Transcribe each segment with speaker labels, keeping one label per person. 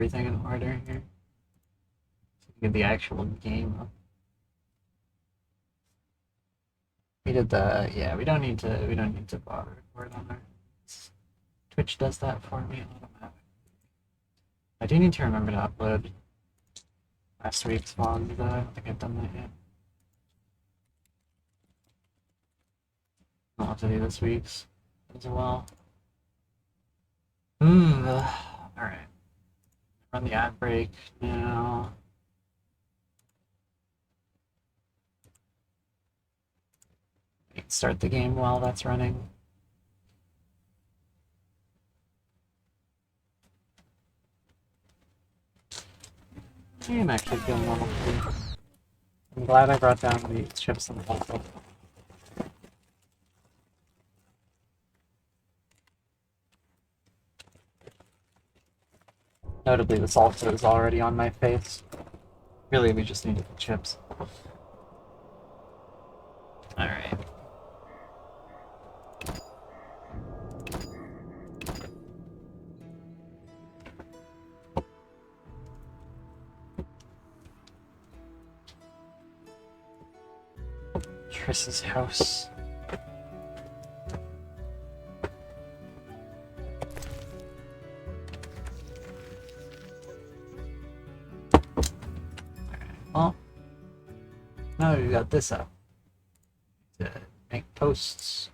Speaker 1: everything in order here. Get the actual game up. We did the we don't need to bother record on our Twitch does that for me automatically. I do need to remember to upload last week's vlog though. I don't think I've done that yet. I'll have to do this week's as well. Alright. Run the ad break now. Start the game while that's running. I'm actually feeling normal. I'm glad I brought down the chips and the bottle. Notably, the salsa is already on my face. Really, we just needed the chips. Alright. Triss's house. Well, now we've got this up to make posts.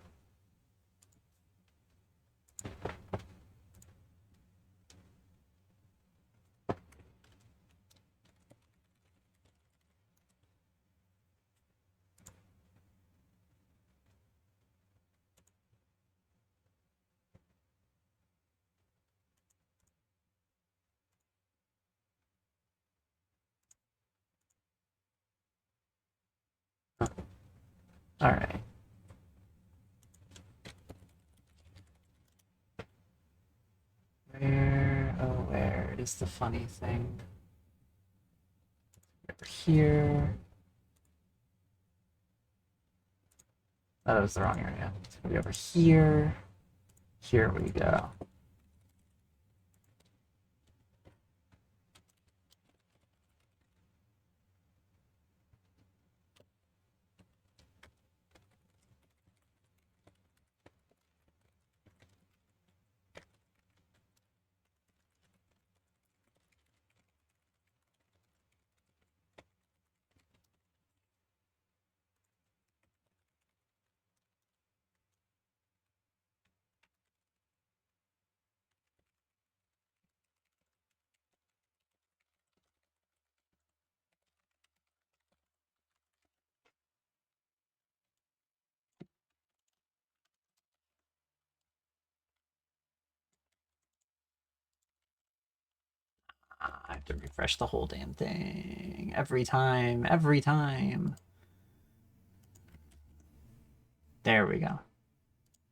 Speaker 1: All right. Where is the funny thing? Over here. Oh, that was the wrong area. It's gonna be over here. Here we go. I have to refresh the whole damn thing. Every time. There we go.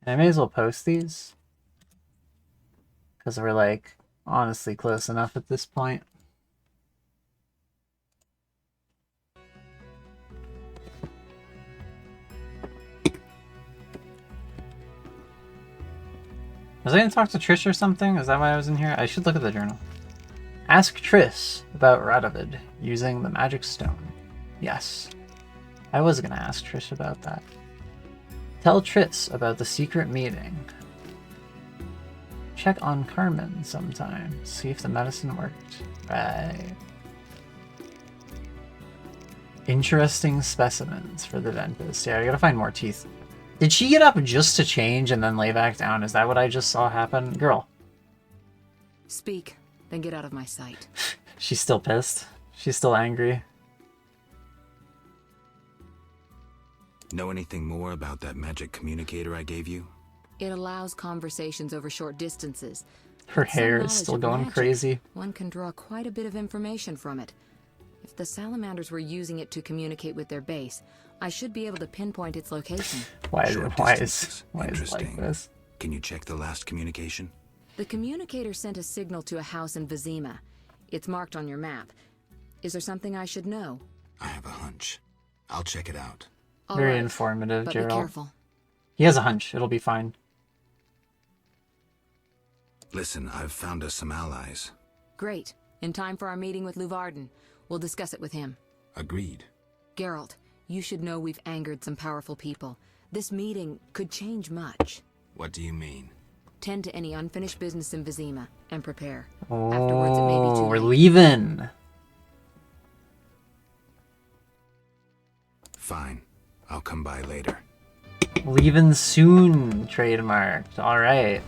Speaker 1: And I may as well post these. Because we're like, honestly close enough at this point. Was I going to talk to Trish or something? Is that why I was in here? I should look at the journal. Ask Triss about Radovid using the magic stone. Yes. I was going to ask Trish about that. Tell Triss about the secret meeting. Check on Carmen sometime. See if the medicine worked. Right. Interesting specimens for the dentist. Yeah, I gotta find more teeth. Did she get up just to change and then lay back down? Is that what I just saw happen? Girl.
Speaker 2: Speak, then get out of my sight.
Speaker 1: She's still pissed. She's still angry.
Speaker 3: Know anything more about that magic communicator I gave you?
Speaker 2: It allows conversations over short distances.
Speaker 1: Her
Speaker 2: With some
Speaker 1: hair is
Speaker 2: knowledge
Speaker 1: still
Speaker 2: of
Speaker 1: going
Speaker 2: magic,
Speaker 1: crazy.
Speaker 2: One can draw quite a bit of information from it. If the salamanders were using it to communicate with their base, I should be able to pinpoint its location.
Speaker 1: Why is
Speaker 3: Short
Speaker 1: it like
Speaker 3: Interesting.
Speaker 1: this?
Speaker 3: Can you check the last communication?
Speaker 2: The communicator sent a signal to a house in Vizima. It's marked on your map. Is there something I should know?
Speaker 3: I have a hunch. I'll check it out.
Speaker 2: All
Speaker 1: Very
Speaker 2: right,
Speaker 1: informative,
Speaker 2: but
Speaker 1: Gerald.
Speaker 2: be careful.
Speaker 1: He has a hunch. It'll be fine.
Speaker 3: Listen, I've found us some allies.
Speaker 2: Great. In time for our meeting with Luvarden. We'll discuss it with him.
Speaker 3: Agreed.
Speaker 2: Geralt, you should know we've angered some powerful people. This meeting could change much.
Speaker 3: What do you mean?
Speaker 2: Tend to any unfinished business in Vizima, and prepare.
Speaker 1: Oh,
Speaker 2: Afterwards, it may be too
Speaker 1: we're
Speaker 2: late.
Speaker 1: leaving.
Speaker 3: Fine. I'll come by later.
Speaker 1: Leaving soon, trademarked. All right.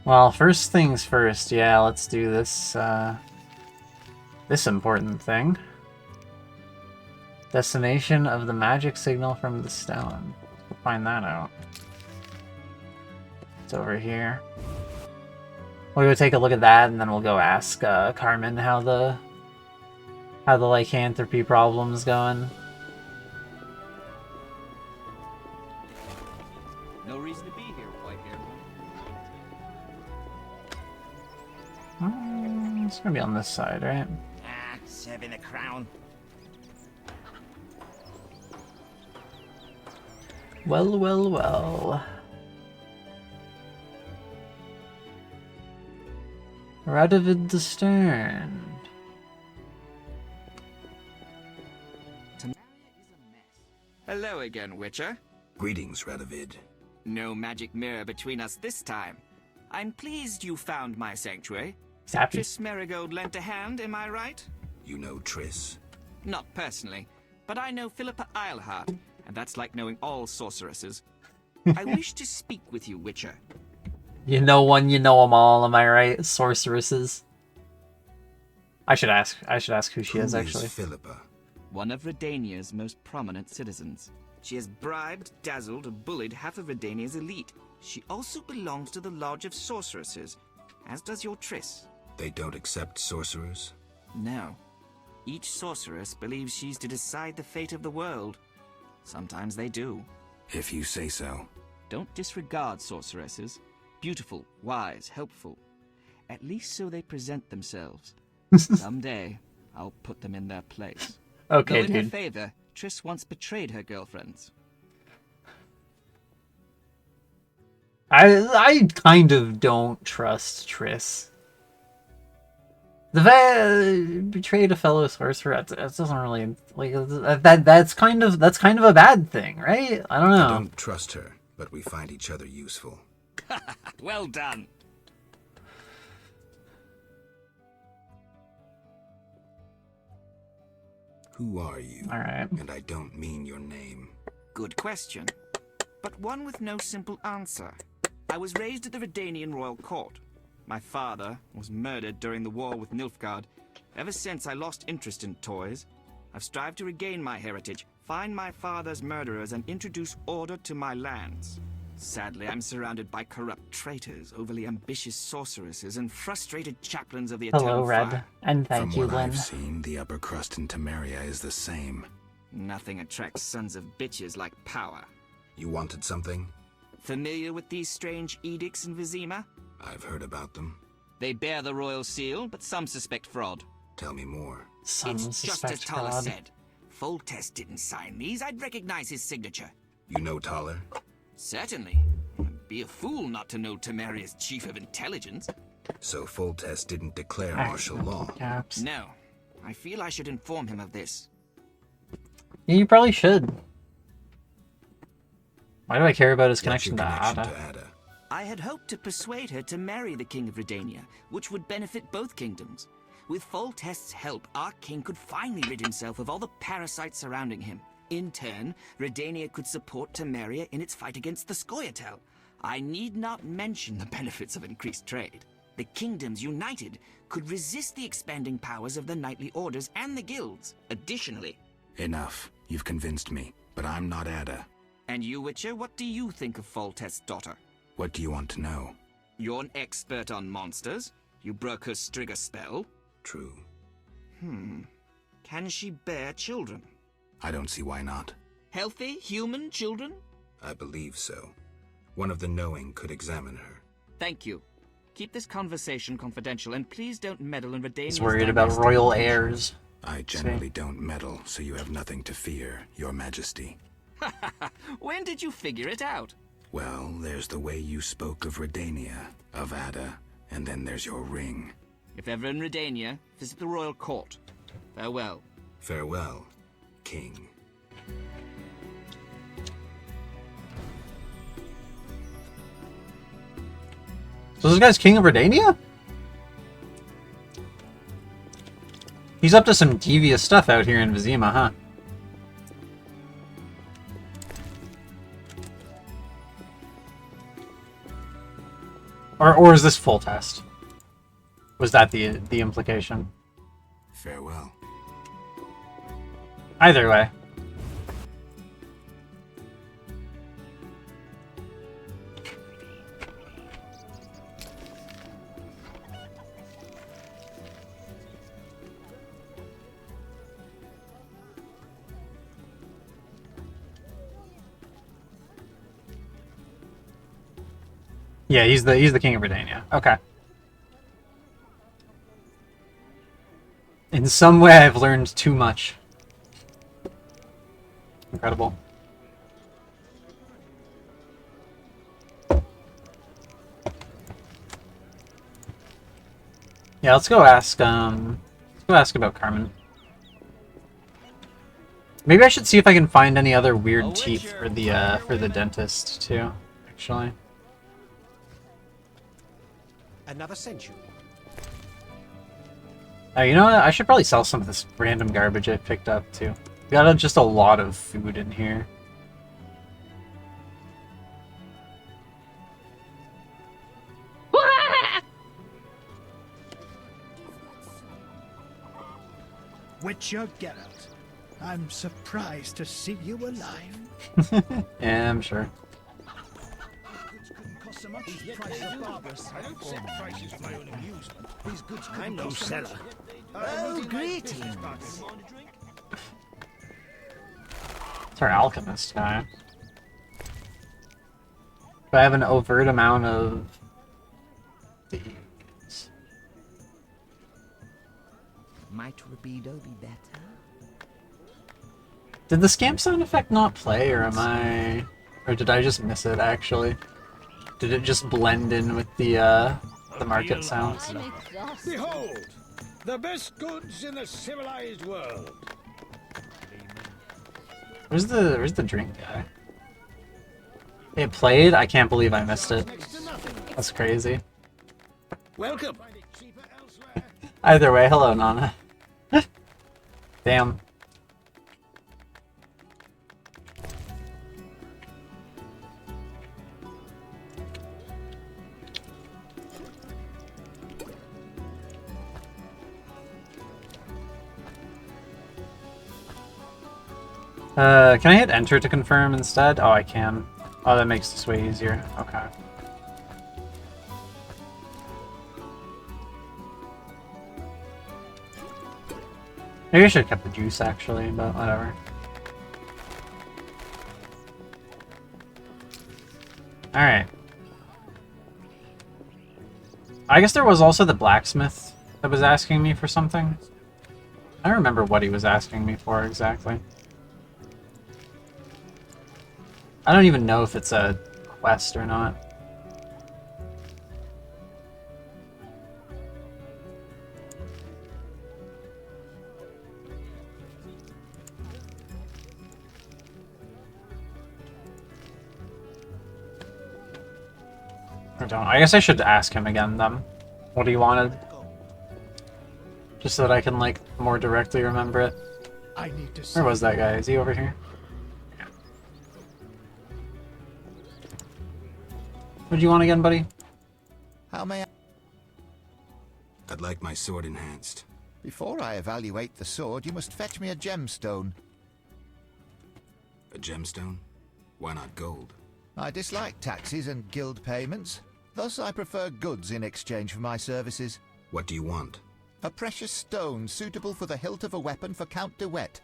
Speaker 1: Well, first things first. Yeah, let's do this. This important thing. Destination of the magic signal from the stone. We'll find that out. It's over here. We'll go take a look at that, and then we'll go ask Carmen how the lycanthropy problem's going.
Speaker 4: No reason to be here, Whitehair.
Speaker 1: It's gonna be on this side, right?
Speaker 4: Ah, 7 a crown.
Speaker 1: Well, well, well. Radovid the Stern.
Speaker 5: Hello again, Witcher.
Speaker 3: Greetings, Radovid.
Speaker 5: No magic mirror between us this time. I'm pleased you found my sanctuary.
Speaker 1: He's happy.
Speaker 5: Triss Merigold lent a hand, am I right?
Speaker 3: You know Triss?
Speaker 5: Not personally, but I know Philippa Eilhart, and that's like knowing all sorceresses. I wish to speak with you, Witcher.
Speaker 1: You know one, you know them all, am I right? Sorceresses. I should ask who she is, actually.
Speaker 3: Philippa?
Speaker 5: One of Redania's most prominent citizens. She has bribed, dazzled, or bullied half of Redania's elite. She also belongs to the Lodge of Sorceresses, as does your Triss.
Speaker 3: They don't accept sorcerers?
Speaker 5: No. Each sorceress believes she's to decide the fate of the world. Sometimes they do.
Speaker 3: If you say so.
Speaker 5: Don't disregard sorceresses. Beautiful, wise, helpful. At least so they present themselves. Someday, I'll put them in their place.
Speaker 1: Okay,
Speaker 5: Though in her
Speaker 1: dude.
Speaker 5: favor, Triss once betrayed her girlfriends.
Speaker 1: I kind of don't trust Triss. The betrayed a fellow sorcerer. That doesn't really like that's kind of a bad thing, right? I don't know.
Speaker 3: I don't trust her, but we find each other useful.
Speaker 5: Well done.
Speaker 3: Who are you?
Speaker 1: All right.
Speaker 3: And I don't mean your name.
Speaker 5: Good question, but one with no simple answer. I was raised at the Redanian royal court. My father was murdered during the war with Nilfgaard. Ever since I lost interest in toys, I've strived to regain my heritage, find my father's murderers, and introduce order to my lands. Sadly, I'm surrounded by corrupt traitors, overly ambitious sorceresses, and frustrated chaplains of the
Speaker 1: Hello,
Speaker 5: Eternal
Speaker 1: Red,
Speaker 5: Fire.
Speaker 1: and thank
Speaker 3: From
Speaker 1: you,
Speaker 3: what
Speaker 1: Lynn.
Speaker 3: I've seen, the upper crust in Temeria is the same.
Speaker 5: Nothing attracts sons of bitches like power.
Speaker 3: You wanted something?
Speaker 5: Familiar with these strange edicts in Vizima?
Speaker 3: I've heard about them.
Speaker 5: They bear the royal seal, but some suspect fraud.
Speaker 3: Tell me more.
Speaker 1: Some
Speaker 5: It's just as
Speaker 1: suspect
Speaker 5: Tala
Speaker 1: fraud.
Speaker 5: said. Foltest didn't sign these. I'd recognize his signature.
Speaker 3: You know Taller?
Speaker 5: Certainly. I'd be a fool not to know Temeria's chief of intelligence.
Speaker 3: So Foltest didn't declare martial law.
Speaker 1: Caps.
Speaker 5: No. I feel I should inform him of this.
Speaker 1: Yeah, you probably should. Why do I care about his
Speaker 3: What's
Speaker 1: connection
Speaker 3: your
Speaker 1: to
Speaker 3: connection
Speaker 1: Ada?
Speaker 3: to Ada?
Speaker 5: I had hoped to persuade her to marry the King of Redania, which would benefit both kingdoms. With Foltest's help, our king could finally rid himself of all the parasites surrounding him. In turn, Redania could support Temeria in its fight against the Scoia'tael. I need not mention the benefits of increased trade. The kingdoms united could resist the expanding powers of the knightly orders and the guilds. Additionally,
Speaker 3: Enough. You've convinced me. But I'm not Ada.
Speaker 5: and you, Witcher, what do you think of Foltest's daughter?
Speaker 3: What do you want to know?
Speaker 5: You're an expert on monsters. You broke her Strigger spell.
Speaker 3: True.
Speaker 5: Can she bear children?
Speaker 3: I don't see why not.
Speaker 5: Healthy, human children?
Speaker 3: I believe so. One of the knowing could examine her.
Speaker 5: Thank you. Keep this conversation confidential, and please don't meddle in Redania's
Speaker 1: He's worried about
Speaker 5: dynasty.
Speaker 1: royal heirs.
Speaker 3: I generally don't meddle, so you have nothing to fear, Your Majesty.
Speaker 5: When did you figure it out?
Speaker 3: Well, there's the way you spoke of Redania, of Ada, and then there's your ring.
Speaker 5: If ever in Redania, visit the royal court. Farewell.
Speaker 3: Farewell, King.
Speaker 1: So this guy's King of Redania? He's up to some devious stuff out here in Vizima, huh? Or is this full test? Was that the implication?
Speaker 3: Farewell.
Speaker 1: Either way. Yeah, he's the King of Redania. Okay. In some way, I've learned too much. Incredible. Yeah, let's go ask about Carmen. Maybe I should see if I can find any other weird teeth for the dentist too, actually.
Speaker 6: Another century.
Speaker 1: You know what? I should probably sell some of this random garbage I picked up too. We got just a lot of food in here.
Speaker 7: Witcher Geralt, I'm surprised to see you alive.
Speaker 1: Yeah, I'm sure.
Speaker 7: I'm no seller.
Speaker 6: Oh, greetings.
Speaker 1: It's our alchemist guy. Do I have an overt amount of these?
Speaker 6: Might Rapido be better?
Speaker 1: Did the scamp sound effect not play, or or did I just miss it actually? Did it just blend in with the market sounds?
Speaker 8: Behold, the best goods in the civilized world.
Speaker 1: Where's the drink guy? It played? I can't believe I missed it. That's crazy.
Speaker 8: Welcome.
Speaker 1: Either way, hello Nana. Damn. Can I hit enter to confirm instead? Oh, I can. Oh, that makes this way easier. Okay. Maybe I should have kept the juice, actually, but whatever. Alright. I guess there was also the blacksmith that was asking me for something. I don't remember what he was asking me for exactly. I don't even know if it's a quest or not. I don't. I guess I should ask him again then, what he wanted. Just so that I can, like, more directly remember it.
Speaker 7: I need to.
Speaker 1: Where was that guy? Is he over here? What do you want again, buddy?
Speaker 9: How may I...
Speaker 3: I'd like my sword enhanced.
Speaker 9: Before I evaluate the sword, you must fetch me a gemstone.
Speaker 3: A gemstone? Why not gold?
Speaker 9: I dislike taxes and guild payments. Thus, I prefer goods in exchange for my services.
Speaker 3: What do you want?
Speaker 9: A precious stone suitable for the hilt of a weapon for Count de Wet.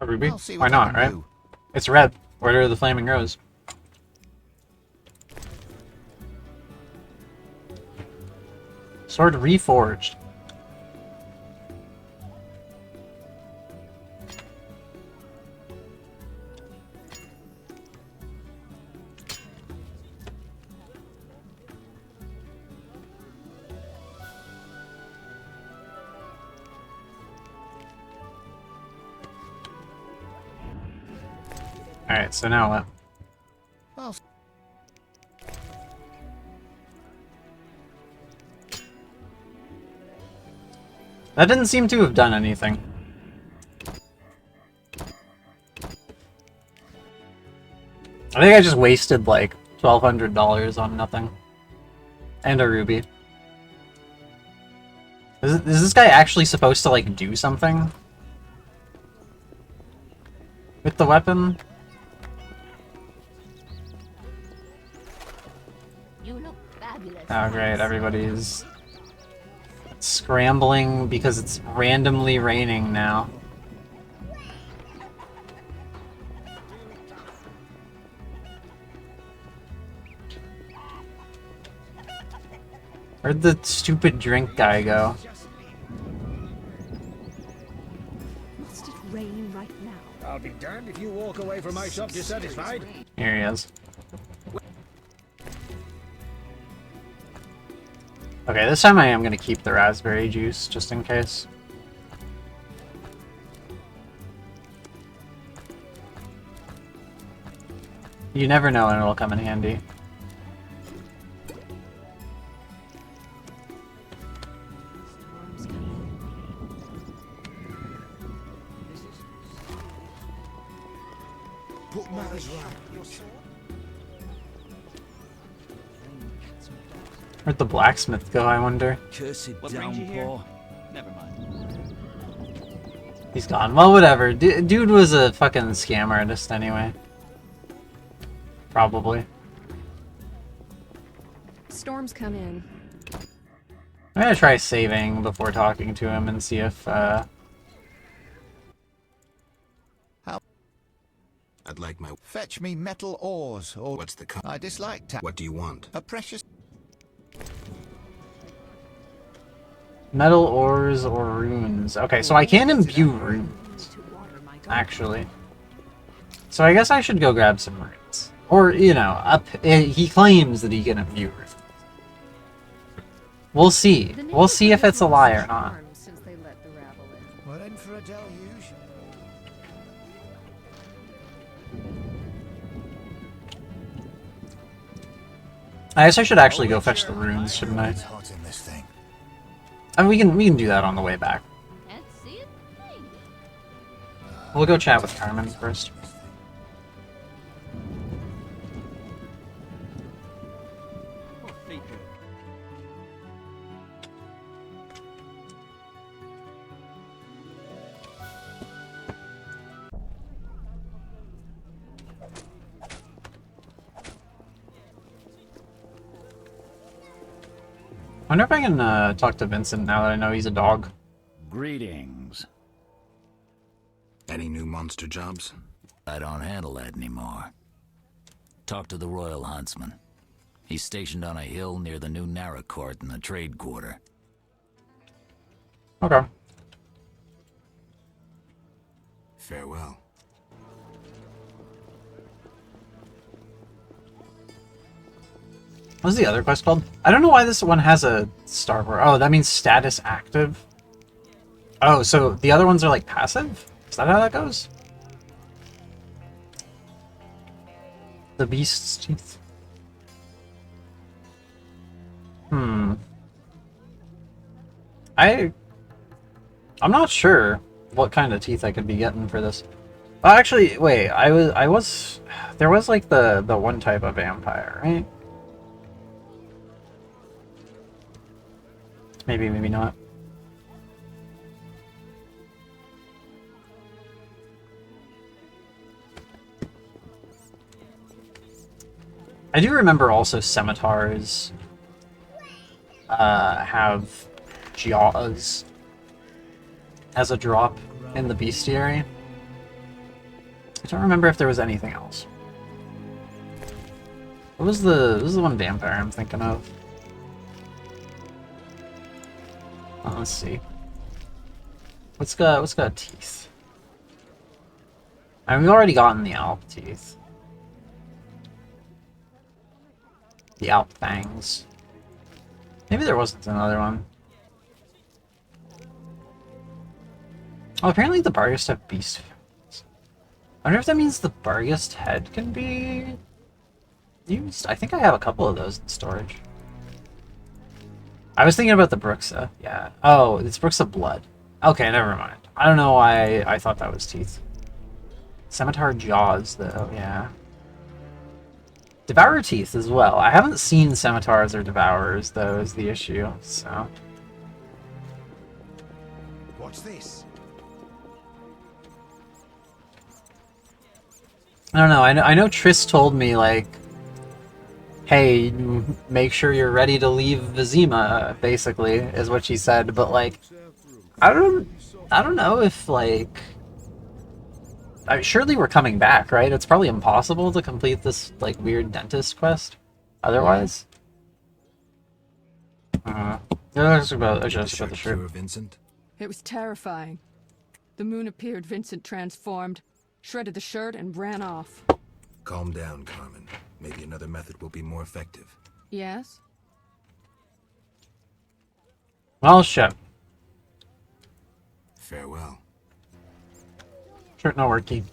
Speaker 1: A ruby?
Speaker 9: I'll see
Speaker 1: Why
Speaker 9: what I
Speaker 1: not,
Speaker 9: can
Speaker 1: right?
Speaker 9: do.
Speaker 1: It's red. Order of the Flaming Rose. Sword reforged. Alright, so now what?
Speaker 9: I'll
Speaker 1: That didn't seem to have done anything. I think I just wasted like $1,200 on nothing. And a ruby. Is this guy actually supposed to like do something? With the weapon?
Speaker 10: You look fabulous.
Speaker 1: Oh great, everybody's scrambling because it's randomly raining now. Where'd the stupid drink guy go?
Speaker 10: Must it rain right now?
Speaker 8: I'll be damned if you walk away from my shop dissatisfied.
Speaker 1: Here he is. Okay, this time I am gonna keep the raspberry juice, just in case. You never know when it'll come in handy.
Speaker 6: Put matters right.
Speaker 1: Where'd the blacksmith go, I wonder?
Speaker 5: Cursed
Speaker 4: What brings you here?
Speaker 5: downpour.
Speaker 4: Never mind.
Speaker 1: He's gone. Well, whatever. Dude was a fucking scam artist anyway. Probably.
Speaker 2: Storms come in.
Speaker 1: I'm gonna try saving before talking to him and see if,
Speaker 3: I'd like my...
Speaker 9: fetch me metal ores, or
Speaker 3: What's the...
Speaker 9: I dislike ta-
Speaker 3: What do you want?
Speaker 9: a precious...
Speaker 1: metal ores or runes. Okay, so I can imbue runes, actually. So I guess I should go grab some runes. Or, you know, he claims that he can imbue runes. We'll see. We'll see if it's a lie or not.
Speaker 2: Since they let the rabble in.
Speaker 9: We're in for a deluge.
Speaker 1: I guess I should actually go fetch the runes, shouldn't I?
Speaker 9: It's hot in this thing.
Speaker 1: And we can do that on the way back.
Speaker 10: Can't see it. Thing.
Speaker 1: We'll go chat with Carmen first.
Speaker 4: Poor Faker.
Speaker 1: I wonder if I can talk to Vincent now that I know he's a dog.
Speaker 11: Greetings.
Speaker 3: Any new monster jobs?
Speaker 11: I don't handle that anymore. Talk to the Royal Huntsman. He's stationed on a hill near the new Nara Court in the Trade Quarter.
Speaker 1: Okay.
Speaker 3: Farewell.
Speaker 1: What's the other quest called? I don't know why this one has a star bar. Oh, that means status active. Oh, so the other ones are like passive? Is that how that goes? The beast's teeth. I'm not sure what kind of teeth I could be getting for this. Actually, wait, there was like the one type of vampire, right? Maybe, maybe not. I do remember also scimitars have jaws as a drop in the bestiary. I don't remember if there was anything else. What was the one vampire I'm thinking of? Let's see. What's got teeth? I mean, we've already gotten the Alp teeth. The Alp fangs. Maybe there wasn't another one. Oh, apparently the Bargast have beast fangs. I wonder if that means the Barghest head can be used? I think I have a couple of those in storage. I was thinking about the Bruxa, yeah. Oh, it's Bruxa Blood. Okay, never mind. I don't know why I thought that was teeth. Scimitar Jaws, though, yeah. Devourer Teeth as well. I haven't seen Scimitars or Devourers, though, is the issue, so...
Speaker 6: What's this?
Speaker 1: I don't know. I know Triss told me, like, hey, make sure you're ready to leave Vizima, basically, is what she said, but, like, I don't know if, like... surely we're coming back, right? It's probably impossible to complete this, like, weird dentist quest otherwise. Yeah, that's about the shirt.
Speaker 3: Vincent?
Speaker 12: It was terrifying. The moon appeared, Vincent transformed, shredded the shirt, and ran off.
Speaker 3: Calm down, Carmen. Maybe another method will be more effective.
Speaker 12: Yes?
Speaker 1: Well, shit.
Speaker 3: Farewell.
Speaker 1: Shirt not working.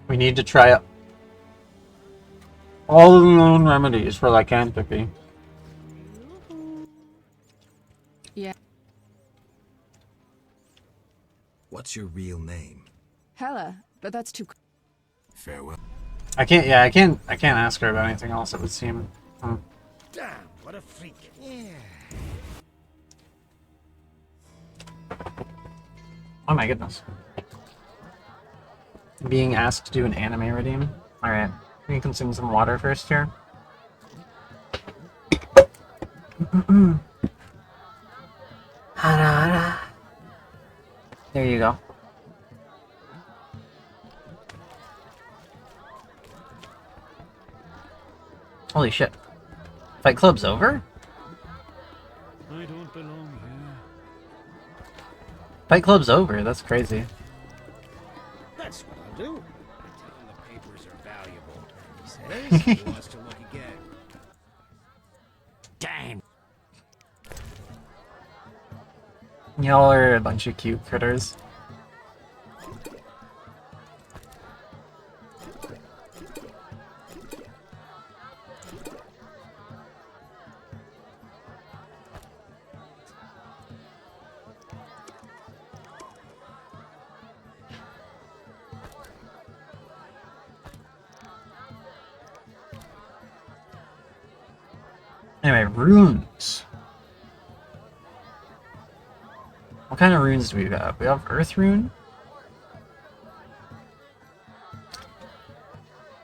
Speaker 1: We need to try all the known remedies for lycanthropy.
Speaker 12: Yeah.
Speaker 3: What's your real name?
Speaker 12: Hella, but that's too...
Speaker 3: Farewell.
Speaker 1: I can't ask her about anything else, it would seem.
Speaker 8: Damn, what a freak.
Speaker 6: Yeah.
Speaker 1: Oh my goodness. Being asked to do an anime redeem. Alright, we can consume some water first here. There you go. Holy shit. Fight Club's over?
Speaker 8: I don't belong here.
Speaker 1: Fight Club's over, that's crazy.
Speaker 8: That's what I'll do.
Speaker 6: The papers are valuable. He says he wants to look again.
Speaker 5: Damn.
Speaker 1: Y'all are a bunch of cute critters. Anyway, runes. What kind of runes do we have? We have Earth Rune.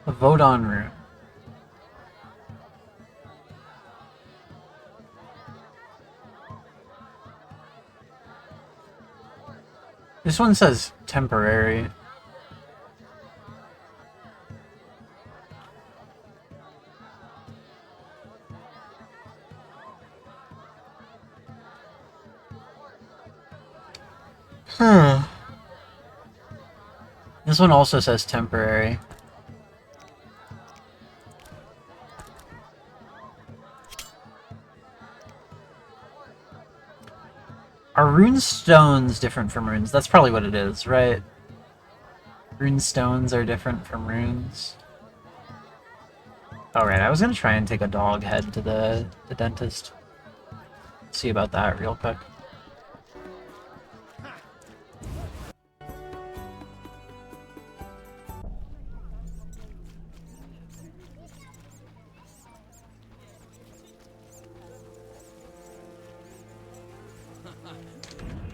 Speaker 1: A Vodon Rune. This one says temporary. This one also says temporary. Are rune stones different from runes? That's probably what it is, right? Rune stones are different from runes. Alright, I was gonna try and take a dog head to the dentist. See about that real quick.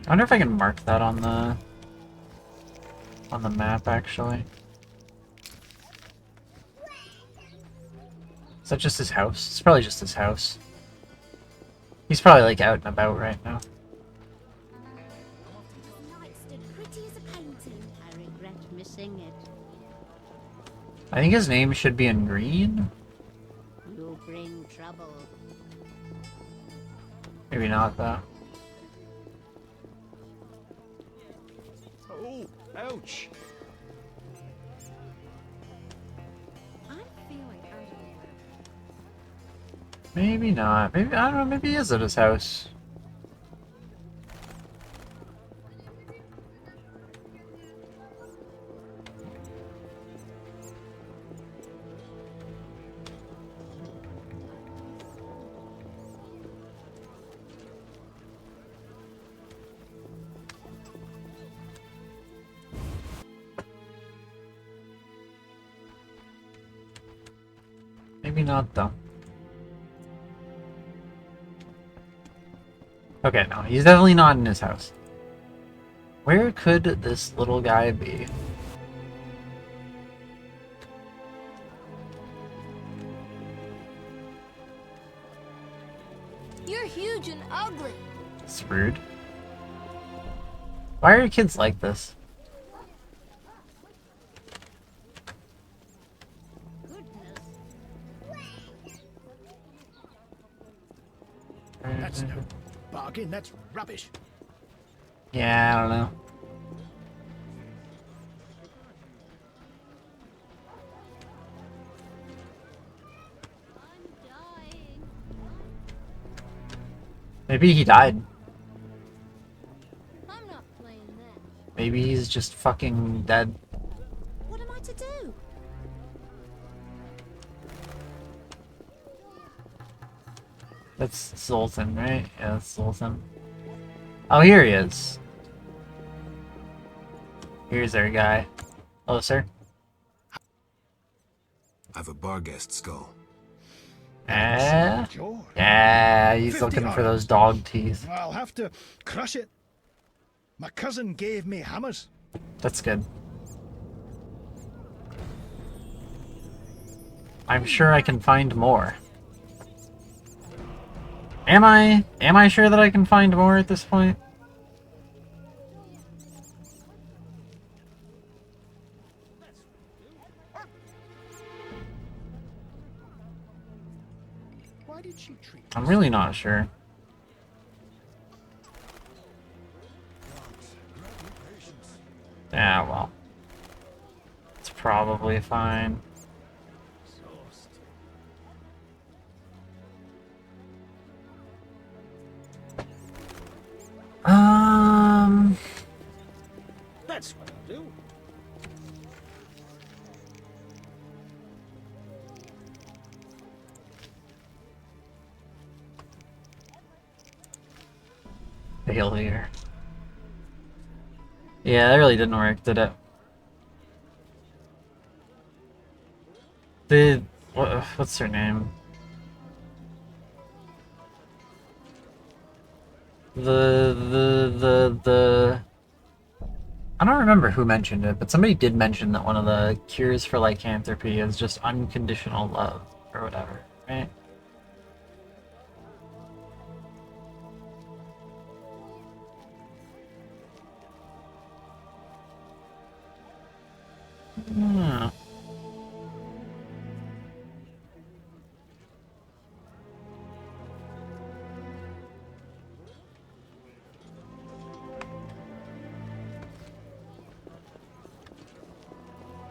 Speaker 1: I wonder if I can mark that on the map, actually. Is that just his house? It's probably just his house. He's probably like out and about right now.
Speaker 13: Pretty as a painting. I regret missing it.
Speaker 1: I think his name should be in green.
Speaker 13: You bring trouble.
Speaker 1: Maybe not, though.
Speaker 6: Oh, ouch.
Speaker 10: I'm feeling out of
Speaker 1: Maybe not. Maybe, I don't know, maybe he is at his house. Maybe not, though. Okay, no, he's definitely not in his house. Where could this little guy be?
Speaker 13: You're huge and ugly.
Speaker 1: It's rude. Why are kids like this?
Speaker 7: That's no bargain, that's rubbish.
Speaker 1: Yeah, I don't know. Maybe he died.
Speaker 13: I'm not playing that.
Speaker 1: Maybe he's just fucking dead.
Speaker 13: What am I to do?
Speaker 1: That's Zoltan, right? Yeah, that's Zoltan. Oh, here he is. Here's our guy. Hello, sir.
Speaker 3: I've a Barghest skull.
Speaker 1: Yeah,
Speaker 7: George.
Speaker 1: yeah, he's
Speaker 7: 50
Speaker 1: looking for
Speaker 7: odd.
Speaker 1: those dog teeth.
Speaker 7: I'll have to crush it. My cousin gave me hammers.
Speaker 1: That's good. I'm sure I can find more. Am I sure that I can find more at this point?
Speaker 7: Why did she treat
Speaker 1: I'm really not sure. Yeah, well. It's probably fine.
Speaker 8: That's what I'll do.
Speaker 1: Failure. Yeah, that really didn't work, did it? What's her name? The I don't remember who mentioned it, but somebody did mention that one of the cures for lycanthropy is just unconditional love or whatever, right? Hmm.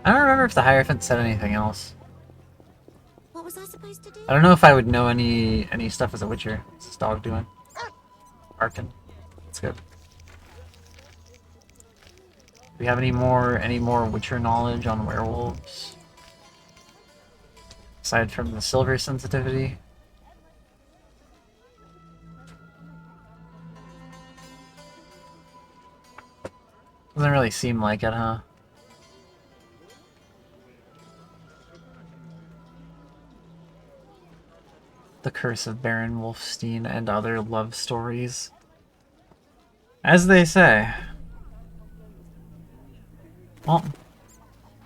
Speaker 1: I don't remember if the Hierophant said anything else.
Speaker 13: What was I supposed to do?
Speaker 1: I don't know if I would know any stuff as a Witcher. What's this dog doing? Barking. That's good. Do we have any more Witcher knowledge on werewolves? Aside from the silver sensitivity? Doesn't really seem like it, huh? The Curse of Baron Wolfstein and Other Love Stories. As they say. Well,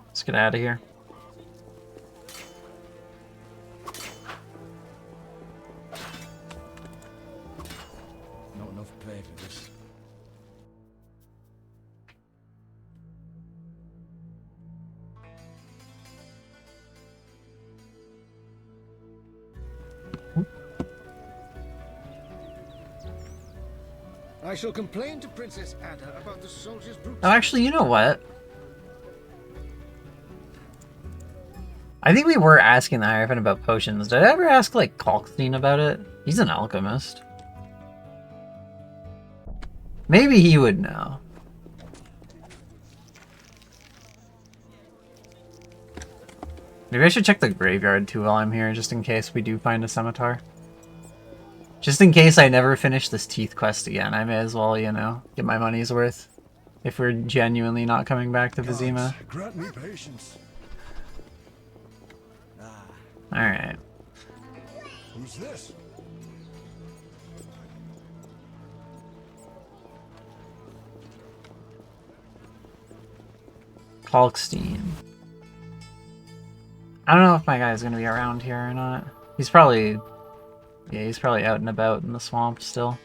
Speaker 1: let's get out of here.
Speaker 6: Not enough pay for this.
Speaker 8: I shall complain to Princess Ada about the soldiers' brutality.
Speaker 1: Oh, actually, you know what? I think we were asking the Hierophant about potions. Did I ever ask, like, Kalkstein about it? He's an alchemist. Maybe he would know. Maybe I should check the graveyard too while I'm here, just in case we do find a scimitar. Just in case I never finish this teeth quest again, I may as well, you know, get my money's worth. If we're genuinely not coming back to Vizima.
Speaker 8: Grant me patience.
Speaker 1: Alright.
Speaker 7: Who's this?
Speaker 1: Kalkstein. I don't know if my guy's gonna be around here or not. He's probably... Yeah, he's probably out and about in the swamp still.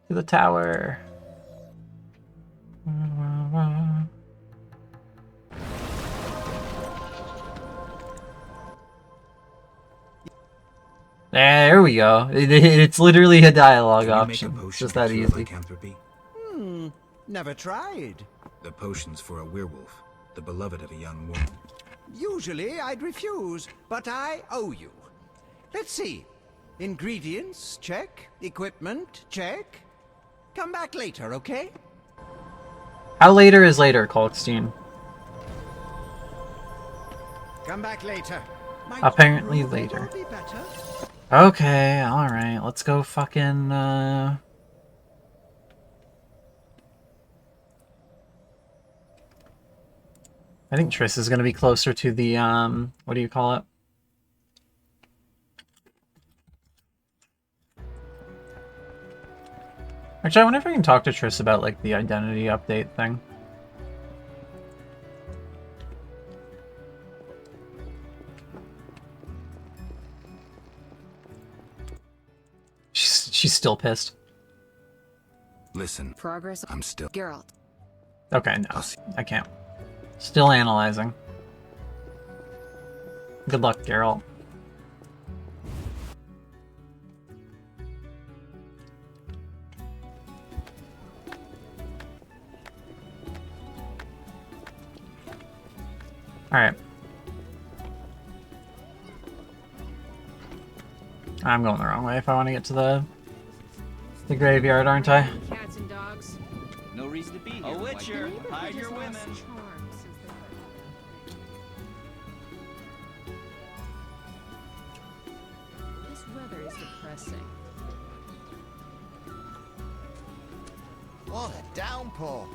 Speaker 1: To the tower. There we go. It's literally a dialogue option. It's just that easy.
Speaker 3: Lycanthropy?
Speaker 6: Never tried.
Speaker 3: The potion's for a werewolf, the beloved of a young woman.
Speaker 6: Usually I'd refuse, but I owe you. Let's see. Ingredients, check. Equipment, check. Come back later, okay?
Speaker 1: How later is later, Kalkstein?
Speaker 6: Come back later.
Speaker 1: Apparently later. Okay, alright. Let's go fucking, I think Triss is gonna be closer to the, what do you call it? Actually, I wonder if I can talk to Triss about, like, the identity update thing. She's still pissed.
Speaker 3: Listen,
Speaker 2: Progress.
Speaker 3: I'm still...
Speaker 2: Geralt.
Speaker 1: Okay, no. I can't. Still analyzing. Good luck, Geralt. Alright. I'm going the wrong way if I want to get to the graveyard, aren't I?
Speaker 12: Cats and dogs.
Speaker 4: No reason to be here. A witcher, hide your women.
Speaker 12: This weather is depressing.
Speaker 9: What a downpour!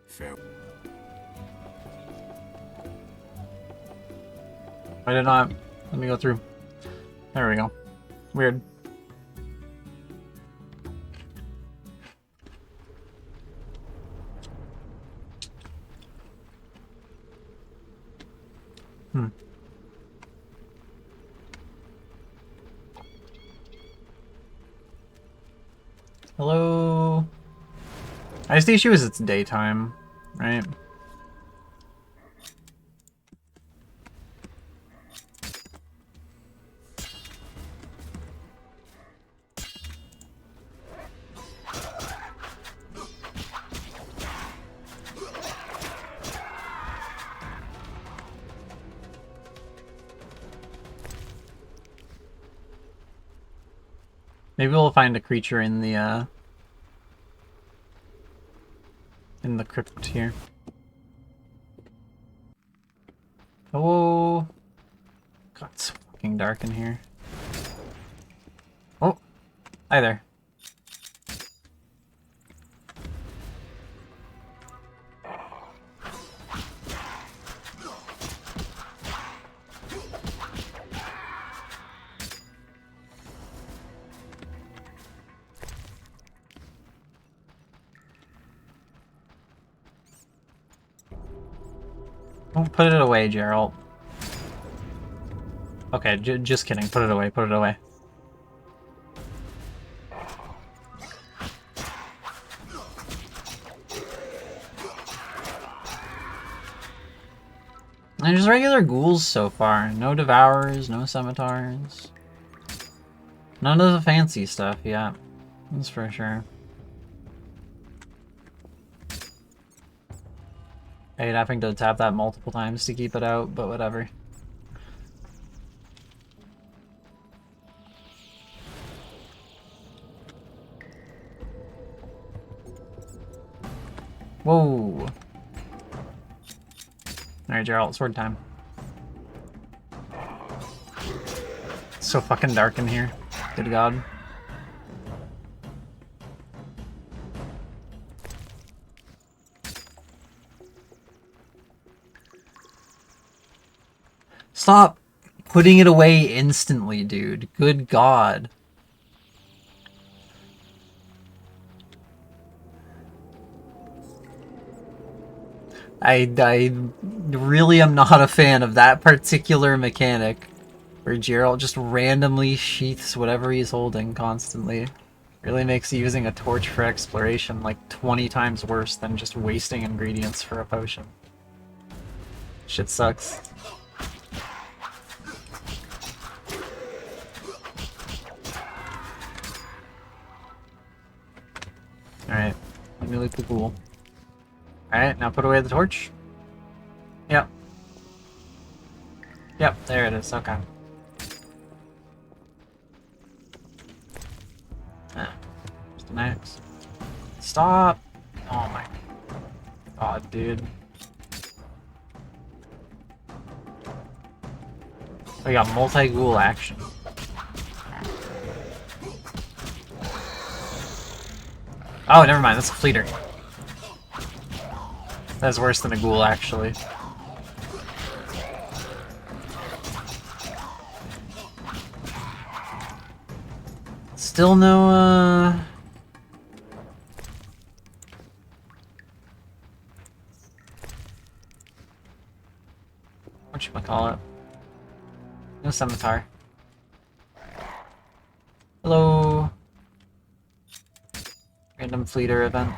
Speaker 3: Fair.
Speaker 1: I did not. Let me go through. There we go. Weird. Hello? I just think she was it's daytime, right? Maybe we'll find a creature in the crypt here. Oh, God, it's fucking dark in here. Oh, hi there. Don't put it away, Geralt. Okay, just kidding. Put it away, put it away. And just regular ghouls so far. No devourers, no scimitars. None of the fancy stuff, yeah. That's for sure. I hate having to tap that multiple times to keep it out, but whatever. Whoa. Alright, Geralt, sword time. It's so fucking dark in here. Good God. Stop putting it away instantly, dude. Good God. I really am not a fan of that particular mechanic where Gerald just randomly sheaths whatever he's holding constantly. Really makes using a torch for exploration like 20 times worse than just wasting ingredients for a potion. Shit sucks. Alright, let me loot the pool. Alright, now put away the torch. Yep. Yep, there it is, okay. Ah, just an axe. Stop! Oh my God, dude. We got multi-ghoul action. Oh, never mind, that's a fleeter. That's worse than a ghoul, actually. Still no, whatchamacallit? No scimitar. Hello. Random fleeter event.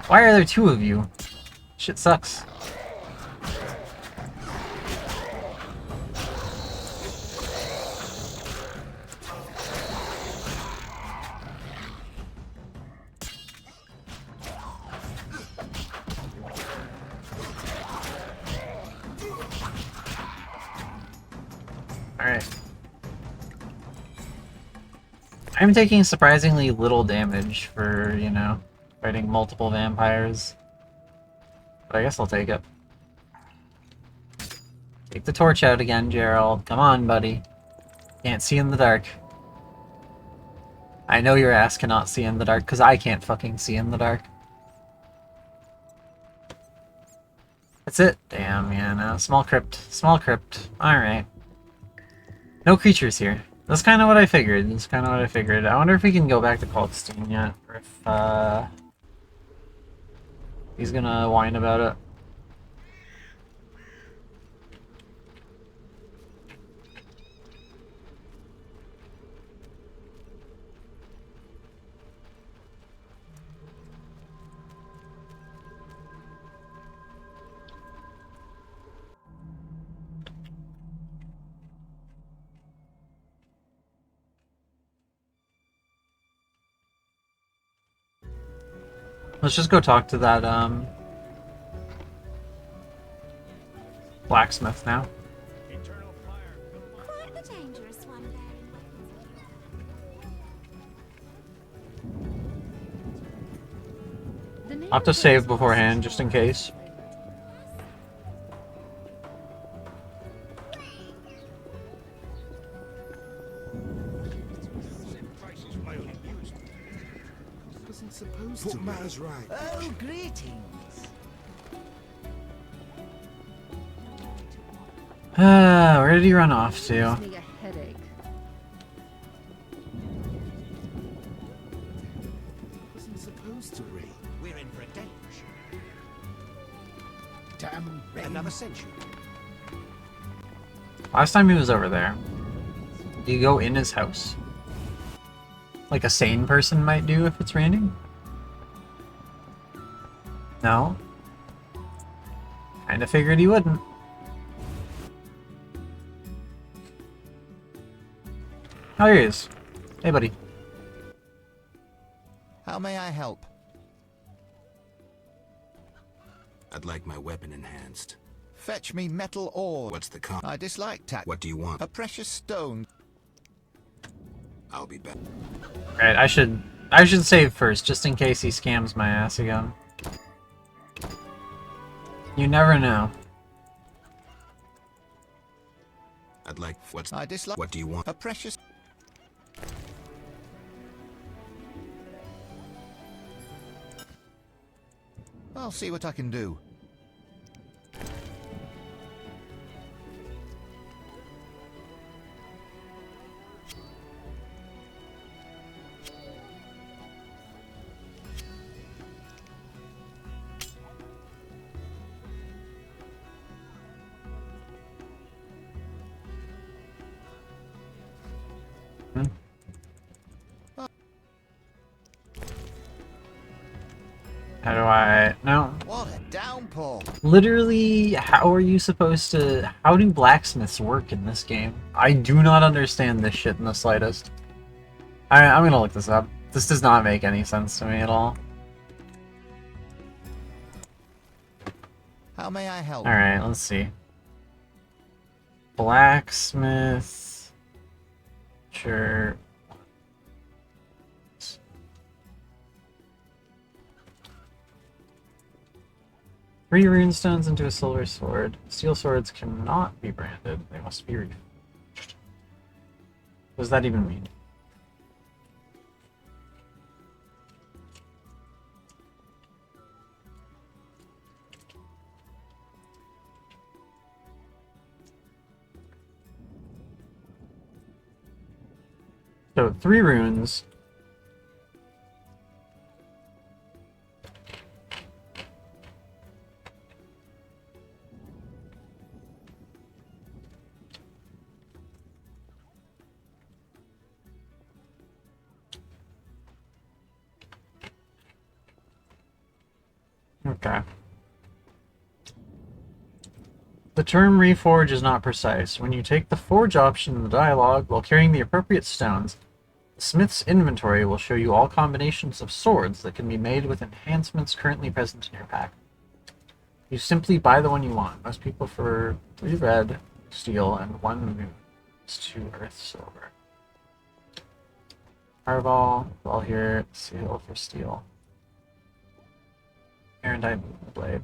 Speaker 1: Why are there two of you? Shit sucks. Alright. I'm taking surprisingly little damage for, you know, fighting multiple vampires. But I guess I'll take it. Take the torch out again, Gerald. Come on, buddy. Can't see in the dark. I know your ass cannot see in the dark, because I can't fucking see in the dark. That's it? Damn, yeah, no. Small crypt. Small crypt. Alright. No creatures here. That's kind of what I figured. That's kind of what I figured. I wonder if we can go back to Kalkstein yet, or if, he's gonna whine about it. Let's just go talk to that, blacksmith now.
Speaker 13: Quite the dangerous one there.
Speaker 1: I'll have to save beforehand, just in case.
Speaker 14: Put matters right.
Speaker 6: Oh, greetings.
Speaker 1: Where did he run off to?
Speaker 12: Gives me a headache.
Speaker 14: Wasn't supposed to rain.
Speaker 6: We're in for a danger.
Speaker 14: Damn rain.
Speaker 6: Another century.
Speaker 1: Last time he was over there, do you go in his house? Like a sane person might do if it's raining? No? Kinda figured he wouldn't. Oh, here he is. Hey, buddy.
Speaker 9: How may I help?
Speaker 3: I'd like my weapon enhanced.
Speaker 9: Fetch me metal ore.
Speaker 3: What's the con?
Speaker 9: I dislike tax.
Speaker 3: What do you want?
Speaker 9: A precious stone.
Speaker 3: I'll be back.
Speaker 1: Alright, I should save first, just in case he scams my ass again. You never know.
Speaker 3: I'd like... What's...
Speaker 9: I dislike...
Speaker 3: What do you want?
Speaker 9: A precious... I'll see what I can do.
Speaker 1: How do I... No.
Speaker 9: What a downpour!
Speaker 1: Literally, how are you supposed to... How do blacksmiths work in this game? I do not understand this shit in the slightest. I'm gonna look this up. This does not make any sense to me at all.
Speaker 9: How may I help?
Speaker 1: Alright, let's see. Blacksmith... Sure... 3 runestones into a silver sword. Steel swords cannot be branded. They must be reforged. What does that even mean? So 3 runes. Okay. The term reforge is not precise. When you take the forge option in the dialogue while carrying the appropriate stones, the smith's inventory will show you all combinations of swords that can be made with enhancements currently present in your pack. You simply buy the one you want. Most people for 3 red steel and 1 moon. It's 2 earth silver. Fireball, ball here, seal for steel. Erendite blade.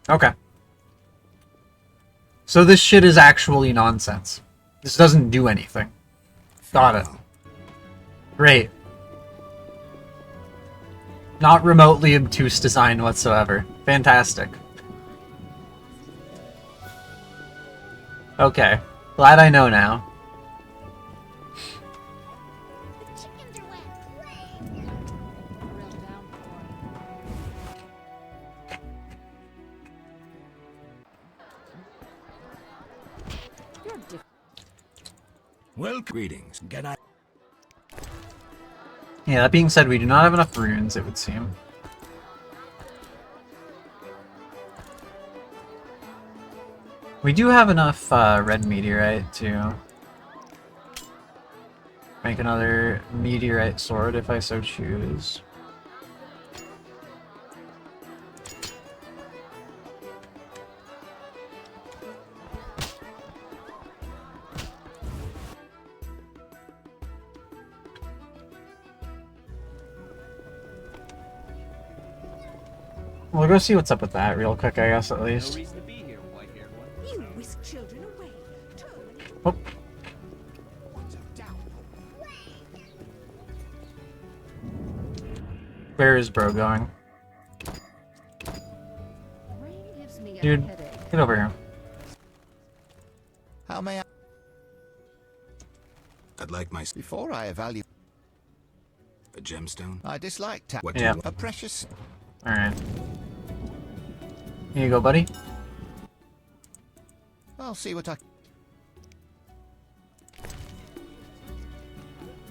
Speaker 1: Okay. So this shit is actually nonsense. This doesn't do anything. Got it. Great. Not remotely obtuse design whatsoever. Fantastic. Okay. Glad I know now.
Speaker 3: Well, greetings. Get I...
Speaker 1: Yeah, that being said, we do not have enough runes, it would seem. We do have enough red meteorite to make another meteorite sword if I so choose. We'll go see what's up with that real quick, I guess, at least.
Speaker 4: No reason to be here, white-haired one.
Speaker 10: You whisk children away.
Speaker 1: Oh. Where is bro going? Dude, get over here.
Speaker 9: How may I...
Speaker 3: I'd like my...
Speaker 9: Before I evaluate...
Speaker 3: A gemstone?
Speaker 9: I dislike
Speaker 3: What do you want?
Speaker 9: A precious...
Speaker 1: Alright. Here you go, buddy.
Speaker 9: I'll see what I...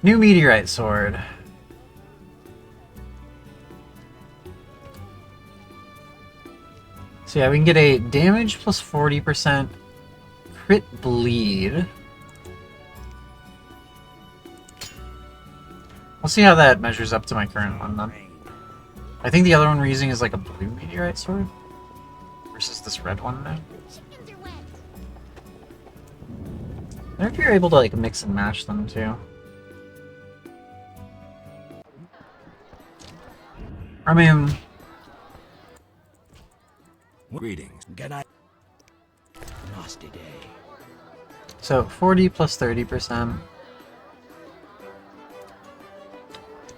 Speaker 1: New meteorite sword. So yeah, we can get a damage plus 40%, crit bleed. We'll see how that measures up to my current one then. I think the other one we're using is like a blue meteorite sword versus this red one now. I wonder if you're able to like mix and match them too. I mean,
Speaker 3: Greetings.
Speaker 14: Good night. Nasty day.
Speaker 1: so 40 plus 30%.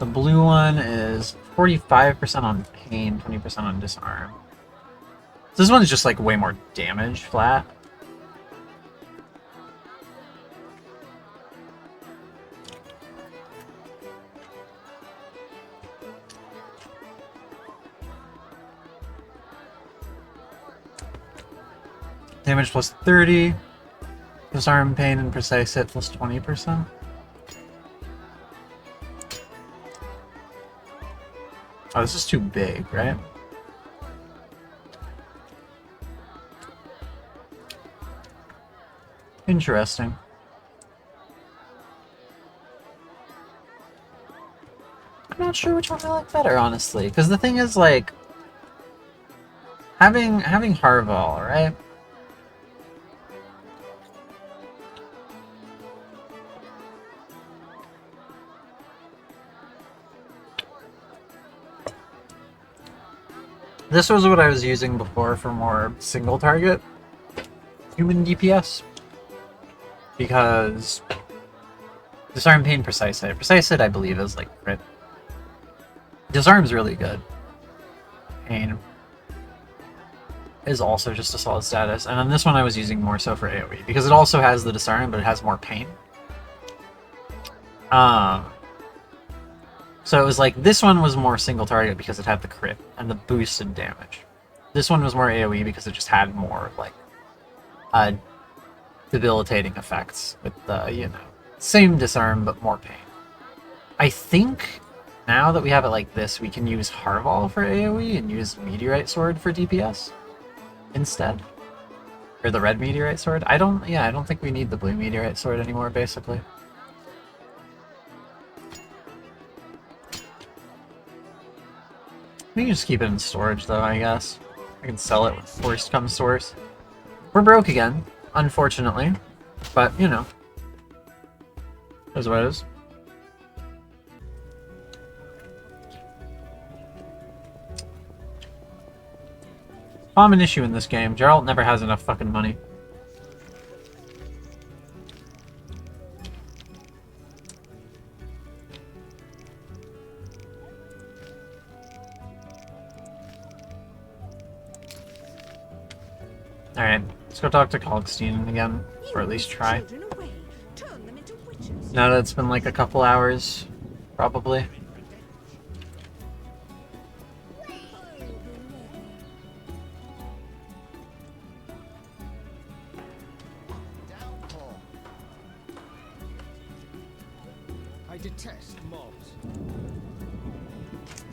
Speaker 1: The blue one is 45% on pain, 20% on disarm. So this one's just like way more damage flat. Damage plus 30. Disarm, pain, and precise hit plus 20%. Oh, this is too big, right? Interesting. I'm not sure which one I like better, honestly. Because the thing is, like, having Harval, right? This was what I was using before for more single target human DPS. Because Disarm, Pain, Precise Hit. Precise Hit, I believe, is like crit. Disarm's really good. Pain is also just a solid status. And then this one I was using more so for AoE. Because it also has the Disarm, but it has more pain. So it was like, this one was more single target because it had the crit and the boosted damage. This one was more AoE because it just had more, like, debilitating effects with the, you know, same disarm but more pain. I think now that we have it like this, we can use Harval for AoE and use Meteorite Sword for DPS instead. Or the red Meteorite Sword. I don't think we need the blue Meteorite Sword anymore, basically. We can just keep it in storage, though, I guess. I can sell it when worst comes to worst. We're broke again, unfortunately. But, you know. Is what it is. Common issue in this game. Geralt never has enough fucking money. Alright, let's go talk to Kalkstein again, or at least try. Now that it's been like a couple hours, probably.
Speaker 8: I detest mobs.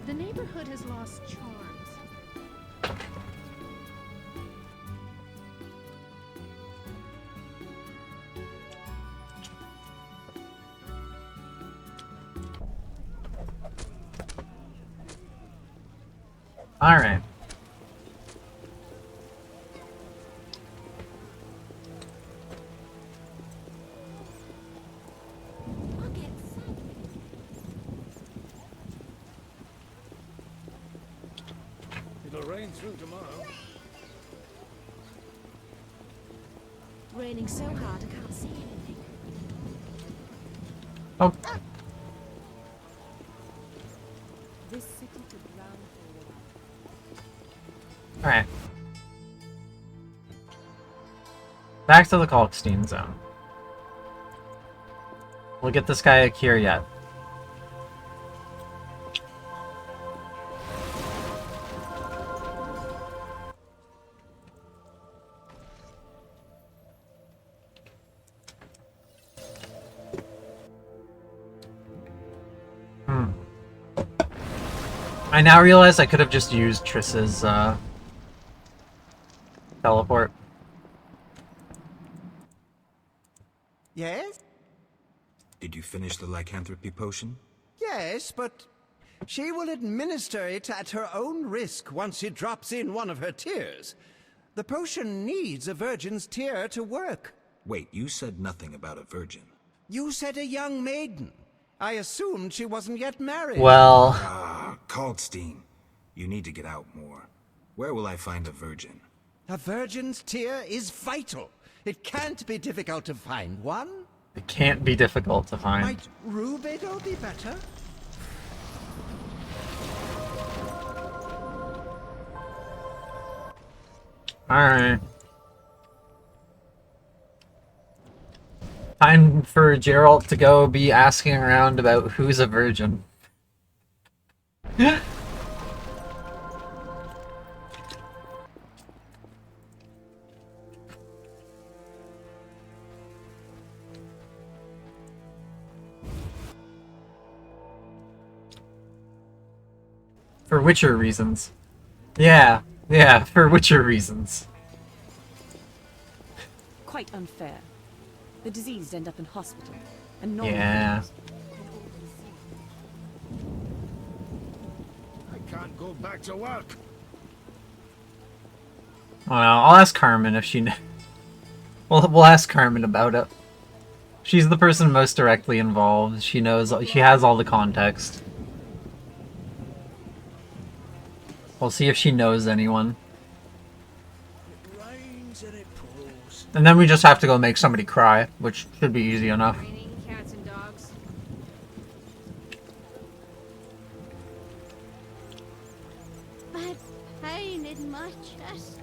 Speaker 10: The neighborhood has lost charms.
Speaker 1: Alright.
Speaker 8: It'll rain through tomorrow.
Speaker 10: Raining so hard I can't see anything.
Speaker 1: Oh.
Speaker 10: This city could drown for a while.
Speaker 1: Alright. Back to the Kalkstein zone. We'll get this guy a cure yet. I now realize I could have just used Triss's teleport.
Speaker 6: Yes?
Speaker 3: Did you finish the lycanthropy potion?
Speaker 6: Yes, but she will administer it at her own risk once she drops in one of her tears. The potion needs a virgin's tear to work.
Speaker 3: Wait, you said nothing about a virgin.
Speaker 6: You said a young maiden. I assumed she wasn't yet married.
Speaker 1: Well...
Speaker 3: Ah, Kalkstein. You need to get out more. Where will I find a virgin?
Speaker 6: A virgin's tear is vital. It can't be difficult to find one.
Speaker 1: It can't be difficult to find.
Speaker 6: Might Rubido be better?
Speaker 1: Alright. Time for Geralt to go be asking around about who's a virgin. For Witcher reasons. Yeah, for Witcher reasons.
Speaker 10: Quite unfair. The diseased end up in hospital, and not
Speaker 1: Yeah.
Speaker 8: I can't go back to work.
Speaker 1: Well, I'll ask Carmen if she we'll ask Carmen about it. She's the person most directly involved. She knows, she has all the context. We'll see if she knows anyone.
Speaker 8: It rains and it pours.
Speaker 1: And then we just have to go make somebody cry, which should be easy enough.
Speaker 2: Cats and dogs.
Speaker 13: Bad pain in my chest.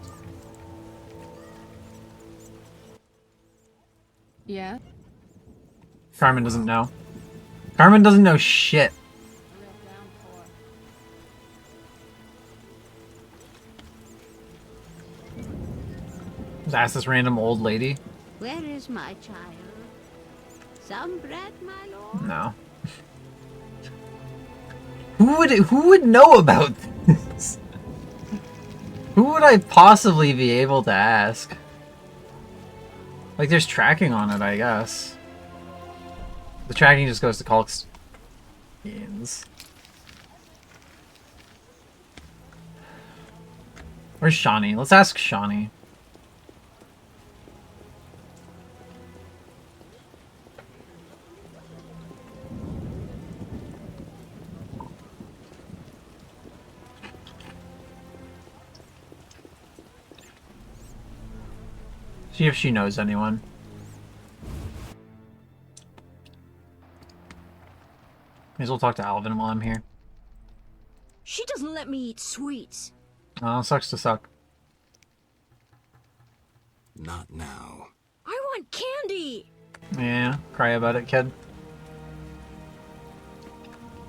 Speaker 12: Yeah?
Speaker 1: Carmen doesn't know. Carmen doesn't know shit. Just ask this random old lady.
Speaker 13: Where is my child? Some bread, my lord?
Speaker 1: No. Who would know about this? Who would I possibly be able to ask? Like, there's tracking on it, I guess. The tracking just goes to Culk's. Where's Shawnee? Let's ask Shawnee. See if she knows anyone. May as well talk to Alvin while I'm here.
Speaker 10: She doesn't let me eat sweets.
Speaker 1: Oh, sucks to suck.
Speaker 3: Not now.
Speaker 10: I want candy.
Speaker 1: Yeah, cry about it, kid.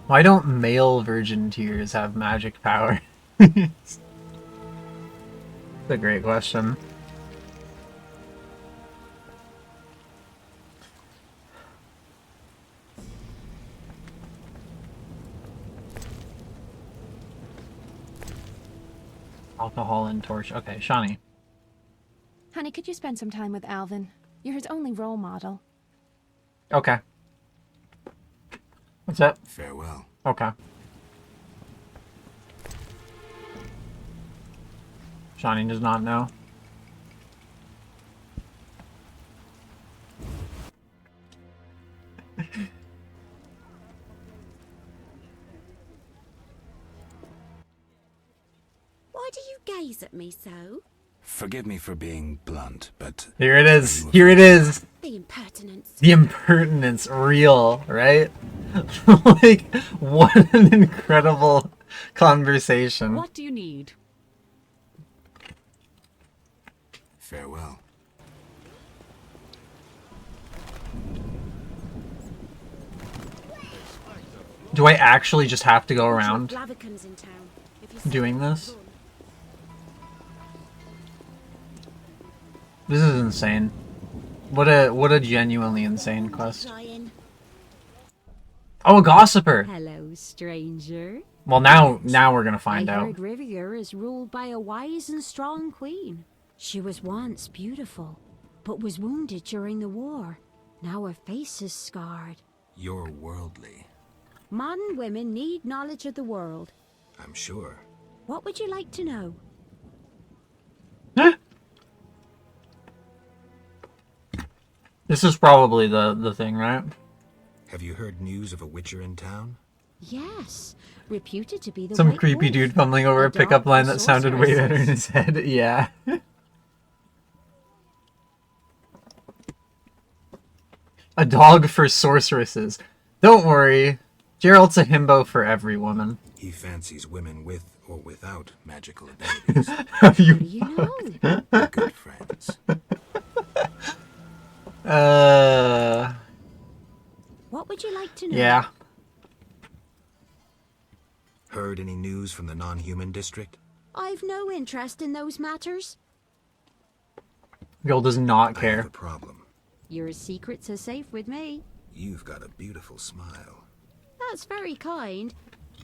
Speaker 1: Why don't male virgin tears have magic power? It's a great question. Alcohol and torch. Okay, Shawnee.
Speaker 15: Honey, could you spend some time with Alvin? You're his only role model.
Speaker 1: Okay. What's that?
Speaker 3: Farewell.
Speaker 1: Okay. Shawnee does not know.
Speaker 13: Why do you gaze at me so?
Speaker 3: Forgive me for being blunt, but...
Speaker 1: Here it is. Here it is.
Speaker 13: The impertinence.
Speaker 1: The impertinence. Real, right? Like, what an incredible conversation.
Speaker 10: What do you need?
Speaker 3: Farewell.
Speaker 1: Do I actually just have to go around
Speaker 13: Blaviken's in town. If you
Speaker 1: doing this? This is insane. What a genuinely insane quest. Oh, a gossiper.
Speaker 13: Hello, stranger.
Speaker 1: Well, now we're gonna find
Speaker 13: I
Speaker 1: out.
Speaker 13: heard Rivia is ruled by a wise and strong queen. She was once beautiful, but was wounded during the war. Now her face is scarred.
Speaker 3: You're worldly.
Speaker 13: Modern women need knowledge of the world.
Speaker 3: I'm sure.
Speaker 13: What would you like to know?
Speaker 1: This is probably the thing, right?
Speaker 3: Have you heard news of a witcher in town?
Speaker 13: Yes, reputed to be the
Speaker 1: Some
Speaker 13: White
Speaker 1: creepy
Speaker 13: Wolf,
Speaker 1: dude fumbling over a
Speaker 13: dog
Speaker 1: pickup line
Speaker 13: for
Speaker 1: that sounded way better in
Speaker 13: sorceresses.
Speaker 1: his head. Yeah. A dog for sorceresses. Don't worry. Gerald's a himbo for every woman.
Speaker 3: He fancies women with or without magical abilities.
Speaker 1: Have you?
Speaker 3: Good friends.
Speaker 13: What would you like to know?
Speaker 1: Yeah.
Speaker 3: Heard any news from the non-human district?
Speaker 13: I've no interest in those matters.
Speaker 1: Girl does not
Speaker 3: I
Speaker 1: care.
Speaker 3: have a problem.
Speaker 13: Your secrets are safe with me.
Speaker 3: You've got a beautiful smile.
Speaker 13: That's very kind.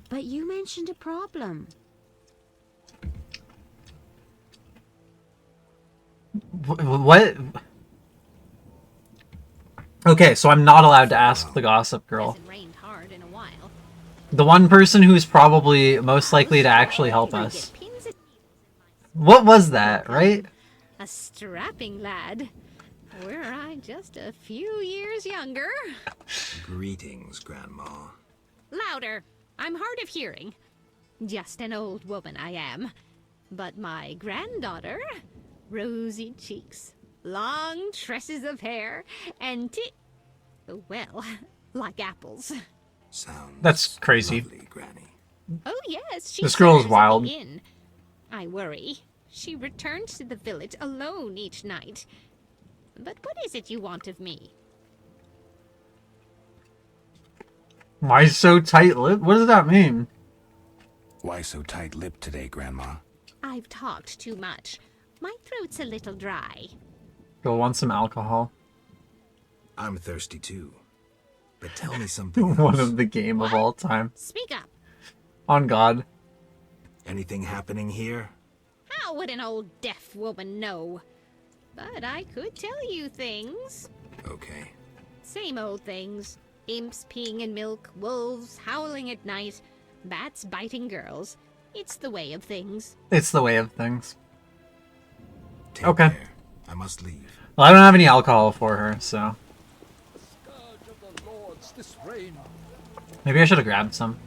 Speaker 13: But you mentioned a problem.
Speaker 1: What? Okay, so I'm not allowed to ask the gossip girl.
Speaker 15: Rained hard in a while.
Speaker 1: The one person who's probably most likely to actually help us. What was that, right?
Speaker 15: A strapping lad. Were I just a few years younger.
Speaker 3: Greetings, Grandma.
Speaker 15: Louder! I'm hard of hearing. Just an old woman I am. But my granddaughter, rosy cheeks, long tresses of hair, and well, like apples.
Speaker 3: Sounds
Speaker 1: That's crazy.
Speaker 3: lovely, Granny.
Speaker 15: Oh yes, she
Speaker 1: This girl is
Speaker 15: shares at
Speaker 1: wild.
Speaker 15: the inn. I worry. She returns to the village alone each night. But what is it you want of me?
Speaker 1: Why so tight-lipped? What does that mean?
Speaker 3: Why so tight-lipped today, Grandma?
Speaker 15: I've talked too much. My throat's a little dry.
Speaker 1: Girl wants some alcohol.
Speaker 3: I'm thirsty too. But tell me something
Speaker 1: One
Speaker 3: else.
Speaker 1: of the game of all time.
Speaker 15: Speak up.
Speaker 1: On God.
Speaker 3: Anything happening here?
Speaker 15: How would an old deaf woman know? But I could tell you things.
Speaker 3: Okay.
Speaker 15: Same old things. Imps peeing in milk, wolves howling at night, bats biting girls. It's the way of things.
Speaker 1: It's the way of things.
Speaker 3: Take
Speaker 1: Okay.
Speaker 3: care. I must leave.
Speaker 1: Well, I don't have any alcohol for her, so... Maybe I should have grabbed some.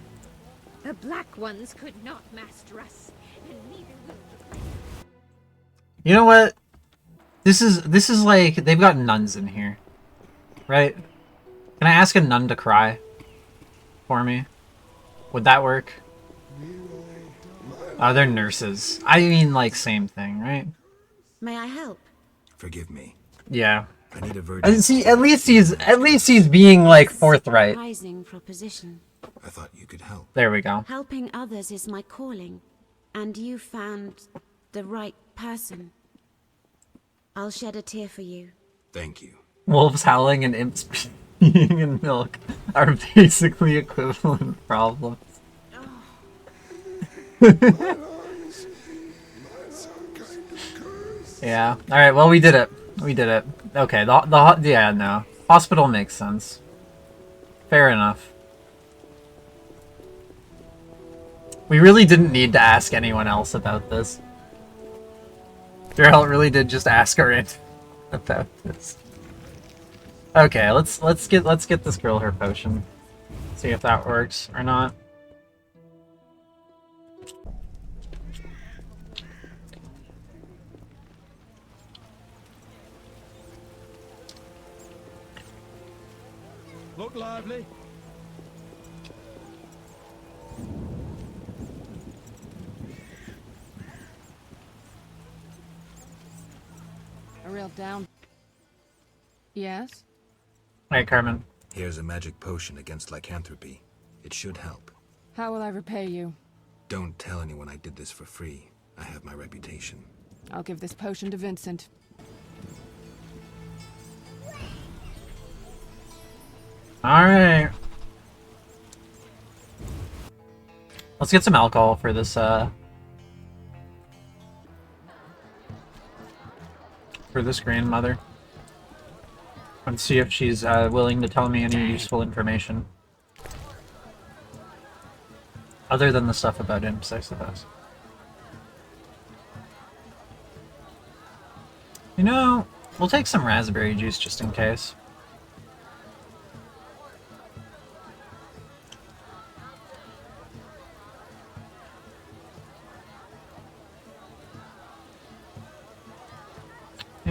Speaker 15: The black ones could not master us, and neither will.
Speaker 1: You know what? This is like... They've got nuns in here. Right? Can I ask a nun to cry? For me? Would that work? Oh, they're nurses. I mean, like, same thing, right?
Speaker 13: May I help?
Speaker 3: Forgive me.
Speaker 1: Yeah.
Speaker 3: I need a virgin.
Speaker 1: See, at least he's being, like, forthright.
Speaker 13: Surprising proposition.
Speaker 3: I thought you could help.
Speaker 1: There we go.
Speaker 13: Helping others is my calling, and you found the right person. I'll shed a tear for you.
Speaker 3: Thank you.
Speaker 1: Wolves howling and imps peeing in milk are basically equivalent problems. Yeah. All right. Well, we did it. We did it. Okay. Yeah. No. Hospital makes sense. Fair enough. We really didn't need to ask anyone else about this. Geralt really did just ask her in about this. Okay, let's get this girl her potion. See if that works or not.
Speaker 8: Look lively.
Speaker 12: A real down. Yes?
Speaker 1: Hey, Carmen.
Speaker 3: Here's a magic potion against lycanthropy. It should help.
Speaker 12: How will I repay you?
Speaker 3: Don't tell anyone I did this for free. I have my reputation.
Speaker 12: I'll give this potion to Vincent.
Speaker 1: Alright. Let's get some alcohol for this, for this grandmother. And see if she's, willing to tell me any useful information. Other than the stuff about imps, I suppose. You know, we'll take some raspberry juice just in case.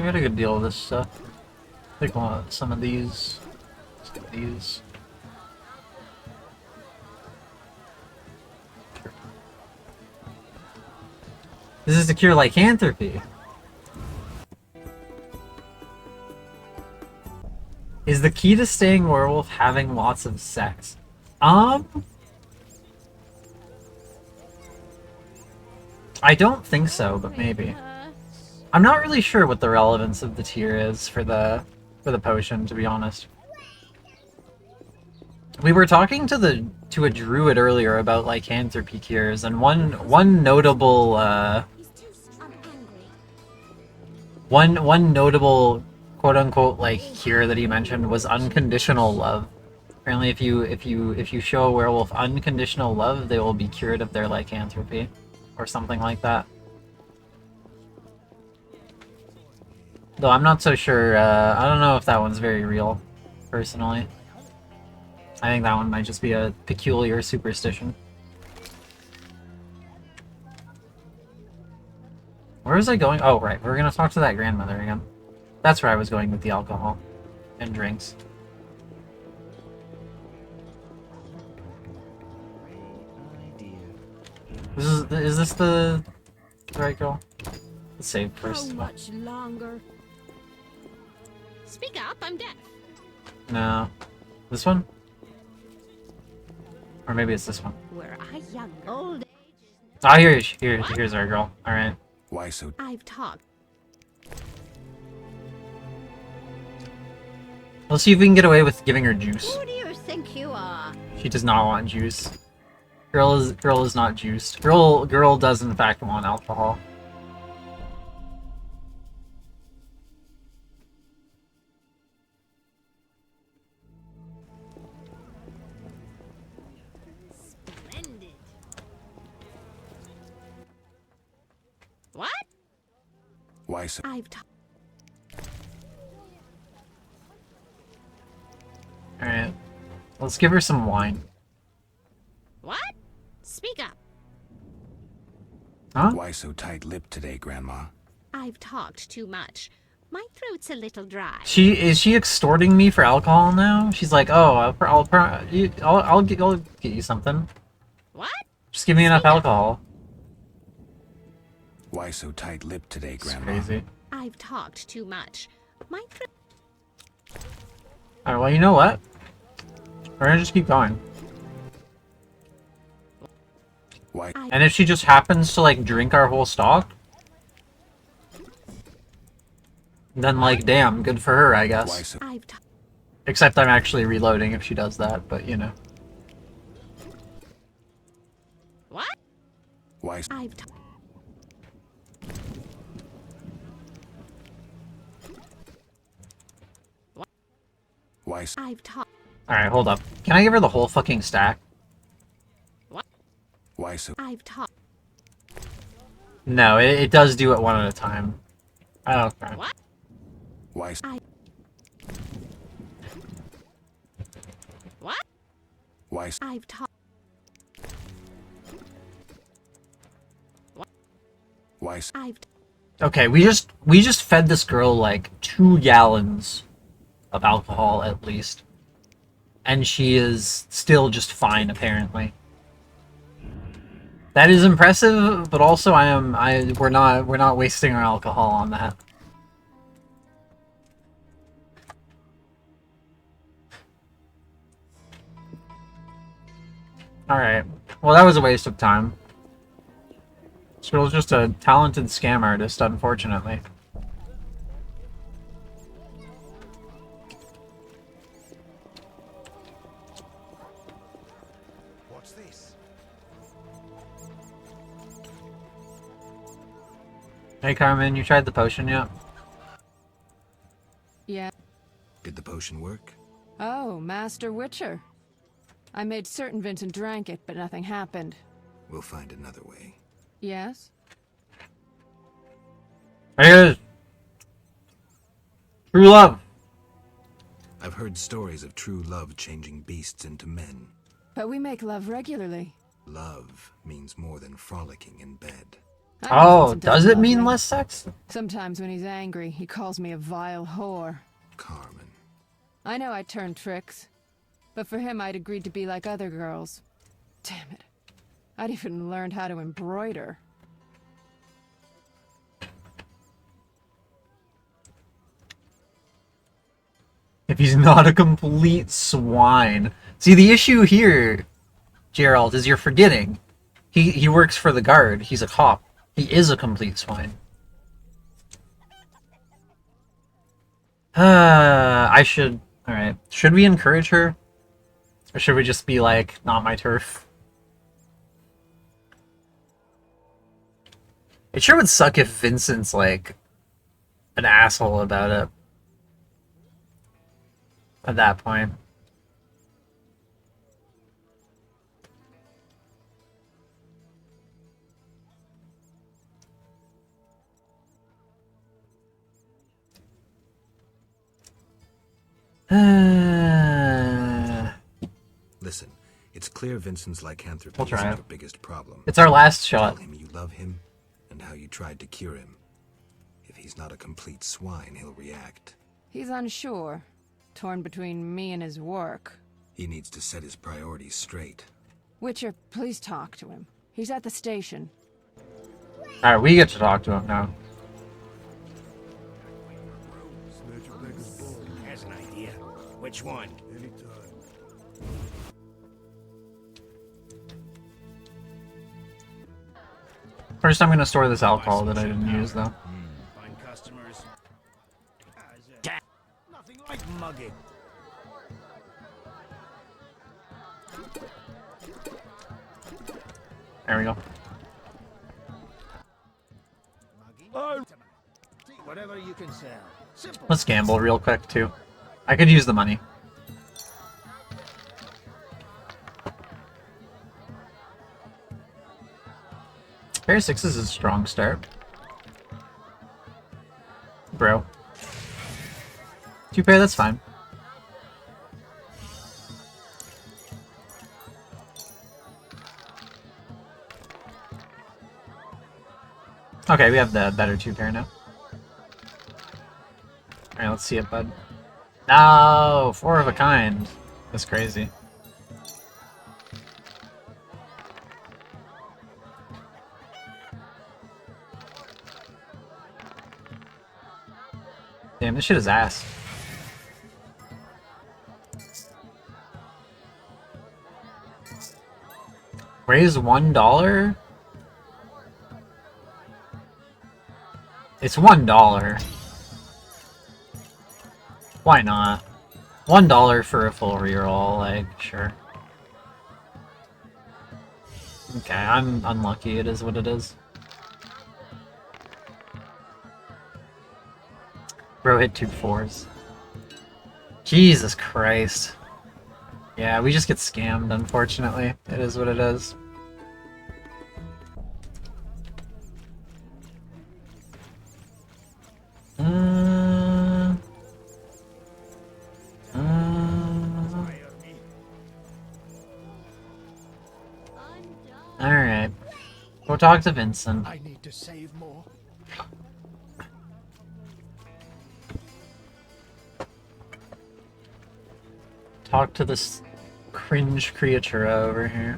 Speaker 1: We got a good deal of this stuff. Take some of these. Let's get these. This is to cure lycanthropy. Is the key to staying werewolf having lots of sex? I don't think so, but maybe. I'm not really sure what the relevance of the tier is for the potion, to be honest. We were talking to a druid earlier about lycanthropy cures, and one notable quote-unquote like cure that he mentioned was unconditional love. Apparently if you show a werewolf unconditional love, they will be cured of their lycanthropy or something like that. Though I'm not so sure, I don't know if that one's very real, personally. I think that one might just be a peculiar superstition. Where was I going? Oh, right, we're gonna talk to that grandmother again. That's where I was going with the alcohol and drinks. Is this the right girl? Let's save first.
Speaker 13: How much longer?
Speaker 15: Speak up, I'm deaf.
Speaker 1: No. This one? Or maybe it's this one.
Speaker 15: Were I young? Old age?
Speaker 1: Ah, here's our girl. Alright.
Speaker 3: Why so?
Speaker 15: I've talked.
Speaker 1: Let's see if we can get away with giving her juice.
Speaker 15: Who do you think you are?
Speaker 1: She does not want juice. Girl is not juiced. Girl does in fact want alcohol.
Speaker 15: Splendid. What?
Speaker 3: Why so?
Speaker 15: I've talked.
Speaker 1: Alright. Let's give her some wine.
Speaker 15: What? Speak up.
Speaker 1: Huh?
Speaker 3: Why so tight-lipped today, Grandma?
Speaker 15: I've talked too much. My throat's a little dry.
Speaker 1: Is she extorting me for alcohol now? She's like, oh, I'll get you something.
Speaker 15: What?
Speaker 1: Just give me enough alcohol.
Speaker 3: Why so tight-lipped today, Grandma?
Speaker 1: Crazy.
Speaker 15: I've talked too much. My throat.
Speaker 1: Alright, well, you know what? We're gonna just keep going.
Speaker 3: Why?
Speaker 1: And if she just happens to, like, drink our whole stock, then, like, damn, good for her, I guess.
Speaker 3: Why so?
Speaker 1: Except I'm actually reloading if she does that, but, you know.
Speaker 15: What?
Speaker 3: Why so?
Speaker 15: I've
Speaker 3: Why so?
Speaker 15: I've talked.
Speaker 1: Alright, hold up. Can I give her the whole fucking stack?
Speaker 15: What?
Speaker 3: Why so?
Speaker 15: I've talked.
Speaker 1: No, it does do it one at a time. Oh, okay.
Speaker 15: What?
Speaker 3: Why so?
Speaker 15: What?
Speaker 3: Why so?
Speaker 15: I've talked.
Speaker 3: Why so?
Speaker 15: I've.
Speaker 1: Okay, we just fed this girl like 2 gallons of alcohol at least. And she is still just fine, apparently. That is impressive, but also we're not wasting our alcohol on that. Alright. Well, that was a waste of time. This girl's just a talented scam artist, unfortunately.
Speaker 9: What's this?
Speaker 1: Hey, Carmen, you tried the potion yet?
Speaker 12: Yeah.
Speaker 3: Did the potion work?
Speaker 12: Oh, Master Witcher. I made certain Vincent drank it, but nothing happened.
Speaker 3: We'll find another way.
Speaker 12: Yes?
Speaker 1: There it is. True love.
Speaker 3: I've heard stories of true love changing beasts into men.
Speaker 12: But we make love regularly.
Speaker 3: Love means more than frolicking in bed.
Speaker 1: Oh,
Speaker 12: Vincent
Speaker 1: does
Speaker 12: doesn't
Speaker 1: it
Speaker 12: love
Speaker 1: mean
Speaker 12: me.
Speaker 1: less sex?
Speaker 12: Sometimes when he's angry, he calls me a vile whore.
Speaker 3: Carmen.
Speaker 12: I know I turned tricks, but for him I'd agreed to be like other girls. Damn it. I'd even learned how to embroider.
Speaker 1: If he's not a complete swine. See, the issue here, Gerald, is you're forgetting. He works for the guard. He's a cop. He is a complete swine. I should... Alright. Should we encourage her? Or should we just be like, not my turf? It sure would suck if Vincent's, like, an asshole about it. At that point.
Speaker 3: Listen, it's clear Vincent's lycanthropy
Speaker 1: We'll try
Speaker 3: isn't
Speaker 1: it.
Speaker 3: your biggest problem.
Speaker 1: It's our last shot.
Speaker 3: Tell him you love him and how you tried to cure him. If he's not a complete swine, he'll react.
Speaker 12: He's unsure, torn between me and his work.
Speaker 3: He needs to set his priorities straight.
Speaker 12: Witcher, please talk to him. He's at the station.
Speaker 1: Alright, we get to talk to him now.
Speaker 14: Has an idea. Which one?
Speaker 1: First, I'm gonna store this alcohol that I didn't use, though.
Speaker 14: Find customers. Nothing like mugging.
Speaker 1: There we go.
Speaker 14: Whatever you can sell. Simple.
Speaker 1: Let's gamble real quick, too. I could use the money. Pair of sixes is a strong start. Bro. Two pair, that's fine. Okay, we have the better two pair now. Alright, let's see it, bud. No! Four of a kind. That's crazy. Damn, this shit is ass. Raise $1? It's $1. Why not? $1 for a full reroll, like, sure. Okay, I'm unlucky, it is what it is. Bro hit 2 4s. Jesus Christ. Yeah, we just get scammed, unfortunately. It is what it is. Alright. Go talk to Vincent.
Speaker 7: I need to save more.
Speaker 1: Talk to this cringe creature over here.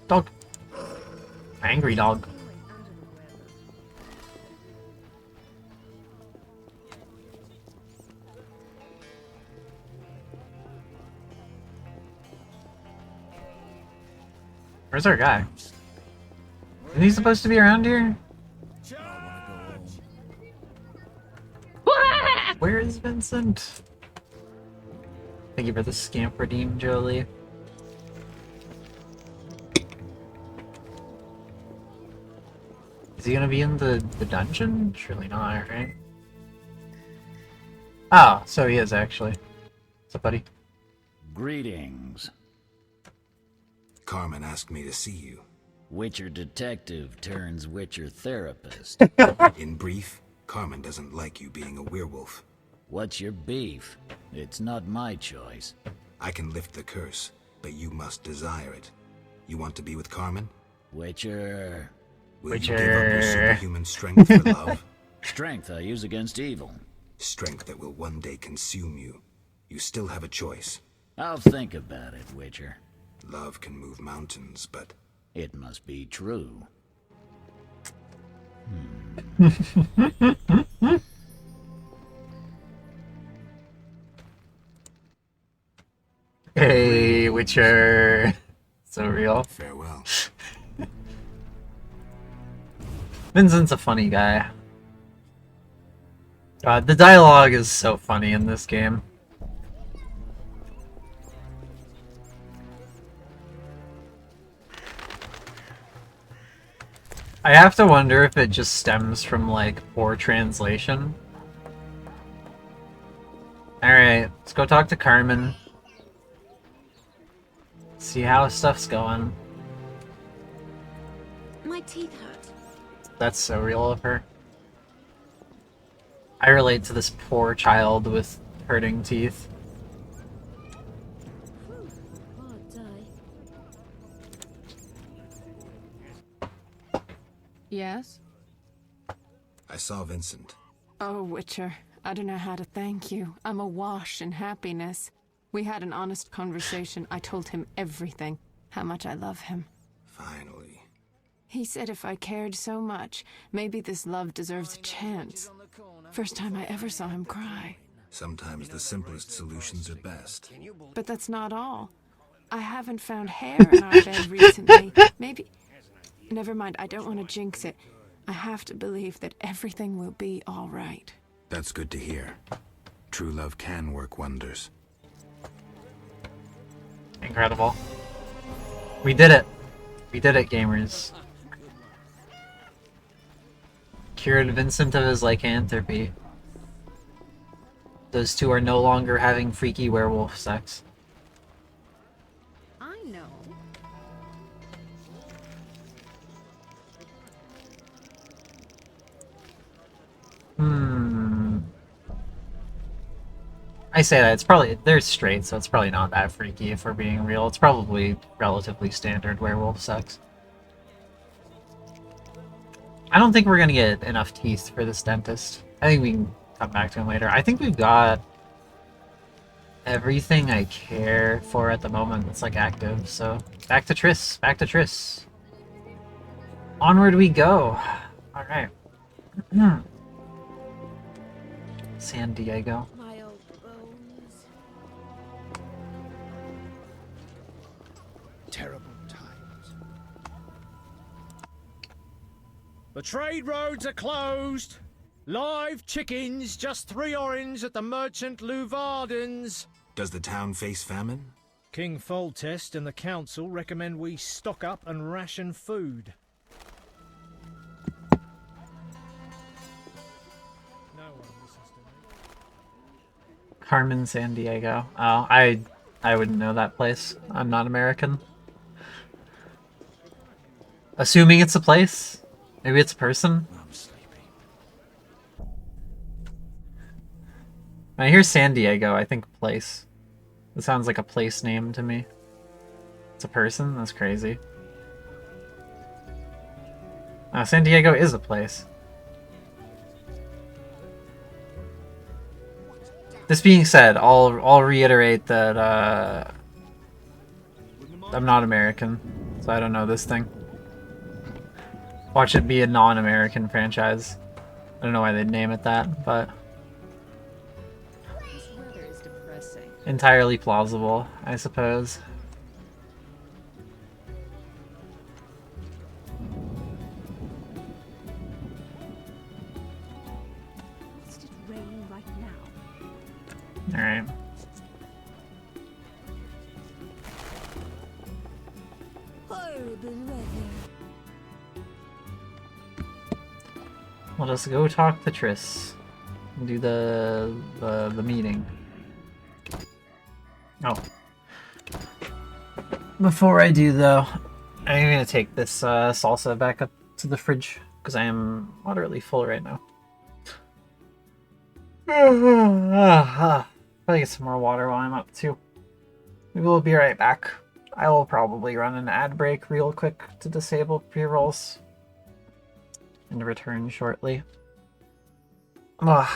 Speaker 1: Dog. Angry dog. Where's our guy? Is he supposed to be around here? Where is Vincent? Thank you for the scamp redeem, Jolie. Is he gonna be in the dungeon? Surely not, right? Oh, so he is actually. What's up, buddy?
Speaker 11: Greetings.
Speaker 3: Carmen asked me to see you.
Speaker 11: Witcher detective turns Witcher therapist.
Speaker 3: In brief, Carmen doesn't like you being a werewolf.
Speaker 11: What's your beef? It's not my choice.
Speaker 3: I can lift the curse, but you must desire it. You want to be with Carmen?
Speaker 11: Witcher.
Speaker 3: Will you give up your superhuman strength for love?
Speaker 11: Strength I use against evil.
Speaker 3: Strength that will one day consume you. You still have a choice.
Speaker 11: I'll think about it, Witcher.
Speaker 3: Love can move mountains, but...
Speaker 11: It must be true.
Speaker 1: Hey, Witcher. So real.
Speaker 3: Farewell.
Speaker 1: Vincent's a funny guy. God, the dialogue is so funny in this game. I have to wonder if it just stems from, like, poor translation. Alright, let's go talk to Carmen. See how stuff's going.
Speaker 13: My teeth hurt.
Speaker 1: That's so real of her. I relate to this poor child with hurting teeth.
Speaker 12: Yes?
Speaker 3: I saw Vincent.
Speaker 12: Oh, Witcher, I don't know how to thank you. I'm awash in happiness. We had an honest conversation. I told him everything, how much I love him.
Speaker 3: Finally.
Speaker 12: He said if I cared so much, maybe this love deserves a chance. First time I ever saw him cry.
Speaker 3: Sometimes the simplest solutions are best.
Speaker 12: But that's not all. I haven't found hair in our bed recently. Maybe... Never mind, I don't want to jinx it. I have to believe that everything will be all right.
Speaker 3: That's good to hear. True love can work wonders.
Speaker 1: Incredible. We did it. We did it, gamers. Cured Vincent of his lycanthropy. Those two are no longer having freaky werewolf sex.
Speaker 15: I know.
Speaker 1: I say that, it's probably, they're straight, so it's probably not that freaky if we're being real. It's probably relatively standard werewolf sex. I don't think we're gonna get enough teeth for this dentist. I think we can come back to him later. I think we've got everything I care for at the moment that's like active, so back to Triss, back to Triss. Onward we go. Alright. San Diego.
Speaker 13: My old bones.
Speaker 7: Terrible times.
Speaker 8: The trade roads are closed. Live chickens, just 3 orange at the merchant Louvarden's.
Speaker 3: Does the town face famine?
Speaker 8: King Foltest and the council recommend we stock up and ration food. No one listens to me.
Speaker 1: Carmen San Diego. Oh, I wouldn't know that place. I'm not American. Assuming it's a place? Maybe it's a person?
Speaker 11: I'm sleepy.
Speaker 1: When I hear San Diego, I think place. It sounds like a place name to me. It's a person? That's crazy. San Diego is a place. This being said, I'll reiterate that I'm not American, so I don't know this thing. Watch it be a non-American franchise. I don't know why they'd name it that, but
Speaker 2: This weather is depressing.
Speaker 1: entirely plausible, I suppose.
Speaker 13: Must it rain right now?
Speaker 1: Alright.
Speaker 13: Horrible weather.
Speaker 1: We'll just go talk to Triss and do the meeting. Oh. Before I do though, I'm gonna take this salsa back up to the fridge because I am moderately full right now. Probably get some more water while I'm up too. We will be right back. I will probably run an ad break real quick to disable pre-rolls and return shortly. Ugh.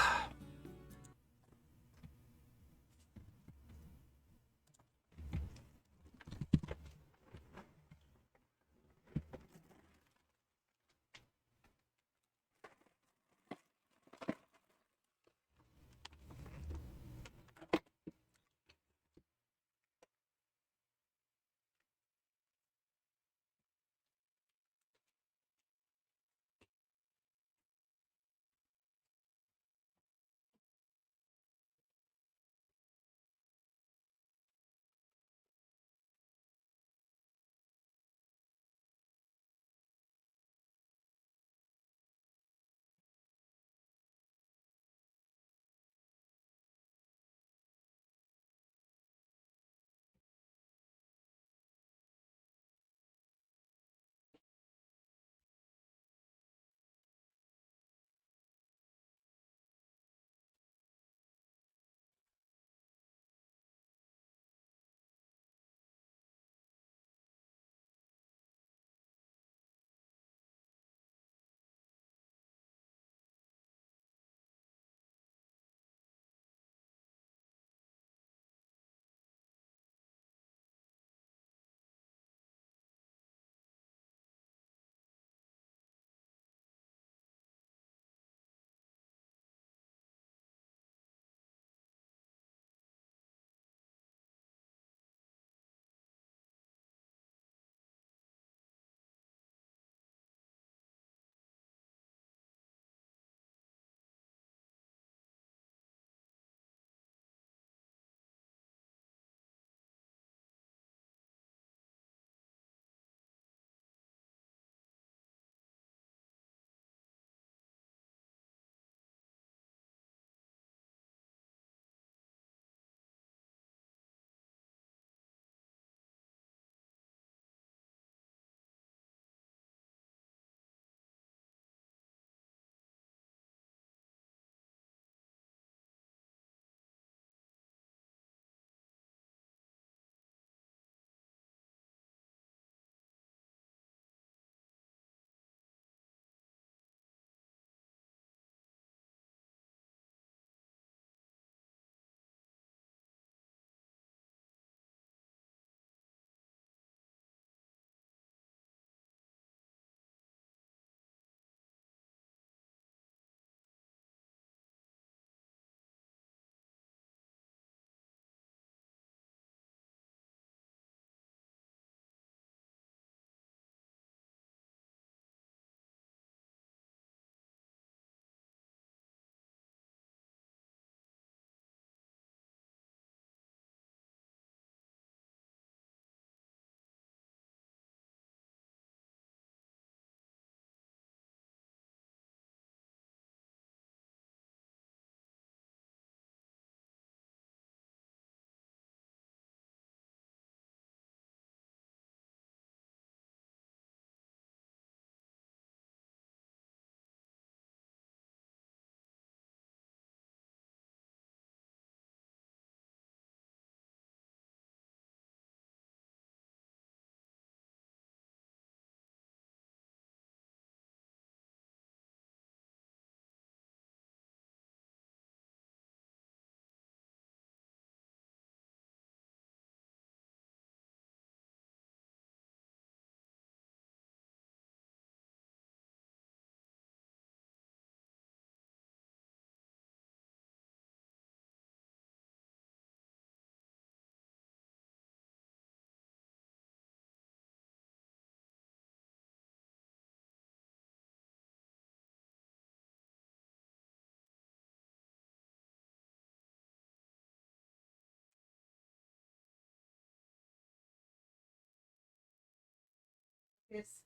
Speaker 16: Yes.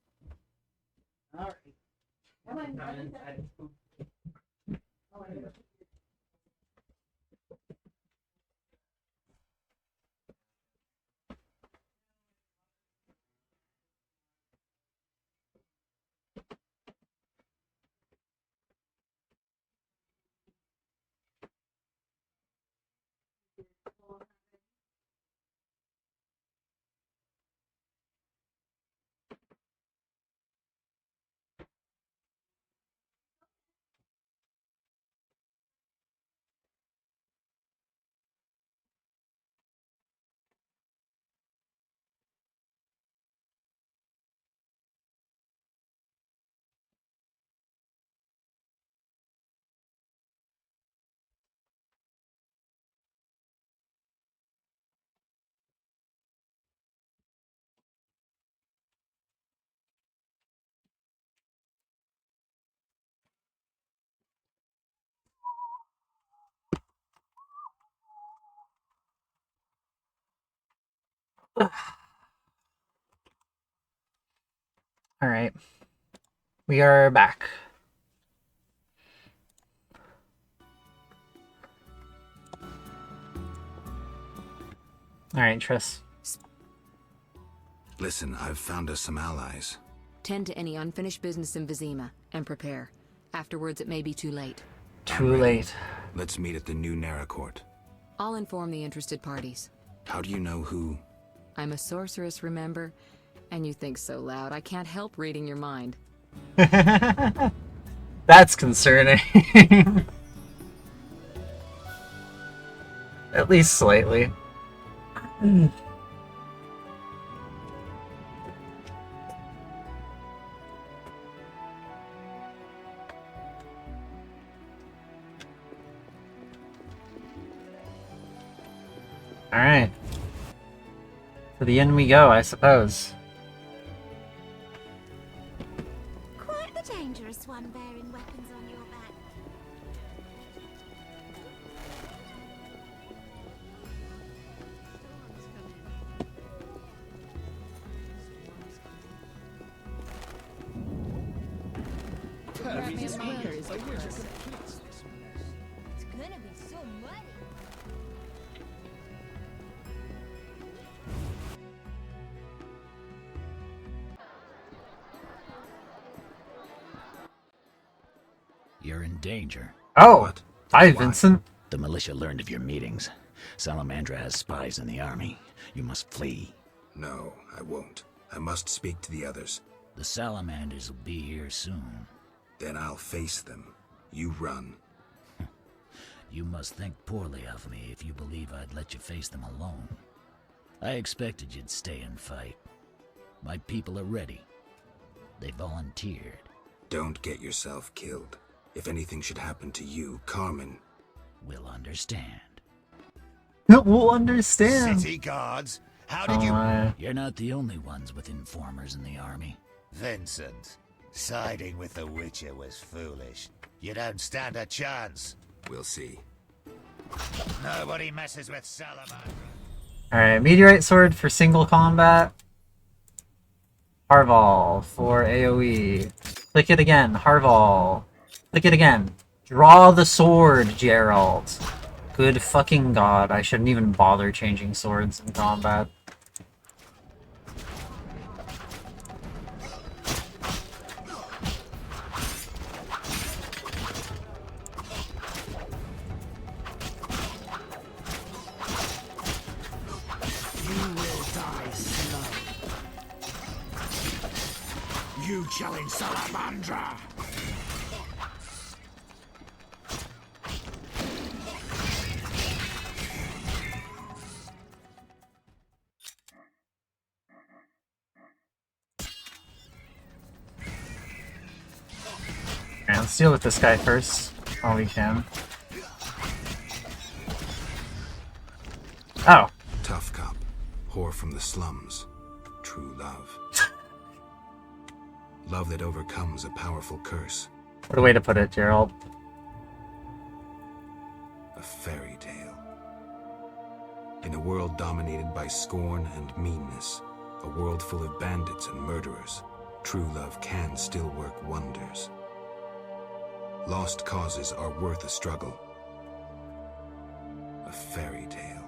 Speaker 16: All right. Come on. Oh, I know.
Speaker 1: Alright. We are back. Alright, Triss.
Speaker 3: Listen, I've found us some allies.
Speaker 2: Tend to any unfinished business in Vizima, and prepare. Afterwards, it may be too late.
Speaker 1: Too late.
Speaker 3: Let's meet at the new Naracourt.
Speaker 2: I'll inform the interested parties.
Speaker 3: How do you know who?
Speaker 2: I'm a sorceress, remember? And you think so loud, I can't help reading your mind.
Speaker 1: That's concerning. At least slightly. Alright. To the end we go, I suppose.
Speaker 13: Quite the dangerous one bearing weapons on your back.
Speaker 10: It's gonna be so muddy.
Speaker 11: You're in danger.
Speaker 1: Oh! Hi, Vincent.
Speaker 11: The militia learned of your meetings. Salamandra has spies in the army. You must flee.
Speaker 3: No, I won't. I must speak to the others.
Speaker 11: The Salamanders will be here soon.
Speaker 3: Then I'll face them. You run.
Speaker 11: You must think poorly of me if you believe I'd let you face them alone. I expected you'd stay and fight. My people are ready. They volunteered.
Speaker 3: Don't get yourself killed. If anything should happen to you, Carmen
Speaker 11: will understand.
Speaker 1: We'll understand.
Speaker 9: City guards? How did you...
Speaker 11: You're not the only ones with informers in the army.
Speaker 9: Vincent, siding with the Witcher was foolish. You don't stand a chance.
Speaker 3: We'll see.
Speaker 9: Nobody messes with Salamandra.
Speaker 1: Alright, Meteorite Sword for single combat. Harval for AoE. Click it again, Harval. Click it again. Draw the sword, Gerald. Good fucking god, I shouldn't even bother changing swords in combat.
Speaker 14: You challenge Salamandra!
Speaker 1: Alright, let's deal with this guy first, while we can. Oh.
Speaker 3: Tough cop. Whore from the slums. True love. Love that overcomes a powerful curse.
Speaker 1: What a way to put it, Gerald.
Speaker 3: A fairy tale. In a world dominated by scorn and meanness, a world full of bandits and murderers, true love can still work wonders. Lost causes are worth a struggle. A fairy tale.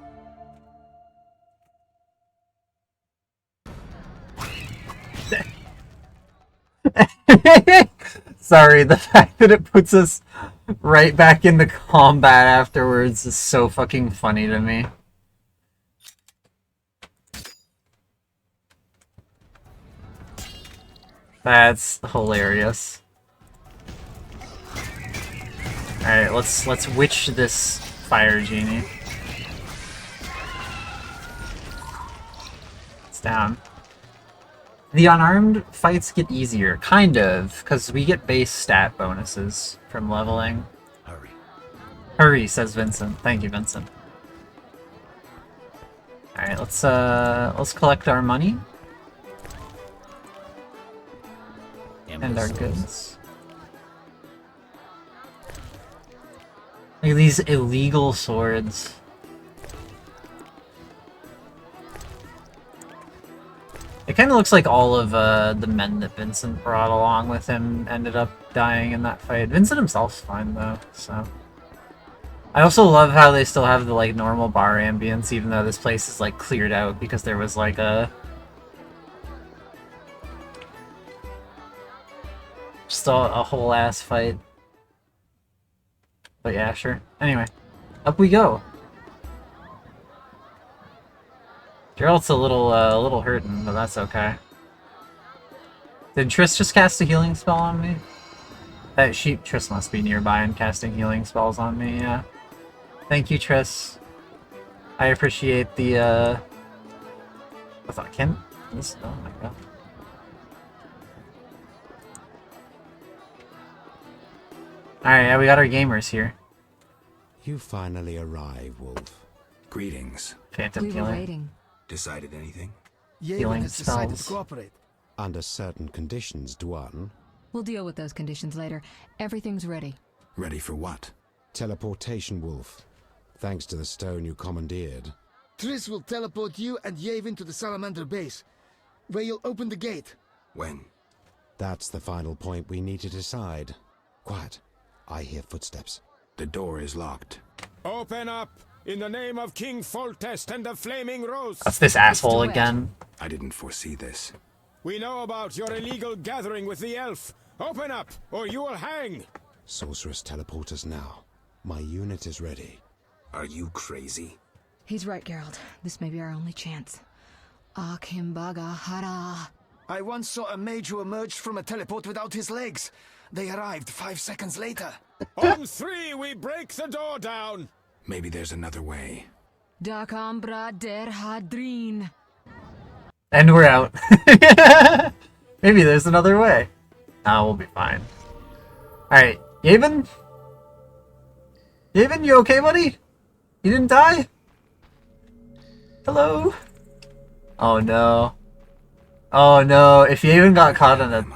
Speaker 1: Sorry, the fact that it puts us right back into combat afterwards is so fucking funny to me. That's hilarious. Alright, let's witch this fire genie. It's down. The unarmed fights get easier, kind of, because we get base stat bonuses from leveling.
Speaker 11: Hurry.
Speaker 1: Hurry, says Vincent. Thank you, Vincent. Alright, let's collect our money. And our goods. Look at these illegal swords. It kind of looks like all of the men that Vincent brought along with him ended up dying in that fight. Vincent himself's fine though, so. I also love how they still have the like normal bar ambience, even though this place is like cleared out because there was like just a whole ass fight. But yeah, sure. Anyway, up we go. Geralt's a little hurting, but that's okay. Did Triss just cast a healing spell on me? Triss must be nearby and casting healing spells on me, yeah. Thank you, Triss. I appreciate the, what's that, Ken? This, oh my god. Alright, yeah, we got our gamers here.
Speaker 3: You finally arrive, Wolf. Greetings.
Speaker 1: Phantom
Speaker 2: We were waiting.
Speaker 3: Decided anything?
Speaker 1: Healing
Speaker 7: has decided to
Speaker 1: spells.
Speaker 7: cooperate.
Speaker 3: Under certain conditions, Duan.
Speaker 2: We'll deal with those conditions later. Everything's ready.
Speaker 3: Ready for what? Teleportation, Wolf. Thanks to the stone you commandeered.
Speaker 17: Triss will teleport you and Yavin to the Salamander base, where you'll open the gate.
Speaker 3: When? That's the final point we need to decide. Quiet. I hear footsteps. The door is locked.
Speaker 14: Open up! In the name of King Foltest and the Flaming Rose!
Speaker 1: That's this asshole again.
Speaker 3: I didn't foresee this.
Speaker 14: We know about your illegal gathering with the elf. Open up, or you will hang!
Speaker 3: Sorceress, teleport us now. My unit is ready. Are you crazy?
Speaker 2: He's right, Geralt. This may be our only chance. Akimbaga Hara.
Speaker 17: I once saw a mage who emerged from a teleport without his legs. They arrived 5 seconds later.
Speaker 14: On 3, we break the door down!
Speaker 3: Maybe there's another way.
Speaker 2: Dakambra der Hadrin.
Speaker 1: And we're out. Maybe there's another way. Nah, we'll be fine. Alright, Yavin? Yavin, you okay, buddy? You didn't die? Hello? Oh no. Oh no, if Yavin got caught in a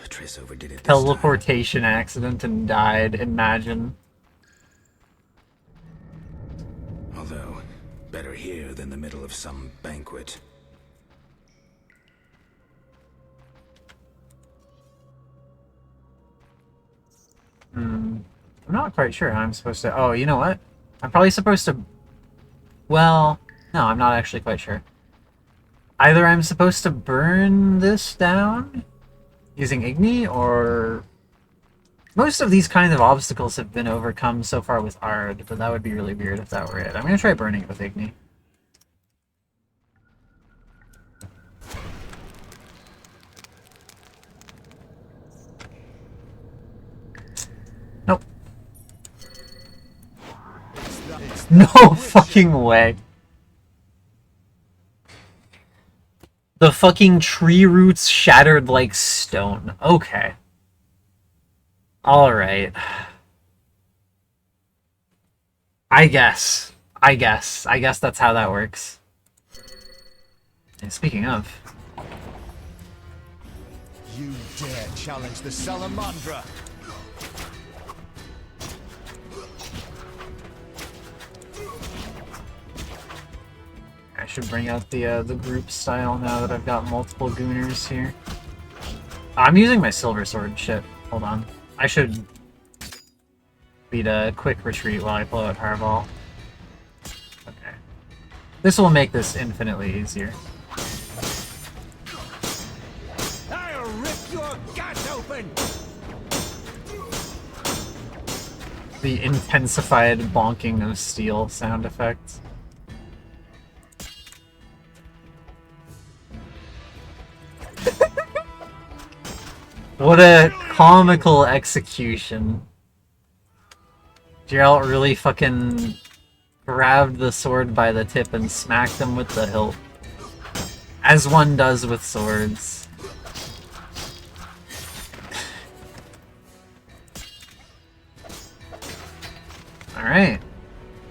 Speaker 3: Triss overdid it.
Speaker 1: teleportation accident and died, imagine.
Speaker 3: Although, better here than the middle of some banquet.
Speaker 1: I'm not quite sure how I'm supposed to... Oh, you know what? I'm probably supposed to... Well, no, I'm not actually quite sure. Either I'm supposed to burn this down using Igni, or... Most of these kinds of obstacles have been overcome so far with Ard, but that would be really weird if that were it. I'm gonna try burning it with Igni. Nope. No fucking way. The fucking tree roots shattered like stone. Okay. Alright. I guess that's how that works. And speaking of...
Speaker 9: You dare challenge the Salamandra!
Speaker 1: I should bring out the group style now that I've got multiple gooners here. I'm using my silver sword. Shit. Hold on. I should beat a quick retreat while I pull out Harball. Okay. This will make this infinitely easier.
Speaker 6: I'll rip your gut open!
Speaker 1: The intensified bonking of steel sound effects. What a comical execution. Geralt really fucking grabbed the sword by the tip and smacked him with the hilt. As one does with swords. Alright.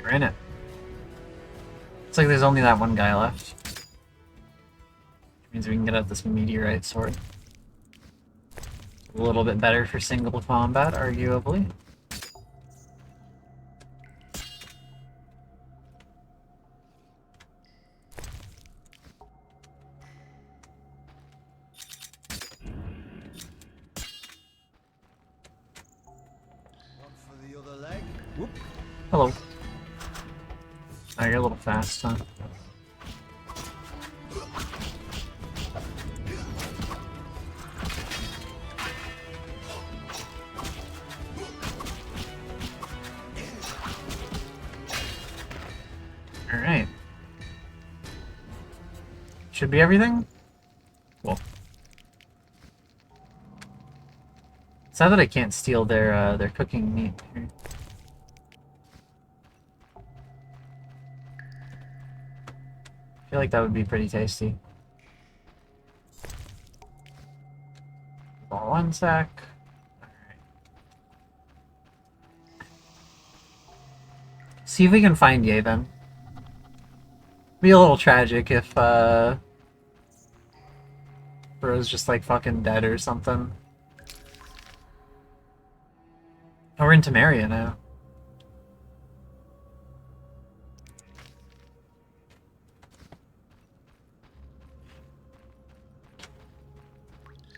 Speaker 1: We're in it. Looks like there's only that one guy left. Which means we can get out this meteorite sword. A little bit better for single combat, arguably. Hello. Oh, you're a little fast, huh? Alright. Should be everything? Cool. Sad that I can't steal their cooking meat here. I feel like that would be pretty tasty. All one sec. Alright. See if we can find Ye then. Be a little tragic if Bro's just like fucking dead or something. Oh, we're in Temeria now.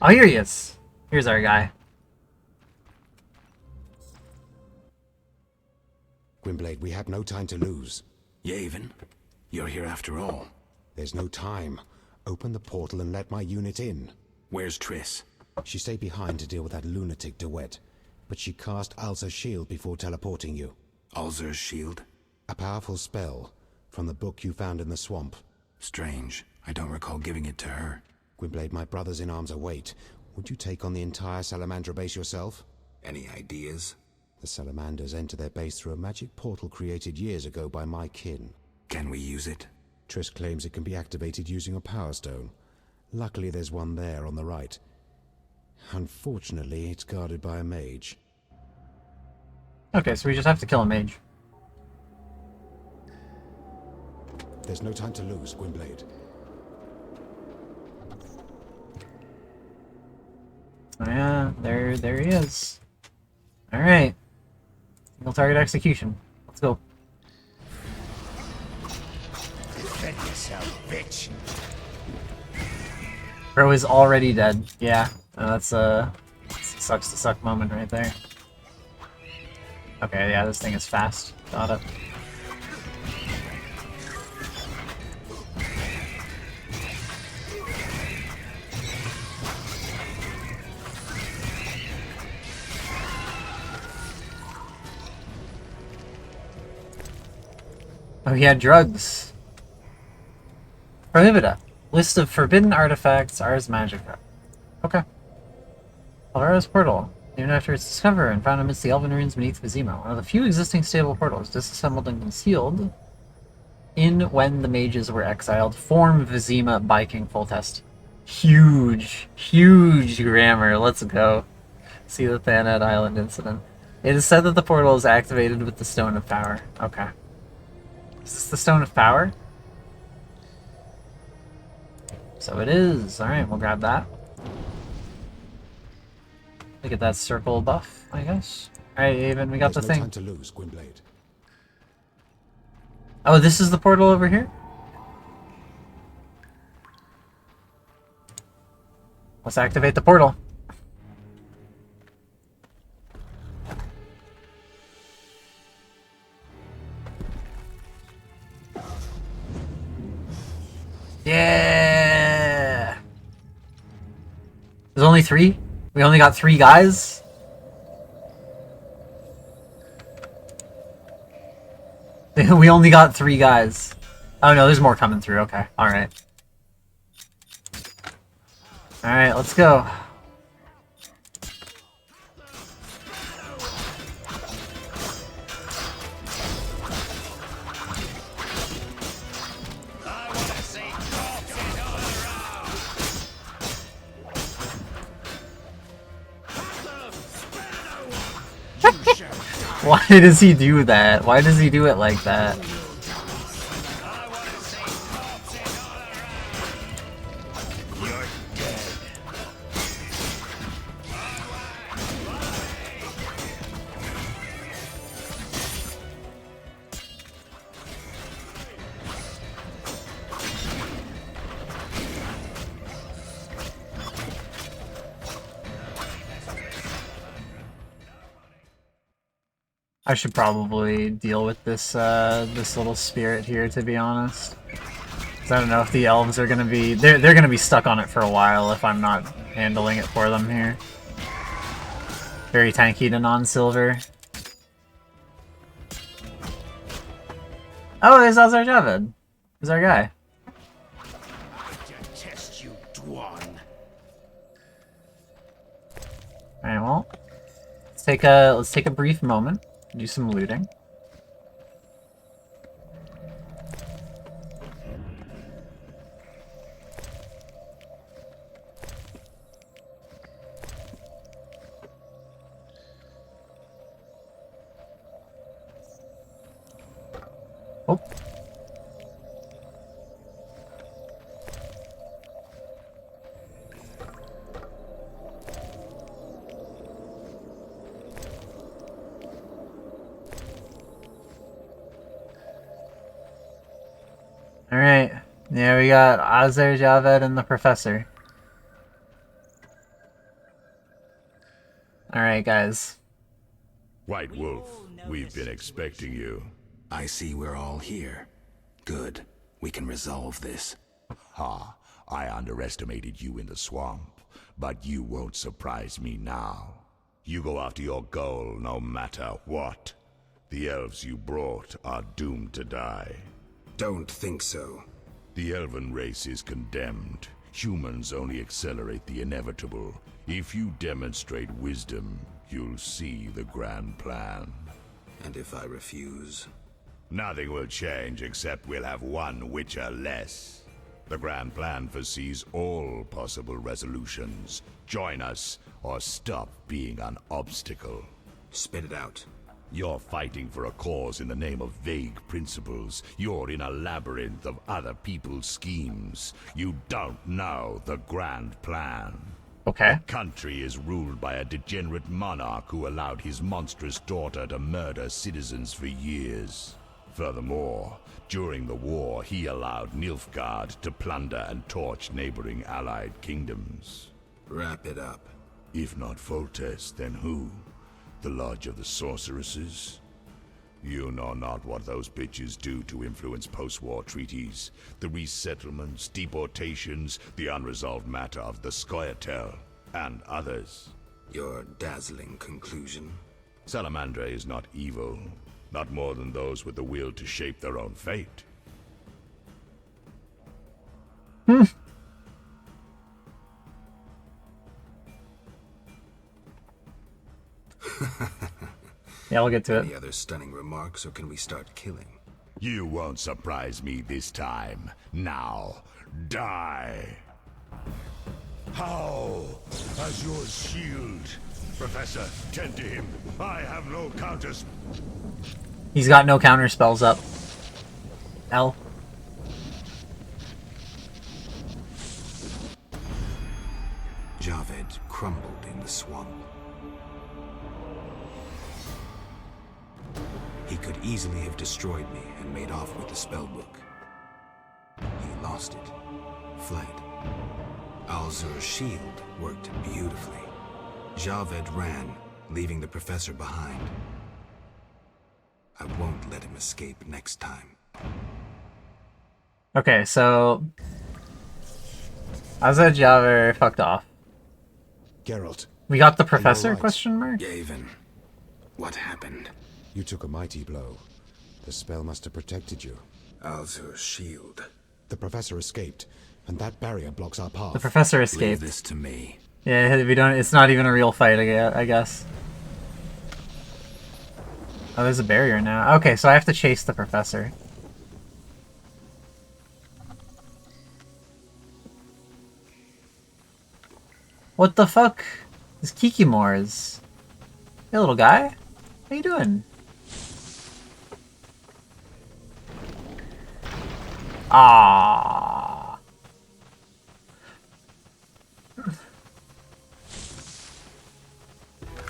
Speaker 1: Oh, here he is. Here's our guy.
Speaker 3: Gwynblade, we have no time to lose. Yavin, you're here after all. There's no time. Open the portal and let my unit in. Where's Triss? She stayed behind to deal with that lunatic DeWitt, but she cast Alzur's shield before teleporting you. Alzur's shield? A powerful spell from the book you found in the swamp. Strange. I don't recall giving it to her. Gwynblade, my brothers in arms await. Would you take on the entire Salamandra base yourself? Any ideas? The Salamanders enter their base through a magic portal created years ago by my kin. Can we use it? Triss claims it can be activated using a power stone. Luckily there's one there on the right. Unfortunately, it's guarded by a mage.
Speaker 1: Okay, so we just have to kill a mage.
Speaker 3: There's no time to lose, Gwynblade.
Speaker 1: Oh yeah, there he is. Alright. Single target execution. Let's go.
Speaker 17: Defend yourself, bitch.
Speaker 1: Bro is already dead. Yeah. That's a sucks to suck moment right there. Okay, yeah, this thing is fast. Got it. Oh, he had drugs. Prohibita. List of forbidden artifacts, Ars Magica. Okay. Alvara's portal. Even after its discovered and found amidst the elven ruins beneath Vizima, one of the few existing stable portals disassembled and concealed in when the mages were exiled. Form Vizima biking full test. Huge, huge grammar. Let's go. See the Thanad Island incident. It is said that the portal is activated with the Stone of Power. Okay. Is this the Stone of Power? So it is. Alright, we'll grab that. Look at that circle buff, I guess. Alright, Aven, we got the thing.
Speaker 3: Time to lose, Gwynblade.
Speaker 1: Oh, this is the portal over here? Let's activate the portal. Yeah! There's only 3? We only got 3 guys? We only got 3 guys. Oh no, there's more coming through. Okay, alright. Alright, let's go. Why does he do that? Why does he do it like that? I should probably deal with this this little spirit here, to be honest. 'Cause I don't know if the elves are gonna be... They're gonna be stuck on it for a while if I'm not handling it for them here. Very tanky to non-silver. Oh, there's Azar Javed. He's our guy.
Speaker 14: Detest you, Dwan.
Speaker 1: Alright, well. Let's take a brief moment. Do some looting. Oh. Alright. Yeah, we got Azar, Javed, and the Professor. Alright, guys.
Speaker 18: White Wolf, we've been expecting you.
Speaker 3: I see we're all here. Good. We can resolve this.
Speaker 18: Ha! I underestimated you in the swamp, but you won't surprise me now. You go after your goal no matter what. The elves you brought are doomed to die.
Speaker 3: Don't think so.
Speaker 18: The elven race is condemned. Humans only accelerate the inevitable. If you demonstrate wisdom, you'll see the grand plan.
Speaker 3: And if I refuse?
Speaker 18: Nothing will change except we'll have one Witcher less. The grand plan foresees all possible resolutions. Join us, or stop being an obstacle.
Speaker 3: Spit it out.
Speaker 18: You're fighting for a cause in the name of vague principles. You're in a labyrinth of other people's schemes. You don't know the grand plan.
Speaker 1: Okay.
Speaker 18: The country is ruled by a degenerate monarch who allowed his monstrous daughter to murder citizens for years. Furthermore, during the war, he allowed Nilfgaard to plunder and torch neighboring allied kingdoms.
Speaker 3: Wrap it up.
Speaker 18: If not Foltest, then who? The Lodge of the Sorceresses? You know not what those bitches do to influence post-war treaties. The resettlements, deportations, the unresolved matter of the Scoia'tael, and others.
Speaker 3: Your dazzling conclusion?
Speaker 18: Salamandra is not evil. Not more than those with the will to shape their own fate.
Speaker 1: Yeah, I'll get to it.
Speaker 3: Any other stunning remarks, or can we start killing?
Speaker 18: You won't surprise me this time. Now, die! How? As your shield. Professor, tend to him. I have no counters.
Speaker 1: He's got no counter spells up. L.
Speaker 3: Javed crumbled in the swamp. He could easily have destroyed me and made off with the spellbook. He lost it, fled. Alzur's shield worked beautifully. Javed ran, leaving the professor behind. I won't let him escape next time.
Speaker 1: Okay, so Azar Javed fucked off.
Speaker 19: Geralt.
Speaker 1: We got the professor? Question mark.
Speaker 3: Gavin, what happened?
Speaker 19: You took a mighty blow. The spell must have protected you.
Speaker 3: Alzur's shield.
Speaker 19: The professor escaped, and that barrier blocks our path.
Speaker 1: The professor escaped.
Speaker 3: Leave this to me.
Speaker 1: Yeah, we don't. It's not even a real fight, I guess. Oh, there's a barrier now. Okay, so I have to chase the professor. What the fuck? This Kikimores. Hey, little guy. How you doing? Ah.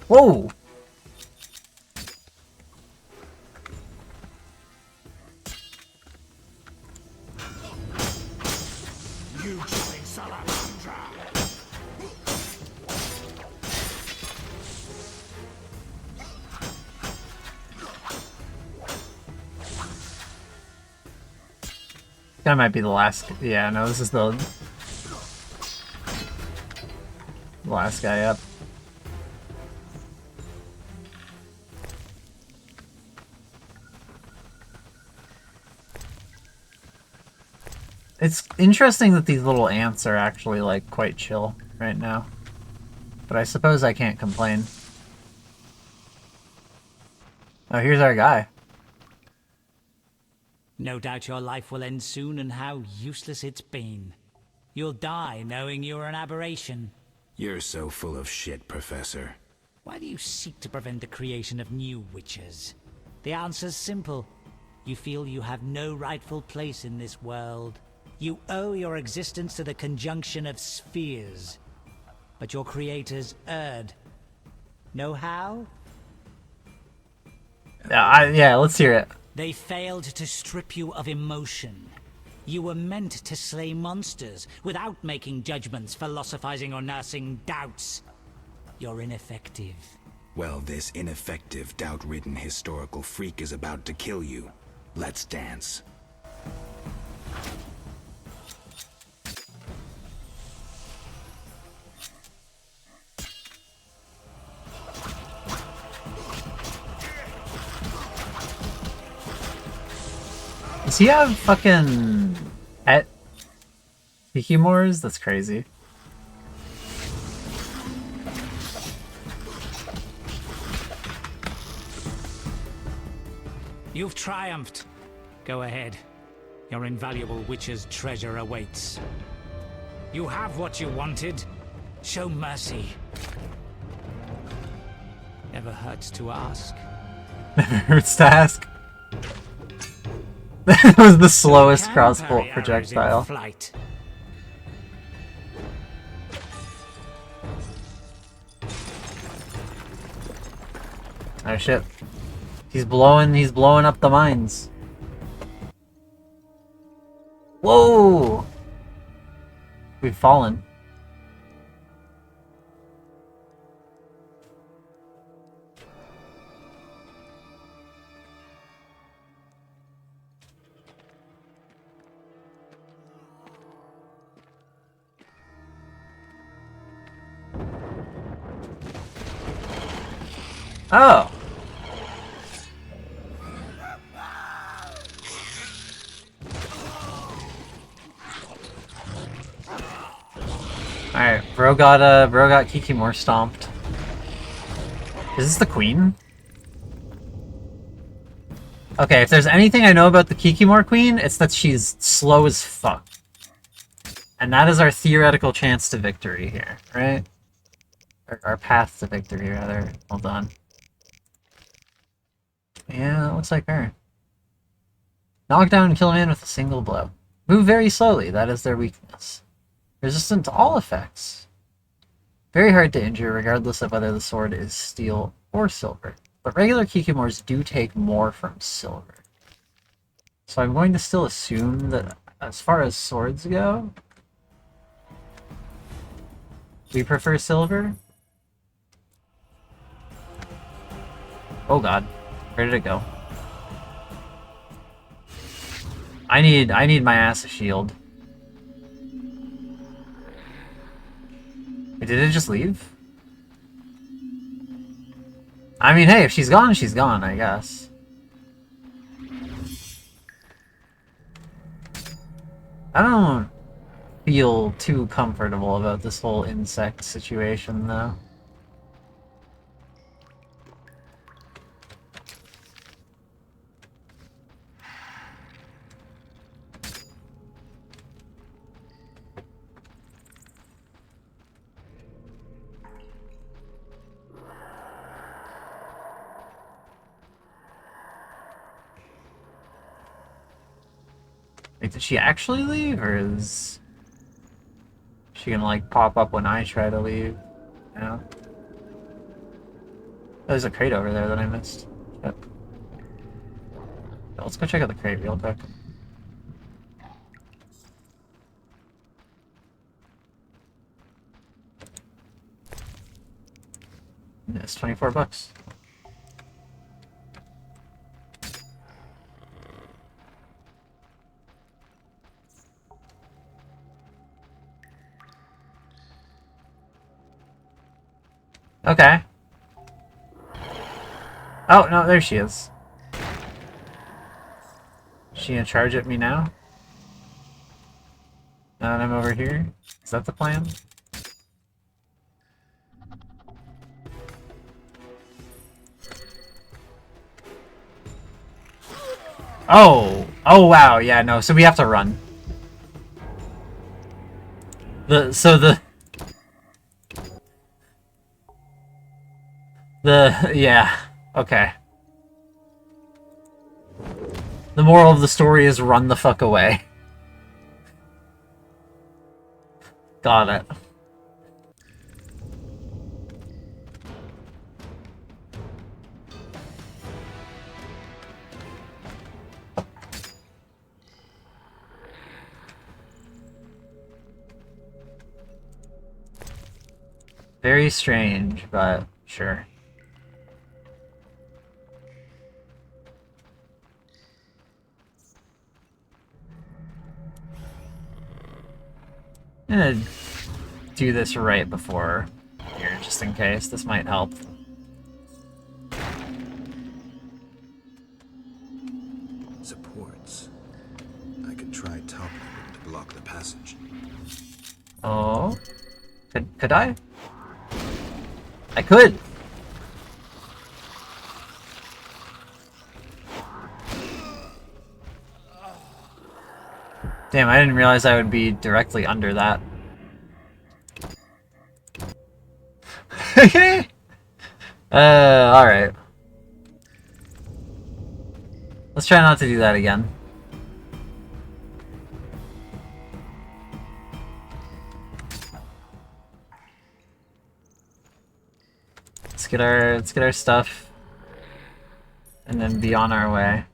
Speaker 1: Whoa.
Speaker 14: You killing Salamandra!
Speaker 1: That might be the last. Yeah, no, this is the last guy up. It's interesting that these little ants are actually, like, quite chill right now. But I suppose I can't complain. Oh, here's our guy.
Speaker 20: No doubt your life will end soon, and how useless it's been. You'll die knowing you're an aberration.
Speaker 3: You're so full of shit, Professor.
Speaker 20: Why do you seek to prevent the creation of new witches? The answer's simple. You feel you have no rightful place in this world. You owe your existence to the conjunction of spheres. But your creators erred. Know how?
Speaker 1: Yeah, let's hear it.
Speaker 20: They failed to strip you of emotion. You were meant to slay monsters without making judgments, philosophizing, or nursing doubts. You're ineffective.
Speaker 3: Well, this ineffective, doubt-ridden historical freak is about to kill you. Let's dance.
Speaker 1: Does he have fucking pet Kikimores? That's crazy.
Speaker 20: You've triumphed. Go ahead. Your invaluable witch's treasure awaits. You have what you wanted. Show mercy. Never hurts to ask.
Speaker 1: Never hurts to ask. That was the slowest crossbolt projectile.
Speaker 20: Flight.
Speaker 1: Oh shit. He's blowing up the mines. Whoa! We've fallen. Oh. Alright, bro got Kikimore stomped. Is this the queen? Okay, if there's anything I know about the Kikimore queen, it's that she's slow as fuck. And that is our theoretical chance to victory here, right? Or our path to victory, rather. Hold on. Yeah, that looks like her. Knock down and kill a man with a single blow. Move very slowly, that is their weakness. Resistant to all effects. Very hard to injure, regardless of whether the sword is steel or silver. But regular Kikimores do take more from silver. So I'm going to still assume that as far as swords go, we prefer silver. Oh god. Where did it go? I need my ass a shield. Wait, did it just leave? I mean, hey, if she's gone, I guess. I don't feel too comfortable about this whole insect situation, though. Wait, did she actually leave, or is she gonna, like, pop up when I try to leave? Yeah. There's a crate over there that I missed. Yep. Let's go check out the crate real quick. It's 24 bucks. Okay. Oh, no, there she is. Is she gonna charge at me now? Now that I'm over here? Is that the plan? Oh! Oh, wow, yeah, no, so we have to run. Yeah, okay. The moral of the story is run the fuck away. Got it. Very strange, but sure. I'm gonna do this right before here, just in case. This might help.
Speaker 3: Supports. I could try toppling them to block the passage.
Speaker 1: Oh? Could I? I could! Damn, I didn't realize I would be directly under that. Alright. Let's try not to do that again. Let's get our stuff and then be on our way.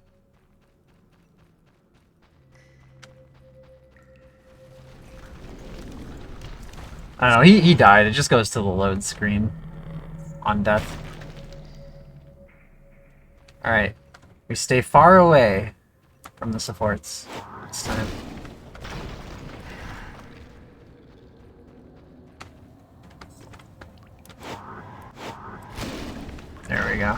Speaker 1: I don't know, he died. It just goes to the load screen on death. Alright. We stay far away from the supports this time. There we go.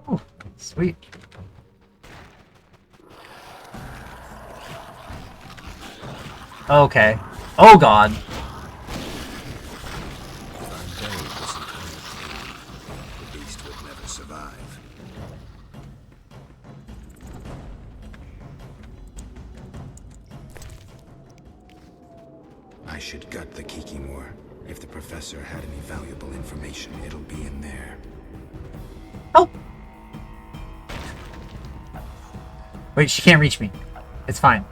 Speaker 1: Oh, sweet. Okay. Oh god.
Speaker 3: The beast would never survive. I should gut the Kikimor. If the professor had any valuable information, it'll be in there.
Speaker 1: Oh! Wait, she can't reach me. It's fine.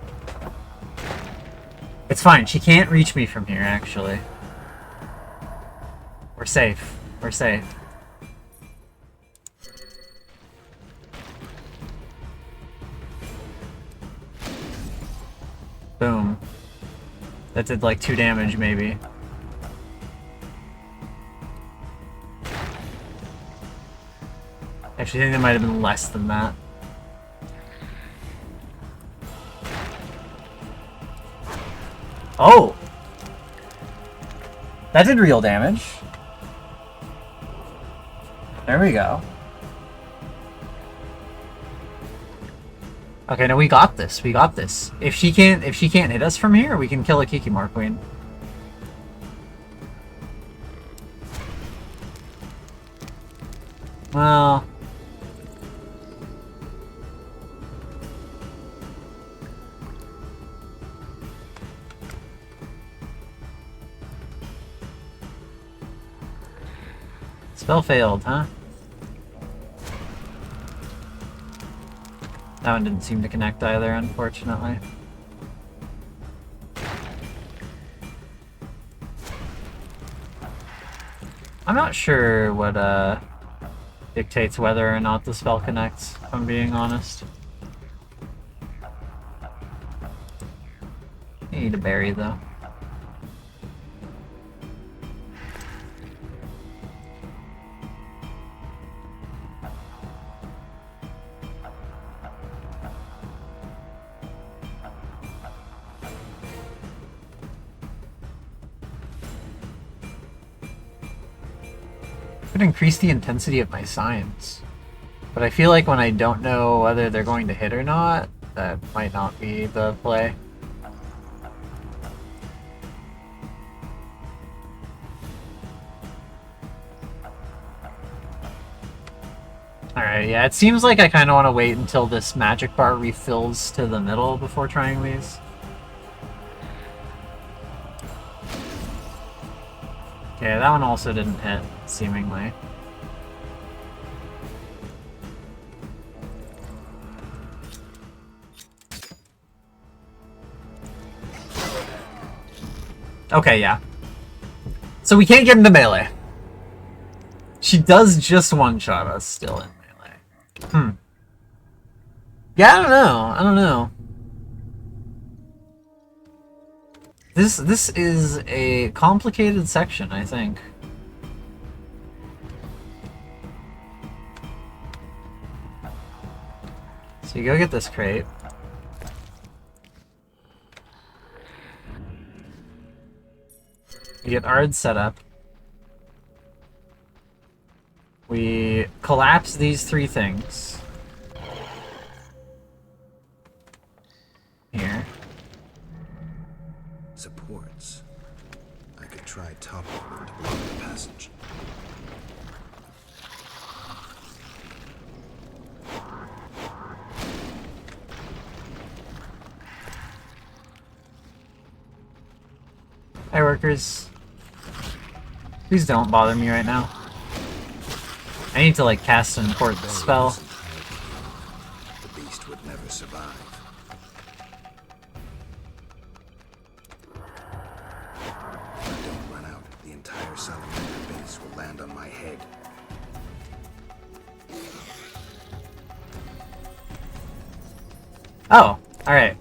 Speaker 1: It's fine. She can't reach me from here, actually. We're safe. We're safe. Boom. That did like 2 damage, maybe. Actually, I think that might have been less than that. Oh! That did real damage. There we go. Okay, no, we got this. We got this. If she can't hit us from here, we can kill a Kikimor Queen. Well, spell failed, huh? That one didn't seem to connect either, unfortunately. I'm not sure what dictates whether or not the spell connects, if I'm being honest. I need a berry, though. could increase the intensity of my signs. But I feel like when I don't know whether they're going to hit or not, that might not be the play. Alright, yeah, it seems like I kind of want to wait until this magic bar refills to the middle before trying these. Okay, that one also didn't hit, seemingly. Okay, yeah. So we can't get into melee. She does just one-shot us still in melee. Yeah, I don't know. I don't know. This is a complicated section, I think. So you go get this crate. We get Ard set up. We collapse these three things. Here.
Speaker 3: Supports. I could try toppling them to block the passage.
Speaker 1: Hi, workers. Please don't bother me right now. I need to, like, cast an important spell.
Speaker 3: The beast would never survive. If I don't run out, the entire salamander base will land on my head.
Speaker 1: Oh, alright.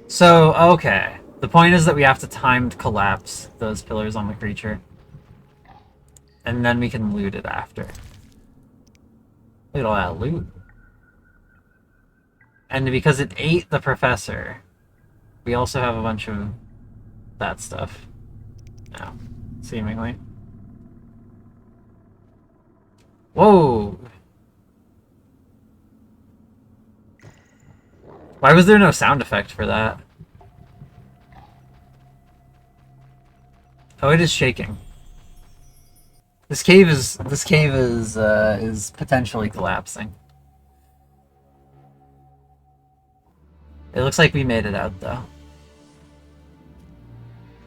Speaker 1: So, okay. The point is that we have to timed collapse those pillars on the creature. And then we can loot it after. Look at all that loot. And because it ate the professor, we also have a bunch of that stuff now, seemingly. Whoa! Why was there no sound effect for that? Oh, it is shaking. This cave is potentially collapsing. It looks like we made it out though.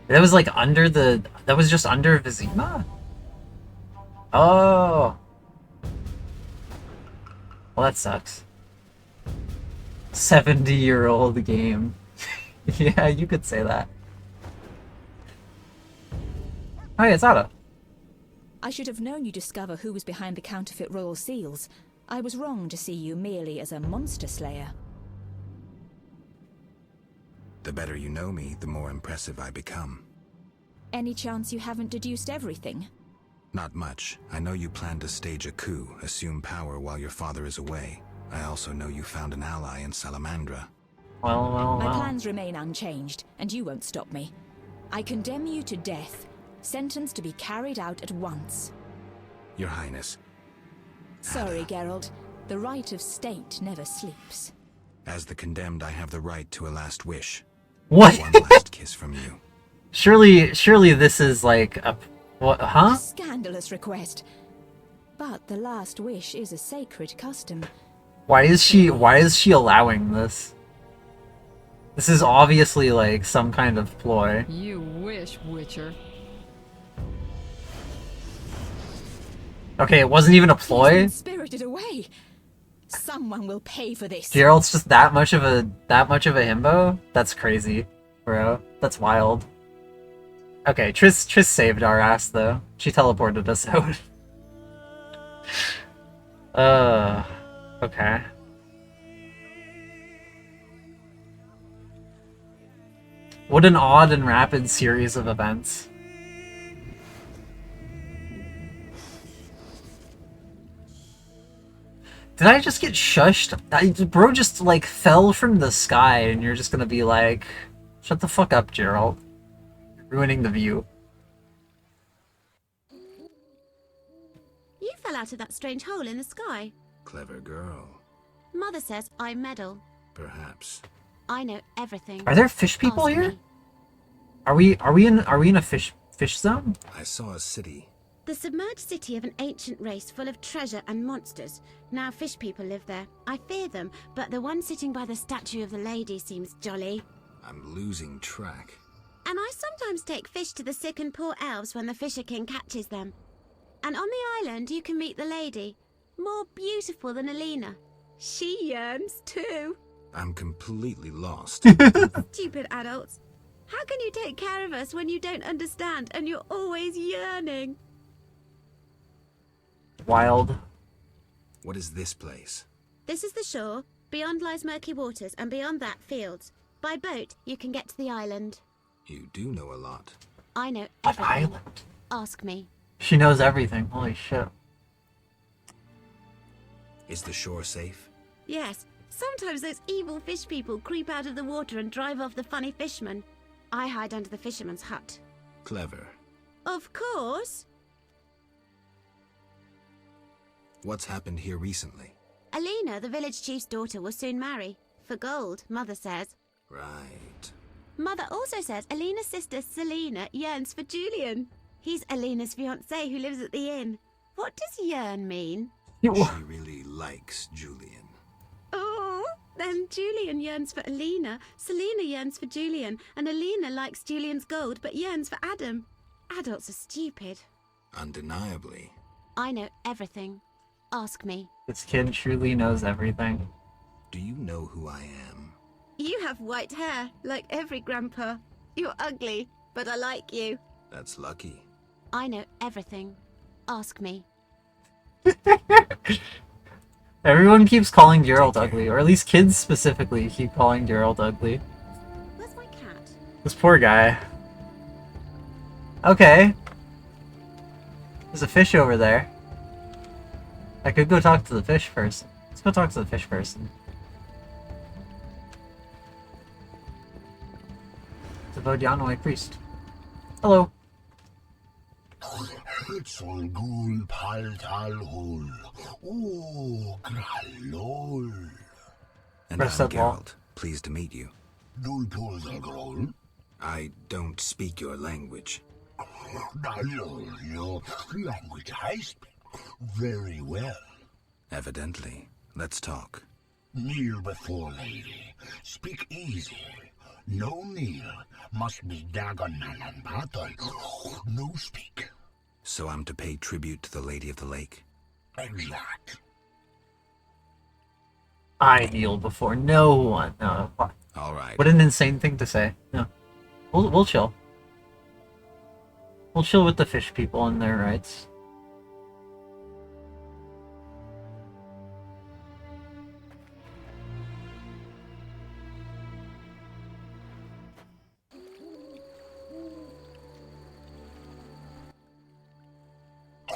Speaker 1: That was like under the. That was just under Vizima? Oh. Well, that sucks. 70-year-old game. Yeah, you could say that. Oh, yeah, it's Ada.
Speaker 21: I should have known you'd discover who was behind the counterfeit royal seals. I was wrong to see you merely as a monster slayer.
Speaker 3: The better you know me, the more impressive I become.
Speaker 21: Any chance you haven't deduced everything?
Speaker 3: Not much. I know you plan to stage a coup, assume power while your father is away. I also know you found an ally in Salamandra.
Speaker 1: Well.
Speaker 21: My plans remain unchanged, and you won't stop me. I condemn you to death, sentenced to be carried out at once.
Speaker 3: Your Highness.
Speaker 21: Sorry, Geralt. The right of state never sleeps.
Speaker 3: As the condemned, I have the right to a last wish.
Speaker 1: What?
Speaker 3: One last kiss from you.
Speaker 1: Surely this is like a... What, huh?
Speaker 21: A scandalous request. But the last wish is a sacred custom.
Speaker 1: Why is she allowing this? This is obviously like some kind of ploy.
Speaker 22: You wish, Witcher.
Speaker 1: Okay, it wasn't even a ploy?
Speaker 21: Spirited away. Someone will pay for this.
Speaker 1: Geralt's just that much of a himbo? That's crazy, bro. That's wild. Okay, Triss saved our ass though. She teleported us out. Okay. What an odd and rapid series of events. Did I just get shushed? Bro just, like, fell from the sky, and you're just gonna be like, shut the fuck up, Geralt. You're ruining the view.
Speaker 4: fell out of that strange hole in the sky.
Speaker 3: Clever girl.
Speaker 4: Mother says I meddle.
Speaker 3: Perhaps.
Speaker 4: I know everything.
Speaker 1: Are there fish people
Speaker 4: Ask
Speaker 1: here?
Speaker 4: me.
Speaker 1: Are we in a fish zone?
Speaker 3: I saw a city.
Speaker 4: The submerged city of an ancient race full of treasure and monsters. Now fish people live there. I fear them, but the one sitting by the statue of the lady seems jolly.
Speaker 3: I'm losing track.
Speaker 4: And I sometimes take fish to the sick and poor elves when the Fisher King catches them. And on the island you can meet the lady. More beautiful than Alina. She yearns too.
Speaker 3: I'm completely lost.
Speaker 4: Stupid adults. How can you take care of us when you don't understand and you're always yearning?
Speaker 1: Wild.
Speaker 3: What is this place?
Speaker 4: This is the shore. Beyond lies murky waters, and beyond that, fields. By boat, you can get to the island.
Speaker 3: You do know a lot.
Speaker 4: I know
Speaker 1: What
Speaker 4: everything.
Speaker 1: island?
Speaker 4: Ask me.
Speaker 1: She knows everything. Holy shit.
Speaker 3: Is the shore safe?
Speaker 4: Yes. Sometimes those evil fish people creep out of the water and drive off the funny fishermen. I hide under the fisherman's hut.
Speaker 3: Clever.
Speaker 4: Of course.
Speaker 3: What's happened here recently?
Speaker 4: Alina, the village chief's daughter, will soon marry. For gold, Mother says.
Speaker 3: Right.
Speaker 4: Mother also says Alina's sister Selena yearns for Julian. He's Alina's fiancé who lives at the inn. What does yearn mean?
Speaker 3: She really likes Julian.
Speaker 4: Oh, then Julian yearns for Alina, Selena yearns for Julian, and Alina likes Julian's gold but yearns for Adam. Adults are stupid.
Speaker 3: Undeniably.
Speaker 4: I know everything. Ask me.
Speaker 1: This kid truly knows everything.
Speaker 3: Do you know who I am?
Speaker 4: You have white hair, like every grandpa. You're ugly, but I like you.
Speaker 3: That's lucky.
Speaker 4: I know everything. Ask me.
Speaker 1: Everyone keeps calling Gerald ugly, or at least kids specifically keep calling Gerald ugly.
Speaker 4: Where's my cat?
Speaker 1: This poor guy. Okay. There's a fish over there. I could go talk to the fish person. Let's go talk to the fish person. The Vodianoi priest. Hello.
Speaker 18: Hitzol gul paltal hul. Oh, gralol.
Speaker 3: And
Speaker 1: Press
Speaker 3: I'm
Speaker 1: that wall.
Speaker 3: Geralt. Pleased to meet you.
Speaker 18: Dulpol zagrol.
Speaker 3: I don't speak your language.
Speaker 18: Your language I speak very well.
Speaker 3: Evidently. Let's talk.
Speaker 18: Kneel before lady. Speak easy. No kneel. Must be Dagonalan battle. No speak.
Speaker 3: So I'm to pay tribute to the Lady of the Lake?
Speaker 18: Exact.
Speaker 1: I kneel before no one. No.
Speaker 3: All right.
Speaker 1: What an insane thing to say. No. We'll chill. We'll chill with the fish people and their rights.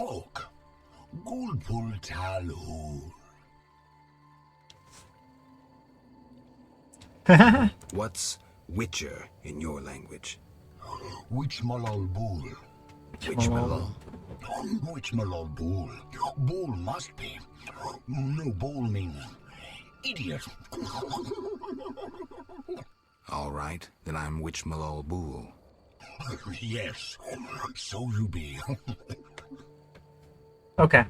Speaker 18: Oak. Gulpul talhul.
Speaker 3: What's Witcher in your language?
Speaker 18: Which malal bull?
Speaker 3: Which malal?
Speaker 18: Which malal bull? Bull must be. No, bull means idiot.
Speaker 3: All right, then I'm Witch Malol Bool.
Speaker 18: Yes, so you be.
Speaker 1: Okay.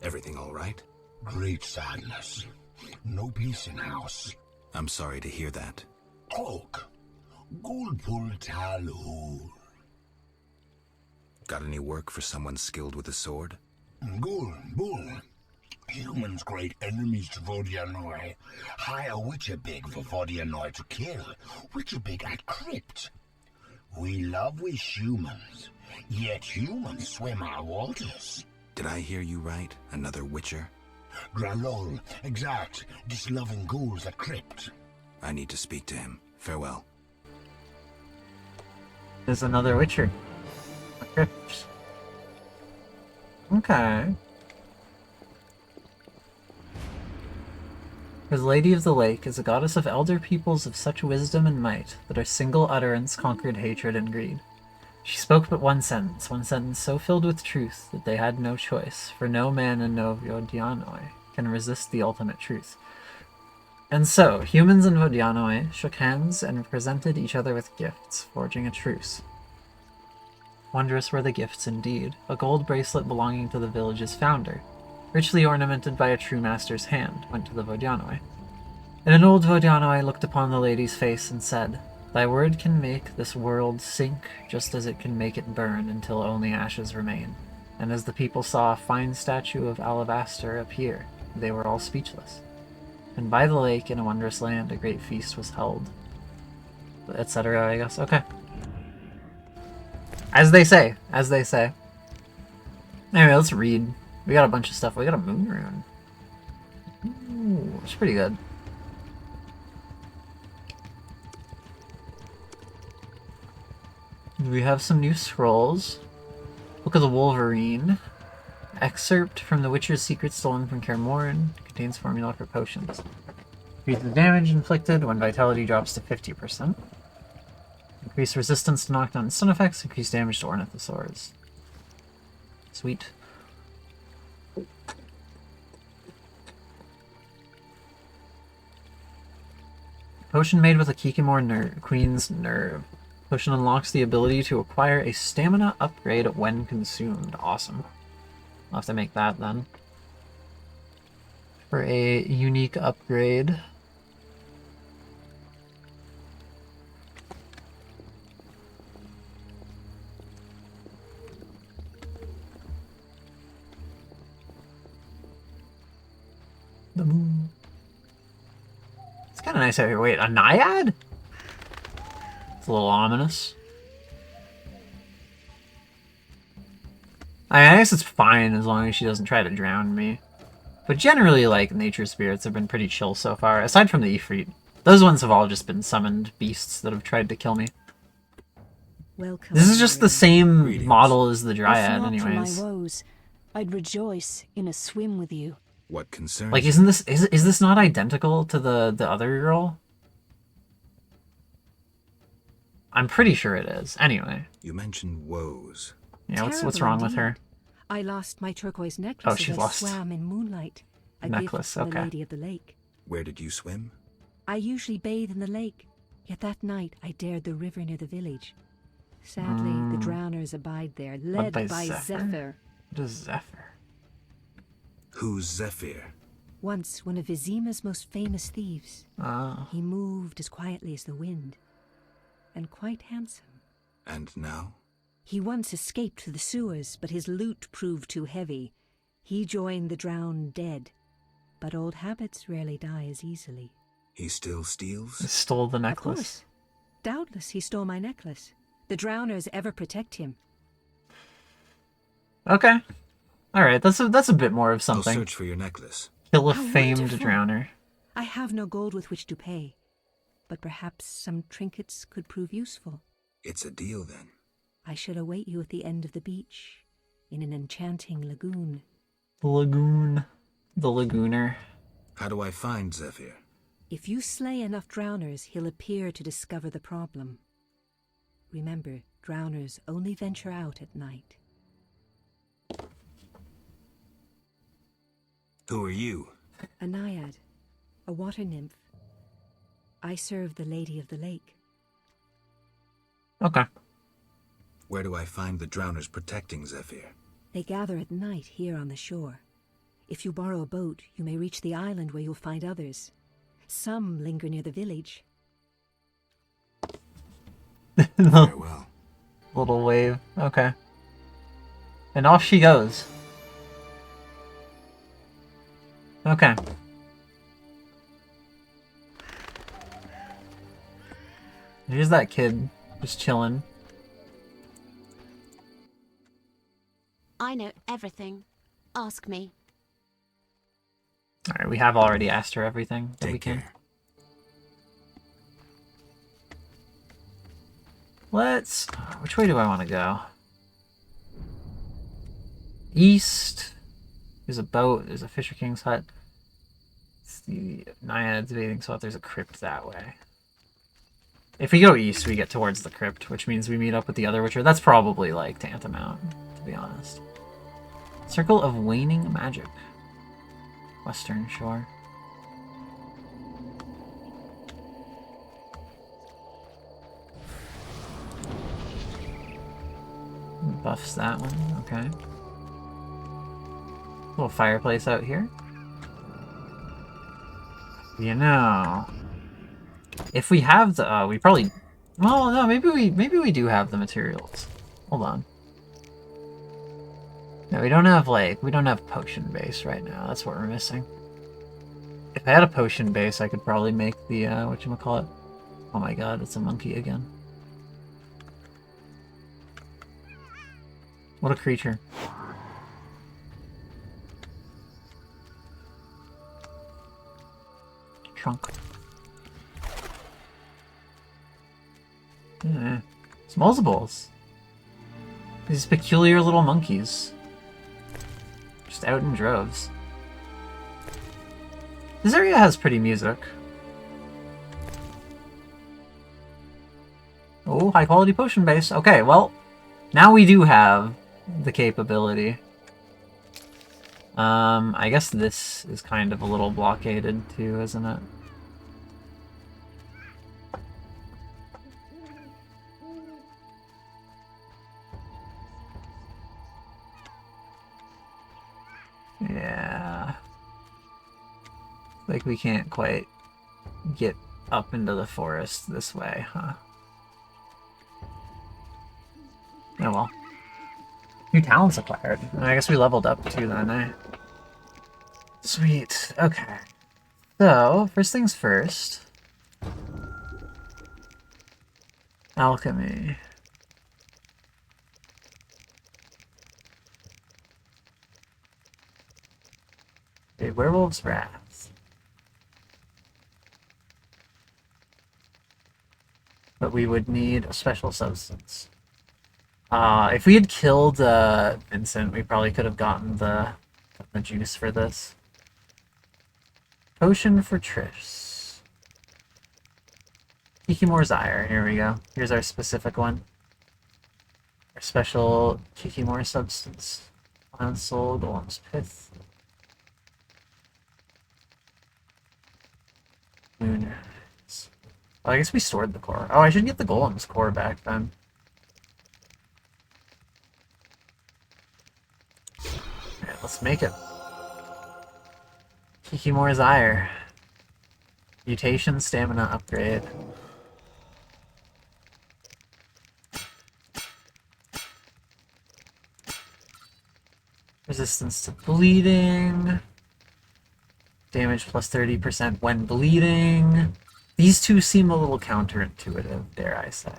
Speaker 3: Everything all right?
Speaker 18: Great sadness. No peace in house.
Speaker 3: I'm sorry to hear that.
Speaker 18: Oak. Gulpul talhul.
Speaker 3: Got any work for someone skilled with a sword?
Speaker 18: Gul, bull. Humans great enemies to Vodianoi. Hire Witcher big for Vodianoi to kill. Witcher big at crypt. We love we humans, yet humans swim our waters.
Speaker 3: Did I hear you right? Another Witcher?
Speaker 18: Gralol, exact. Disloving ghouls at crypt.
Speaker 3: I need to speak to him. Farewell.
Speaker 1: There's another Witcher. Okay. Because Lady of the Lake is a goddess of elder peoples of such wisdom and might that her single utterance conquered hatred and greed. She spoke but one sentence so filled with truth that they had no choice, for no man in Vodianoi can resist the ultimate truth. And so, humans and Vodianoi shook hands and presented each other with gifts, forging a truce. Wondrous were the gifts indeed. A gold bracelet belonging to the village's founder, richly ornamented by a true master's hand, went to the Vodianoi. And an old Vodianoi looked upon the lady's face and said, "Thy word can make this world sink just as it can make it burn until only ashes remain." And as the people saw a fine statue of alabaster appear, they were all speechless. And by the lake in a wondrous land a great feast was held. Etc., I guess. Okay. As they say. As they say. Anyway, let's read. We got a bunch of stuff. We got a moon rune. Ooh, it's pretty good. We have some new scrolls. Book of the Wolverine. Excerpt from the Witcher's Secret stolen from Kaer Morhen. Contains formula for potions. Increase the damage inflicted when vitality drops to 50%. Increase resistance to knockdown and stun effects. Increase damage to ornithosaurs. Sweet. Potion made with a Kikimor Queen's Nerve. Potion unlocks the ability to acquire a stamina upgrade when consumed. Awesome. I'll have to make that then. For a unique upgrade. The moon. It's kind of nice out here. Wait, a naiad? It's a little ominous. I guess it's fine as long as she doesn't try to drown me. But generally, like, nature spirits have been pretty chill so far, aside from the Ifrit. Those ones have all just been summoned beasts that have tried to kill me.
Speaker 10: Welcome,
Speaker 1: this is just the same
Speaker 10: Greetings.
Speaker 1: Model as the Dryad,
Speaker 10: If not for
Speaker 1: anyways.
Speaker 10: my woes, I'd rejoice in a swim with you.
Speaker 3: What concerns
Speaker 1: Like,
Speaker 3: you?
Speaker 1: isn't this is this not identical to the other girl? I'm pretty sure it is. Anyway.
Speaker 3: You mentioned woes.
Speaker 1: Yeah, what's
Speaker 10: Terrible
Speaker 1: wrong with
Speaker 10: indeed.
Speaker 1: her?
Speaker 10: I lost my turquoise necklace
Speaker 1: Oh, she
Speaker 10: as I
Speaker 1: lost.
Speaker 10: swam in moonlight. A
Speaker 1: Necklace,
Speaker 10: gift from the
Speaker 1: okay.
Speaker 10: Lady of the Lake.
Speaker 3: Where did you swim?
Speaker 10: I usually bathe in the lake, yet that night I dared the river near the village. Sadly, the drowners abide there, led by Zephyr.
Speaker 1: What is Zephyr?
Speaker 3: Who's Zephyr?
Speaker 10: Once one of Vizima's most famous thieves.
Speaker 1: Ah.
Speaker 10: He moved as quietly as the wind, and quite handsome.
Speaker 3: And now?
Speaker 10: He once escaped through the sewers, but his loot proved too heavy. He joined the drowned dead, but old habits rarely die as easily.
Speaker 3: He still steals?
Speaker 1: He stole the
Speaker 10: Of
Speaker 1: necklace.
Speaker 10: course. Doubtless he stole my necklace. The drowners ever protect him.
Speaker 1: Okay. Alright, that's a bit more of
Speaker 3: I'll
Speaker 1: something.
Speaker 3: search for your necklace.
Speaker 1: Kill a
Speaker 10: How
Speaker 1: famed
Speaker 10: wonderful.
Speaker 1: drowner.
Speaker 10: I have no gold with which to pay, but perhaps some trinkets could prove useful.
Speaker 3: It's a deal then.
Speaker 10: I shall await you at the end of the beach, in an enchanting lagoon.
Speaker 1: The lagoon. The lagooner.
Speaker 3: How do I find Zephyr?
Speaker 10: If you slay enough drowners, he'll appear to discover the problem. Remember, drowners only venture out at night.
Speaker 3: Who are you?
Speaker 10: A naiad, a water nymph. I serve the Lady of the Lake.
Speaker 1: Okay.
Speaker 3: Where do I find the drowners protecting Zephyr?
Speaker 10: They gather at night here on the shore. If you borrow a boat, you may reach the island where you'll find others. Some linger near the village.
Speaker 3: Farewell.
Speaker 1: Little wave. Okay. And off she goes. Okay. Here's that kid just chilling.
Speaker 4: I know everything. Ask me.
Speaker 1: Alright, we have already asked her everything that we can. Let's... Which way do I want to go? East. There's a boat. There's a Fisher King's hut. It's the Naiad's bathing spot. There's a crypt that way. If we go east, we get towards the crypt, which means we meet up with the other Witcher. That's probably, like, tantamount, to be honest. Circle of Waning Magic. Western Shore. Buffs that one, okay. Little fireplace out here. You know, if we have the, we probably, well, no, maybe we do have the materials. Hold on. No, we don't have, like, we don't have potion base right now. That's what we're missing. If I had a potion base, I could probably make the, whatchamacallit. Oh my god, it's a monkey again. What a creature. Trunk. Yeah. Smalls. These peculiar little monkeys. Just out in droves. This area has pretty music. Oh, high quality potion base. Okay, well, now we do have the capability. I guess this is kind of a little blockaded too, isn't it? Yeah. Like we can't quite get up into the forest this way, huh? Oh well. New talents acquired. I guess we leveled up too then, eh? Sweet. Okay. So, first things first. Alchemy. Okay, Werewolf's Wrath. But we would need a special substance. If we had killed Vincent, we probably could have gotten the juice for this. Potion for Trish. Kikimore's Ire. Here we go. Here's our specific one. Our special Kikimore substance. Plant Soul, Golem's Pith. Moon. Oh, I guess we stored the core. Oh, I should get the Golem's core back then. Alright, let's make it. Kikimore's Ire. Mutation stamina upgrade. Resistance to bleeding. Damage plus 30% when bleeding. These two seem a little counterintuitive, dare I say.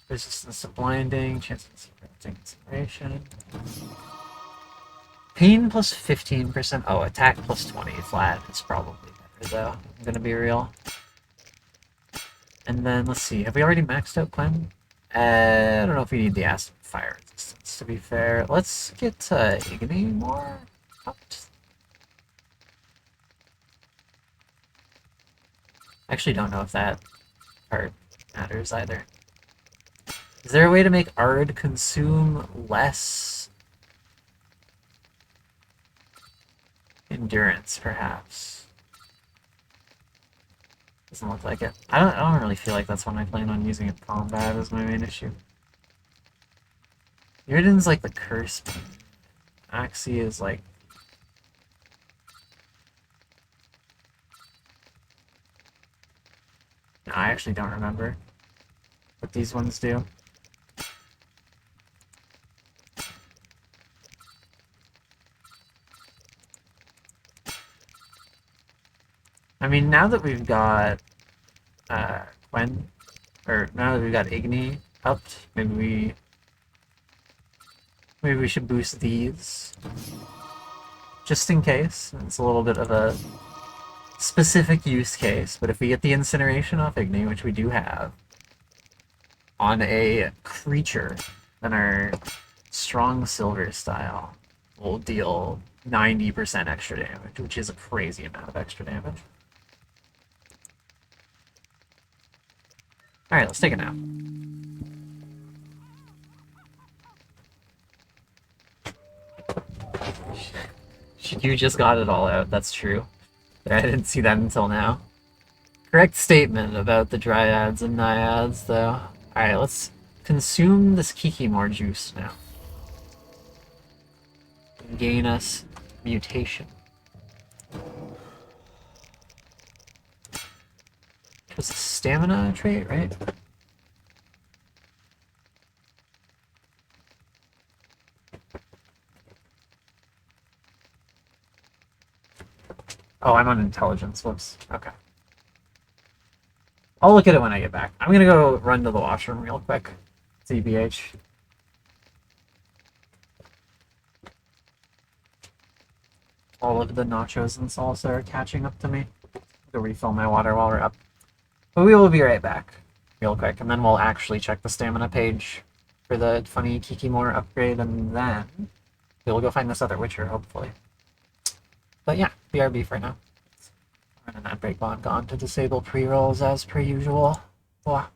Speaker 1: Resistance to blinding, chance of inspiration. Pain plus 15%. Oh, attack plus 20 flat is probably better though. I'm gonna be real. And then let's see, have we already maxed out Clem? I don't know if we need the acid fire resistance, to be fair. Let's get Igni more upped. I actually don't know if that part matters either. Is there a way to make Ard consume less endurance, perhaps? Doesn't look like it. I don't really feel like that's when I plan on using it in combat as my main issue. Uriden's like the curse. Axie is like... No, I actually don't remember what these ones do. I mean, now that we've got Gwen, or now that we've got Igni upped, maybe we should boost these, just in case. It's a little bit of a specific use case, but if we get the incineration off Igni, which we do have, on a creature, then our strong silver style will deal 90% extra damage, which is a crazy amount of extra damage. Alright, let's take a nap. You just got it all out, that's true. I didn't see that until now. Correct statement about the dryads and naiads, though. Alright, let's consume this Kikimor juice now. Gain us mutation. It's a stamina trait, right? Oh, I'm on intelligence. Whoops. Okay. I'll look at it when I get back. I'm gonna go run to the washroom real quick. CBH. All of the nachos and salsa are catching up to me. To refill my water while we're up. But we will be right back real quick, and then we'll actually check the stamina page for the funny Kikimor upgrade, and then we'll go find this other Witcher, hopefully. But yeah, BRB for now. Running that break bond gone to disable pre-rolls as per usual. Wow.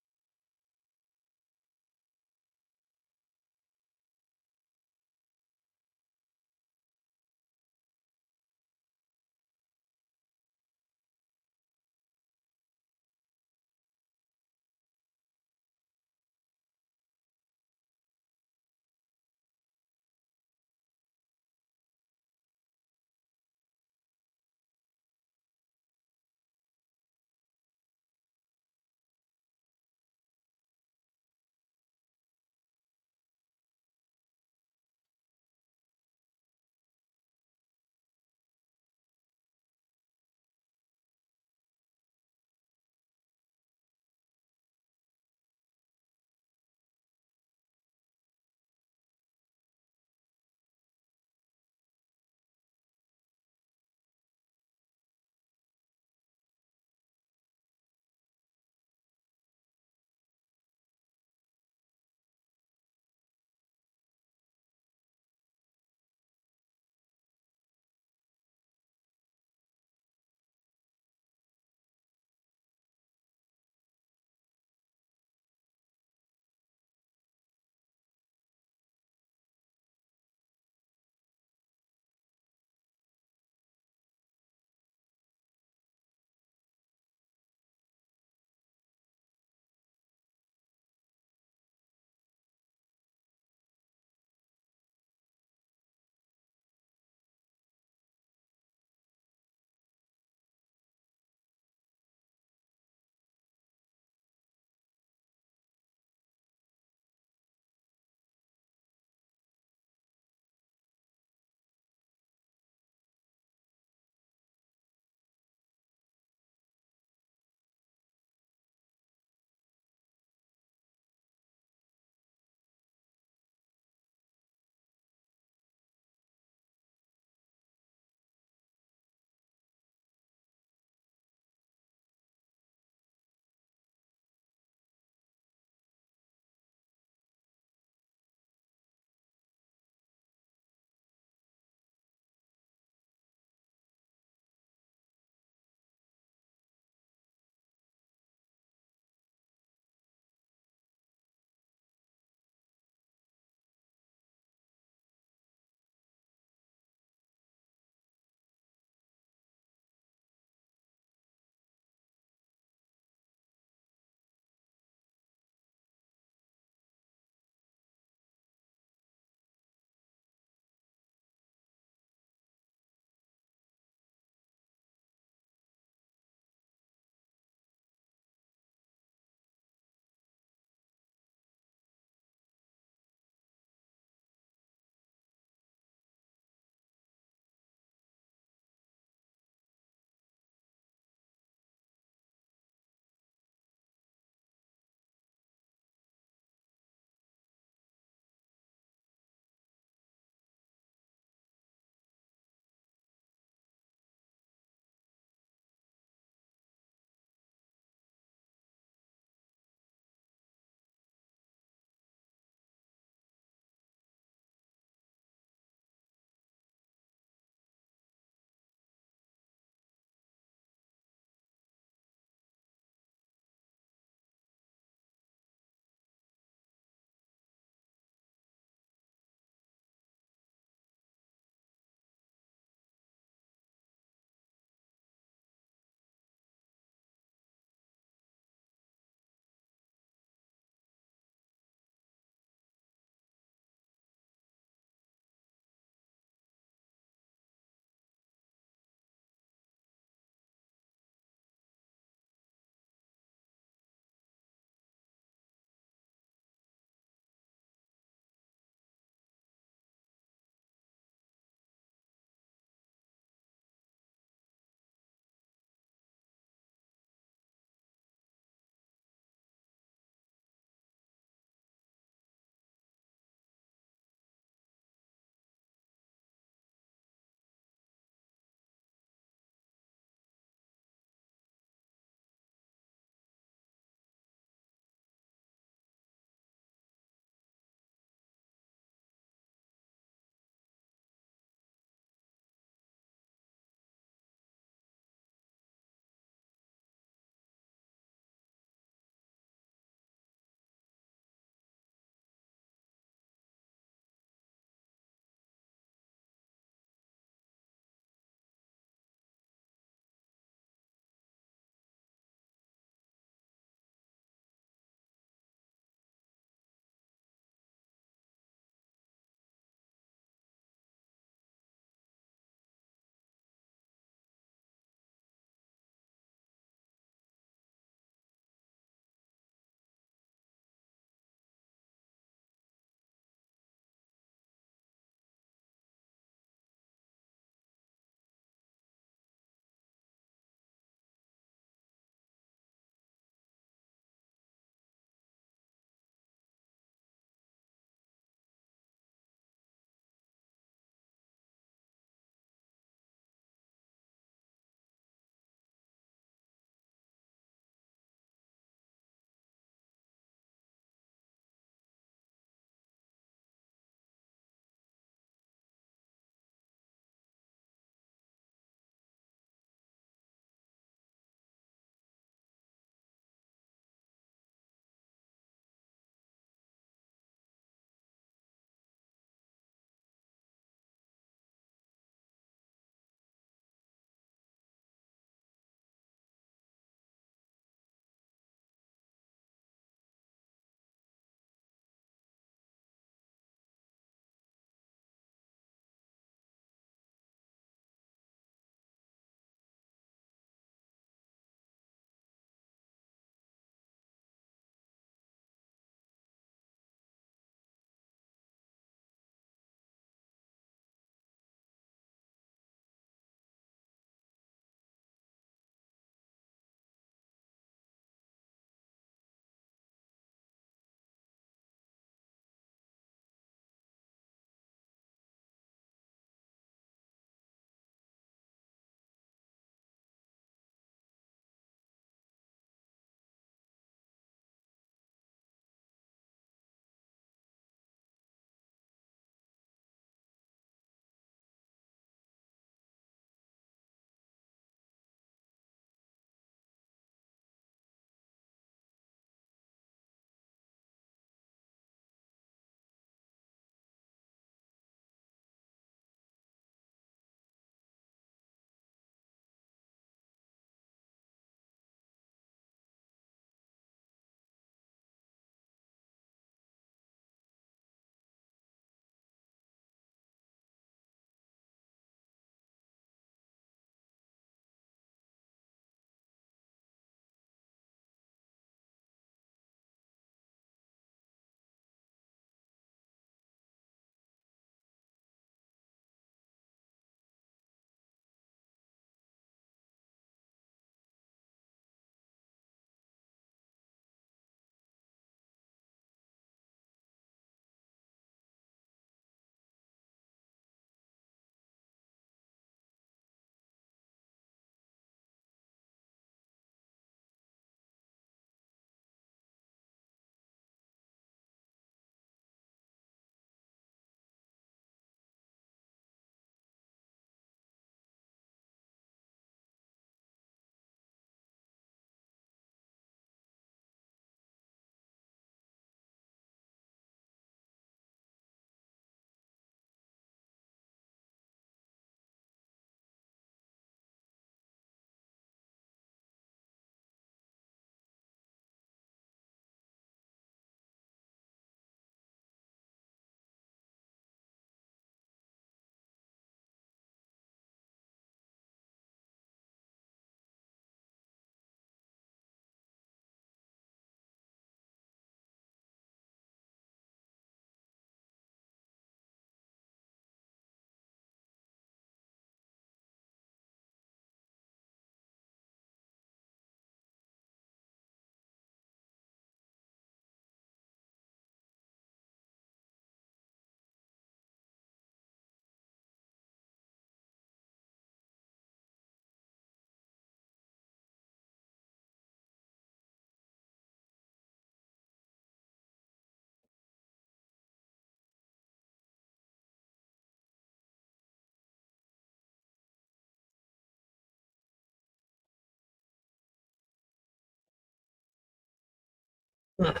Speaker 1: Ugh.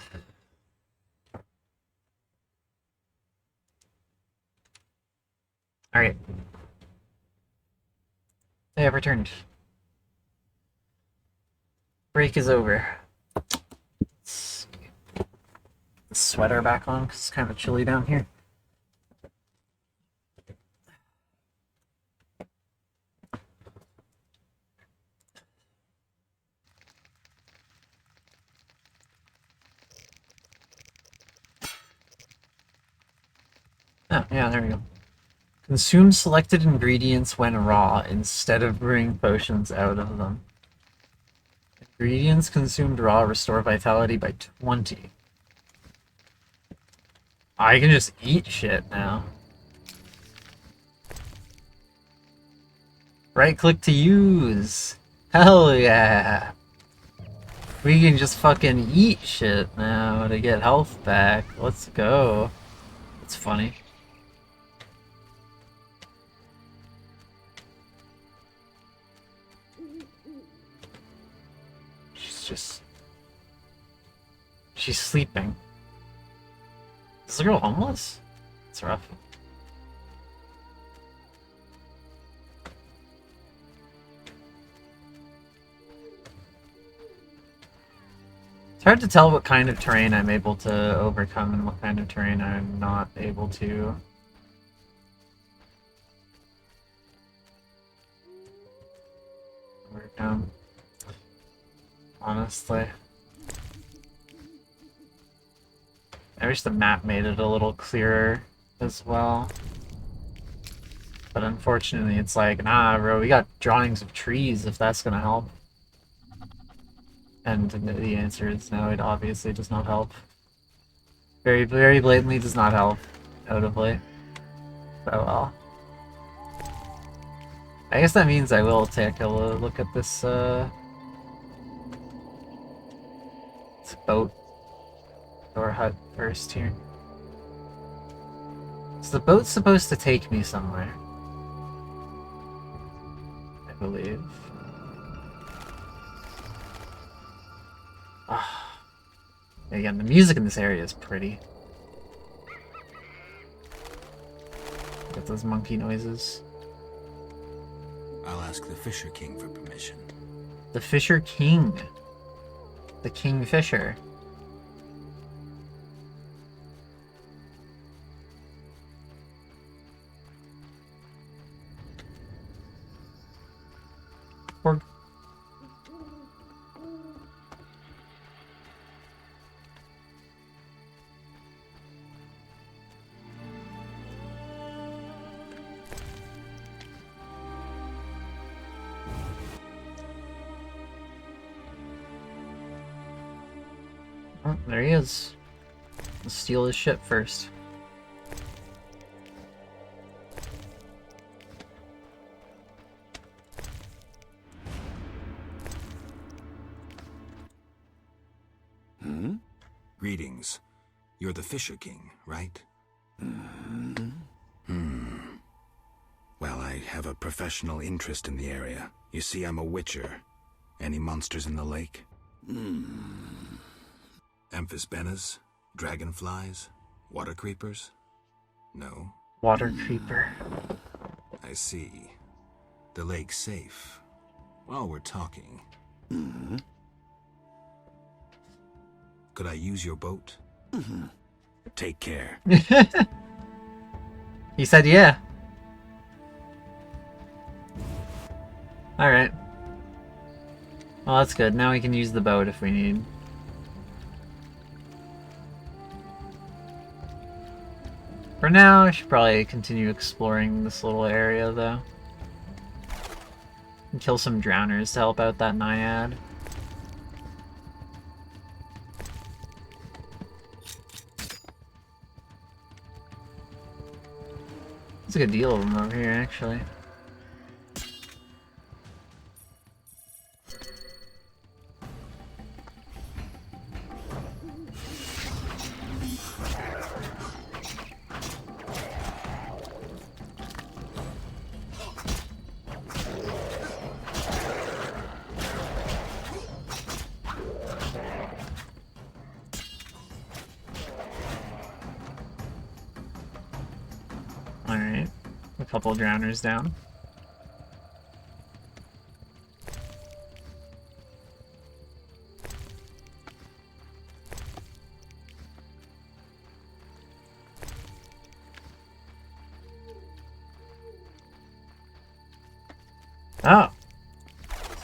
Speaker 1: Alright. Hey, I've returned. Break is over. Let's get the sweater back on because it's kind of chilly down here. Oh, yeah, there we go. Consume selected ingredients when raw instead of brewing potions out of them. Ingredients consumed raw restore vitality by 20. I can just eat shit now. Right click to use. Hell yeah. We can just fucking eat shit now to get health back. Let's go. That's funny. She's sleeping. Is the girl homeless? It's rough. It's hard to tell what kind of terrain I'm able to overcome and what kind of terrain I'm not able to. Overcome. Honestly. I wish the map made it a little clearer as well. But unfortunately it's like, nah bro, we got drawings of trees if that's gonna help. And the answer is no, it obviously does not help. Very, very blatantly does not help, notably. Oh well. I guess that means I will take a look at this, this boat or hut first here. So the boat's supposed to take me somewhere, I believe. Again, the music in this area is pretty. Get those monkey noises.
Speaker 3: I'll ask the Fisher King for permission.
Speaker 1: The Fisher King. The King Fisher. Or oh, there he is. Let's steal his ship first.
Speaker 3: Greetings. You're the Fisher King, right? Well, I have a professional interest in the area. You see, I'm a witcher. Any monsters in the lake? Amphisbaenas? Dragonflies? Water creepers? No?
Speaker 1: Water creeper.
Speaker 3: I see. The lake's safe. While we're talking... Could I use your boat? Take care.
Speaker 1: He said yeah. Alright. Well, that's good. Now we can use the boat if we need. For now, I should probably continue exploring this little area, though. And kill some drowners to help out that naiad. There's a good deal of them over here, actually. a couple of drowners down. Oh!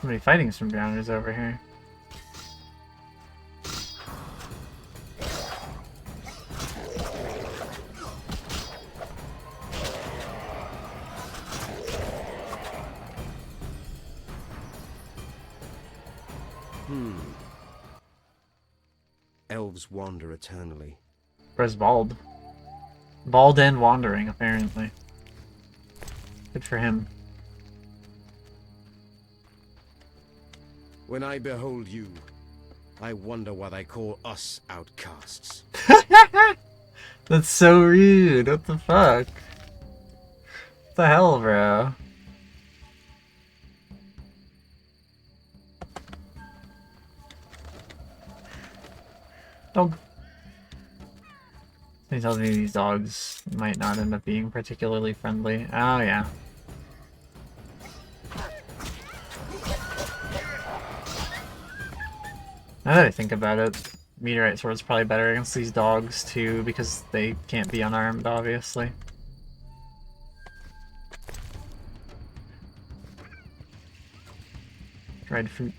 Speaker 1: Somebody fighting some drowners over here.
Speaker 5: Elves wander eternally.
Speaker 1: Where's Bald? Bald and wandering, apparently. Good for him.
Speaker 5: When I behold you, I wonder why they call us outcasts.
Speaker 1: That's so rude. What the fuck? What the hell, bro? Dog. He tells me these dogs might not end up being particularly friendly. Oh, yeah. Now that I think about it, Meteorite Sword's probably better against these dogs, too, because they can't be unarmed, obviously. Dried fruit.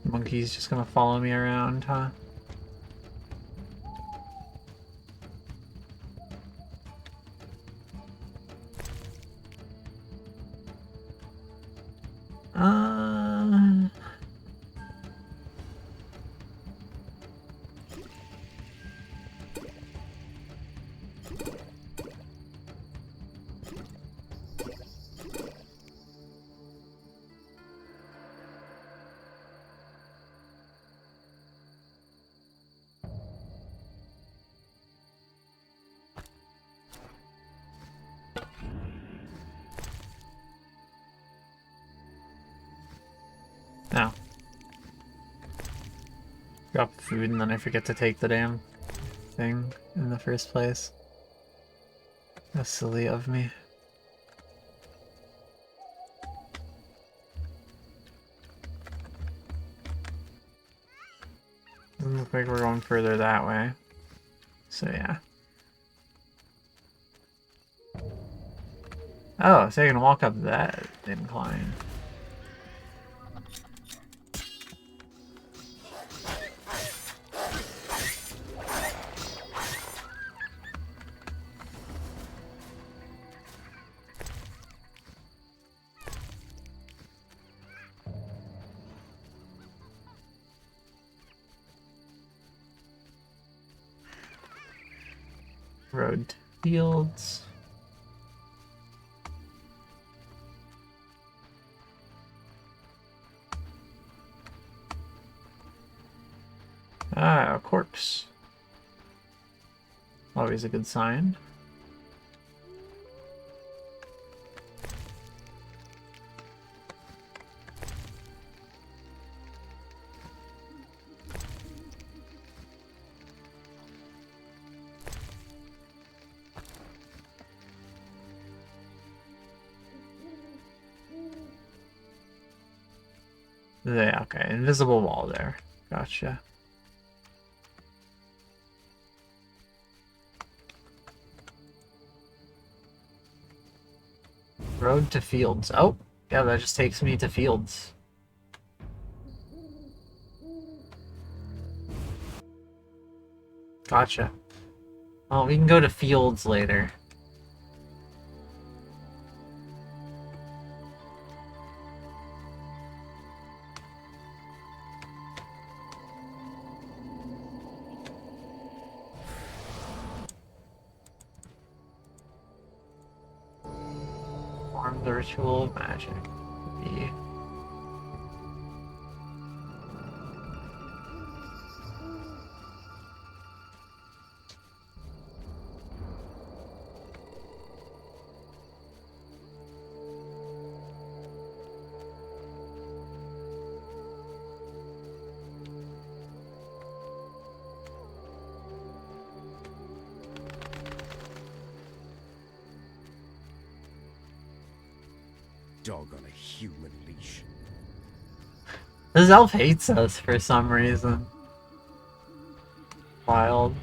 Speaker 1: Monkey's just gonna follow me around, huh? No. Drop food and then I forget to take the damn thing in the first place. That's silly of me. Doesn't look like we're going further that way. So yeah. Oh, so you can walk up that incline. Road to fields. Ah, a corpse. Always a good sign. Yeah, okay. Invisible wall there. Gotcha. Road to fields. Oh, yeah, that just takes me to fields. Gotcha. Oh, we can go to fields later. Form the ritual of magic. B.
Speaker 5: dog on a human leash.
Speaker 1: This elf hates us for some reason. Wild.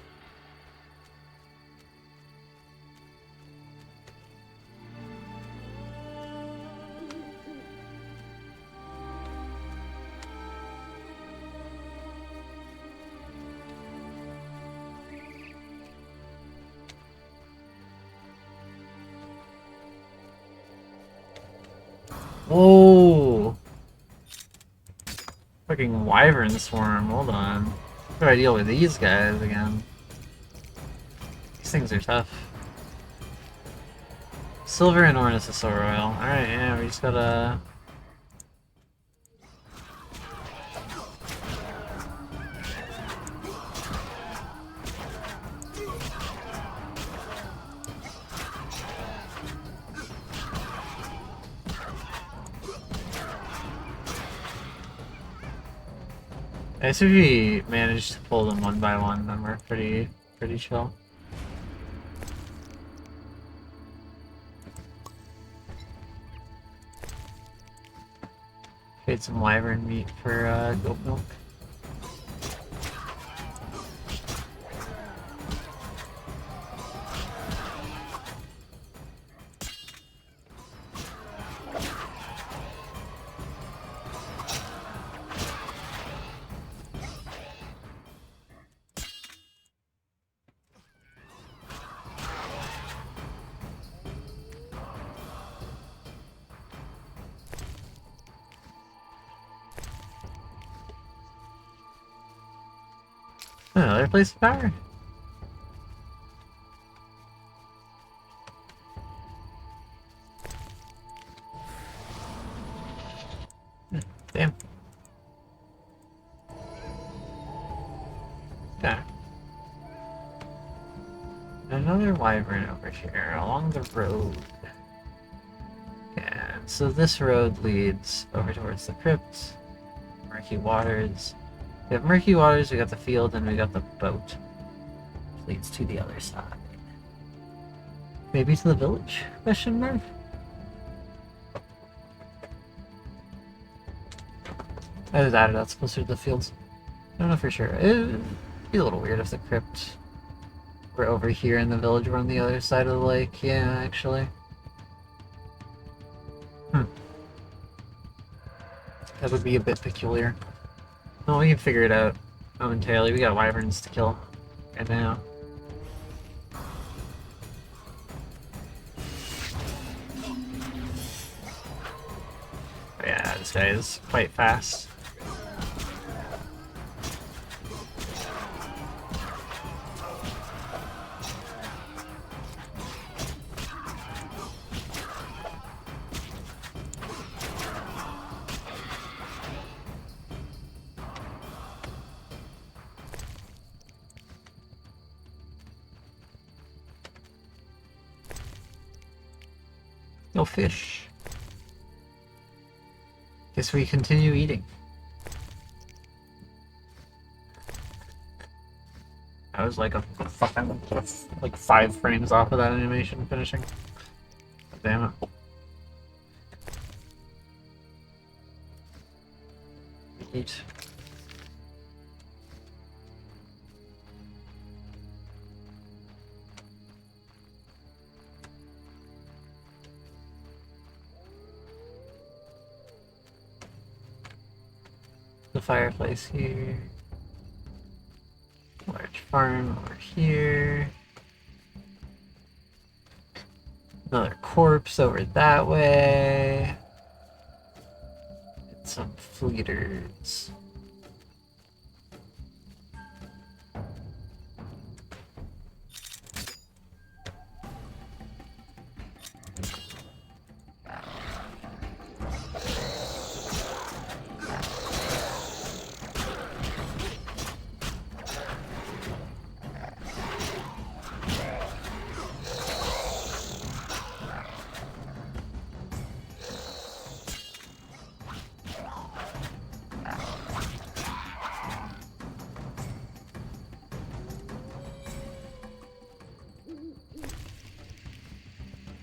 Speaker 1: Whoa! Fucking wyvern swarm, hold on. How do I deal with these guys again? These things are tough. Silver and Ornithosaur Royal. Alright, yeah, we just gotta... I guess if we manage to pull them one by one, then we're pretty chill. Trade some wyvern meat for goat milk. Another place of power. Damn. Okay. Another wyvern over here along the road. And so this road leads over towards the crypt, murky waters. We have murky waters, we got the field, and we got the boat, which leads to the other side. Maybe to the village? Question mark? Either that or that's closer to the fields. I don't know for sure. It'd be a little weird if the crypt were over here and the village were on the other side of the lake. Yeah, actually. That would be a bit peculiar. No, we can figure it out momentarily. We got wyverns to kill right now. But yeah, this guy is quite fast. No fish. Guess we continue eating. I was like a fucking like 5 frames off of that animation finishing. Damn it. Eat. The fireplace here. Large farm over here. Another corpse over that way. And some fleeters.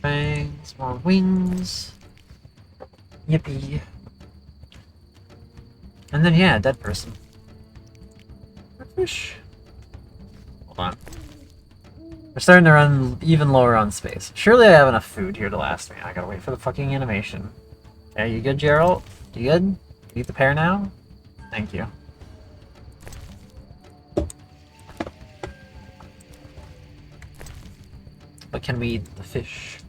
Speaker 1: Fangs, more wings. Yippee. And then, yeah, dead person. Fish. Hold on. We're starting to run even lower on space. Surely I have enough food here to last me. I gotta wait for the fucking animation. Are you good, Gerald? You good? Can you eat the pear now? Thank you. But can we eat the fish?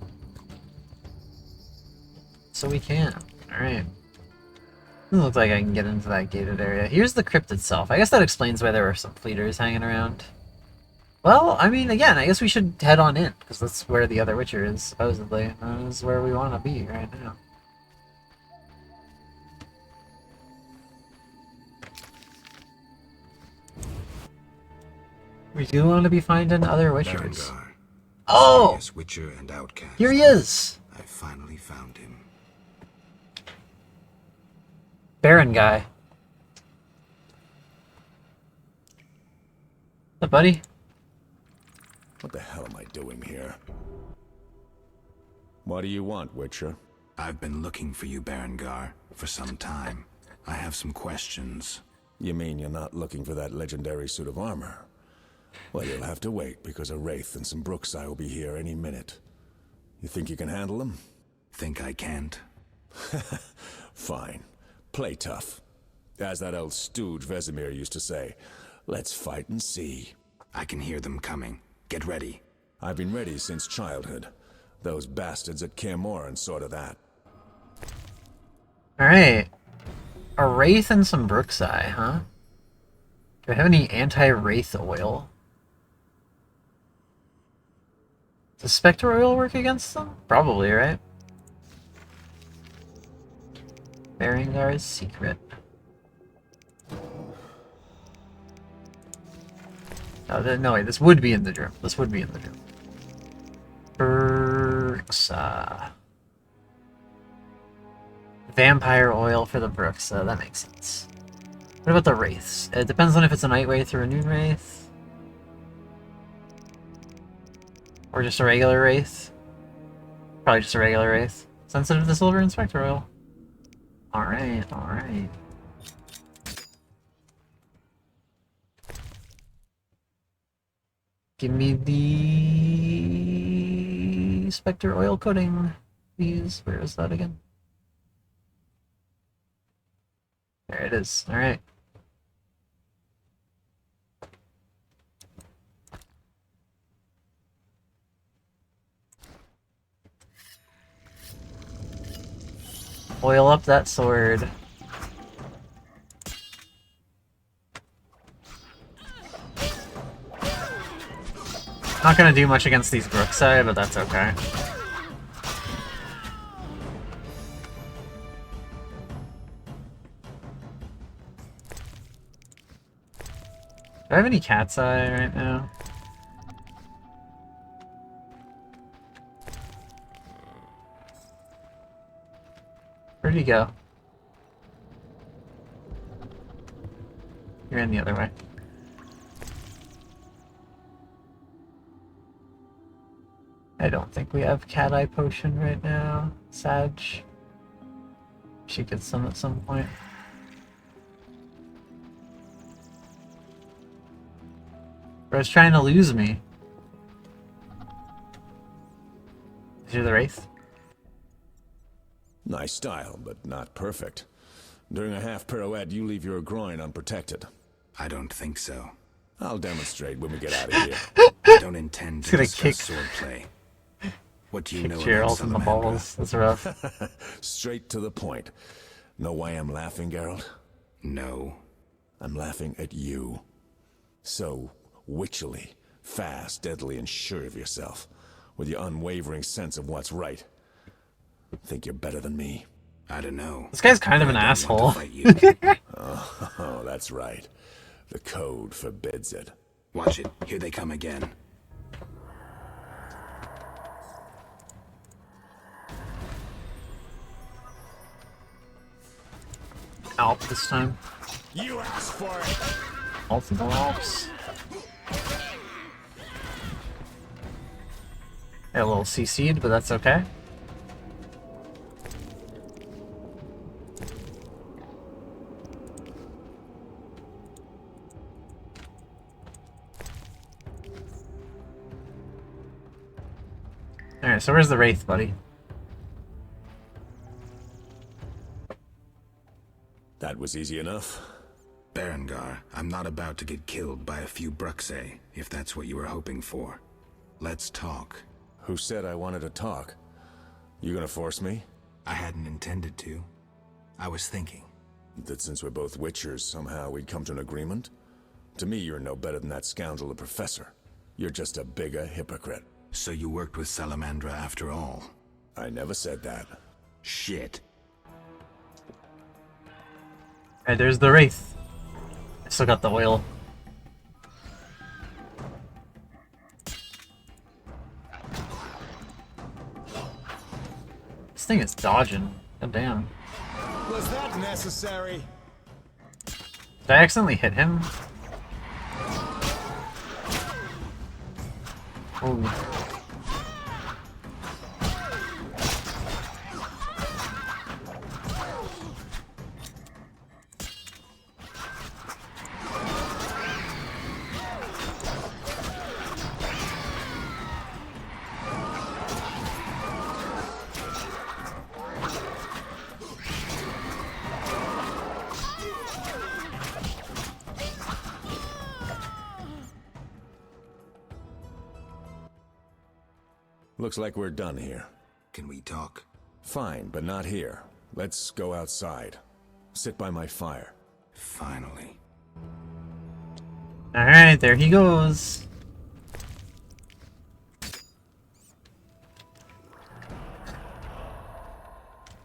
Speaker 1: So we can. Alright. Doesn't look like I can get into that gated area. Here's the crypt itself. I guess that explains why there were some fleeters hanging around. Well, I mean, again, I guess we should head on in, because that's where the other Witcher is, supposedly. That is where we want to be right now. We do want to be finding other Witchers.
Speaker 3: Berengar,
Speaker 1: Oh!
Speaker 3: mysterious Witcher and outcast.
Speaker 1: Here he is!
Speaker 3: I finally found him.
Speaker 1: Baron guy. What's up, buddy?
Speaker 14: What the hell am I doing here? What do you want, Witcher?
Speaker 3: I've been looking for you, Berengar, for some time. I have some questions.
Speaker 14: You mean you're not looking for that legendary suit of armor? Well, you'll have to wait, because a Wraith and some Brookside will be here any minute. You think you can handle them?
Speaker 3: Think I can't?
Speaker 14: Fine. Play tough. As that old stooge Vesemir used to say, let's fight and see.
Speaker 3: I can hear them coming. Get ready.
Speaker 14: I've been ready since childhood. Those bastards at Kaer Morhen saw to that.
Speaker 1: Alright. A Wraith and some Brookside, huh? Do I have any anti-Wraith oil? Does Spectre oil work against them? Probably, right? Berengar's secret. Oh, no, wait, this would be in the journal. This would be in the journal. Bruxa. Vampire oil for the Bruxa, that makes sense. What about the Wraiths? It depends on if it's a Night Wraith or a Noon Wraith. Or just a regular Wraith. Probably just a regular Wraith. Sensitive to Silver and Spectre oil. Alright, alright. Give me the Spectre oil coating, please. Where is that again? There it is. Alright. Oil up that sword. Not gonna do much against these Brookside, but that's okay. Do I have any cat's eye right now? Where'd he go? He ran the other way. I don't think we have cat eye potion right now. Sag. Should get some at some point. Bro's trying to lose me. Is he the Wraith?
Speaker 14: Nice style, but not perfect. During a half pirouette, you leave your groin unprotected.
Speaker 3: I don't think so.
Speaker 14: I'll demonstrate when we get out of here.
Speaker 3: I don't intend to discuss swordplay. What do you know about
Speaker 1: Geralt in the
Speaker 3: Salamandra?
Speaker 1: balls. That's rough.
Speaker 14: Straight to the point. Know why I'm laughing, Geralt?
Speaker 3: No.
Speaker 14: I'm laughing at you. So witchily, fast, deadly, and sure of yourself, with your unwavering sense of what's right. Think you're better than me?
Speaker 3: I don't know.
Speaker 1: This guy's kind of an asshole.
Speaker 14: Oh, that's right. The code forbids it.
Speaker 3: Watch it. Here they come again.
Speaker 1: Alp this time.
Speaker 14: You asked for it.
Speaker 1: Multiple Alps. A little CC'd, but that's okay. Alright, so where's the Wraith, buddy?
Speaker 14: That was easy enough.
Speaker 3: Berengar, I'm not about to get killed by a few Bruxae, if that's what you were hoping for. Let's talk.
Speaker 14: Who said I wanted to talk? You gonna force me?
Speaker 3: I hadn't intended to. I was thinking.
Speaker 14: That since we're both Witchers, somehow we'd come to an agreement? To me, you're no better than that scoundrel, the Professor. You're just a bigger hypocrite.
Speaker 3: So you worked with Salamandra after all?
Speaker 14: I never said that.
Speaker 3: Shit.
Speaker 1: Alright, there's the Wraith. I still got the oil. This thing is dodging. God damn.
Speaker 17: Was that necessary?
Speaker 1: Did I accidentally hit him? Oh.
Speaker 14: Looks like we're done here.
Speaker 3: Can we talk?
Speaker 14: Fine, but not here. Let's go outside. Sit by my fire.
Speaker 3: Finally.
Speaker 1: Alright, there he goes.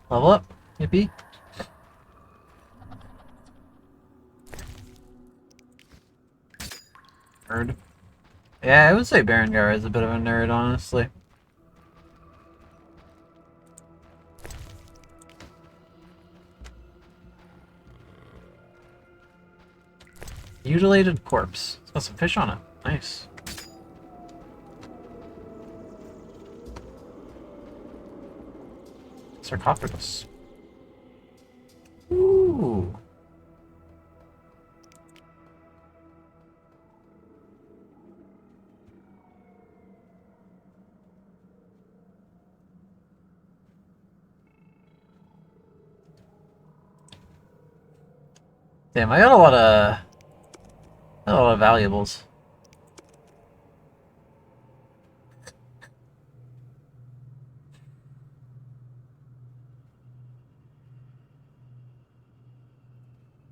Speaker 1: Level up. Yippee. Nerd. Yeah, I would say Berengar is a bit of a nerd, honestly. Mutilated corpse. It's got some fish on it. Nice. Sarcophagus. Ooh. Damn, I got a lot of valuables.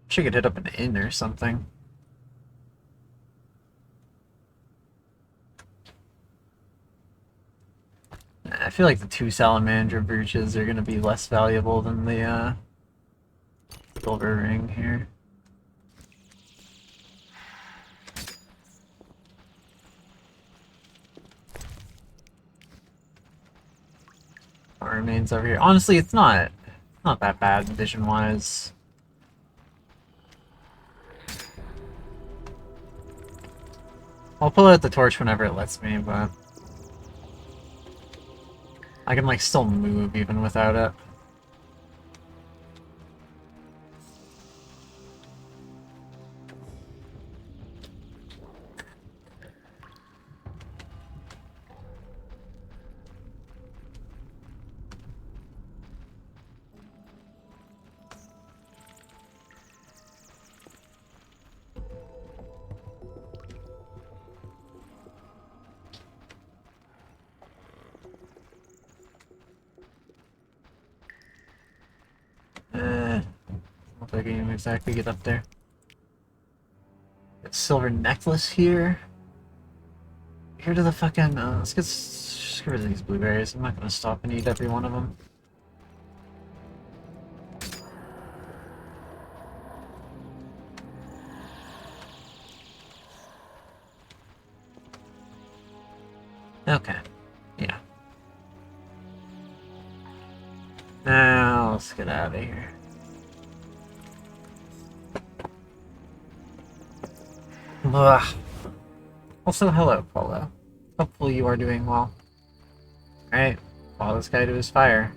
Speaker 1: She could hit up an inn or something. I feel like the 2 salamander brooches are gonna be less valuable than the silver ring here. What remains over here? Honestly, it's not that bad vision-wise. I'll pull out the torch whenever it lets me, but I can like still move even without it. I don't think I can exactly get up there. Got silver necklace here. Here to the fucking. Let's get rid of these blueberries. I'm not gonna stop and eat every one of them. Okay. Yeah. Now let's get out of here. Ugh. Also, hello, Polo. Hopefully you are doing well. Alright, follow this guy to his fire.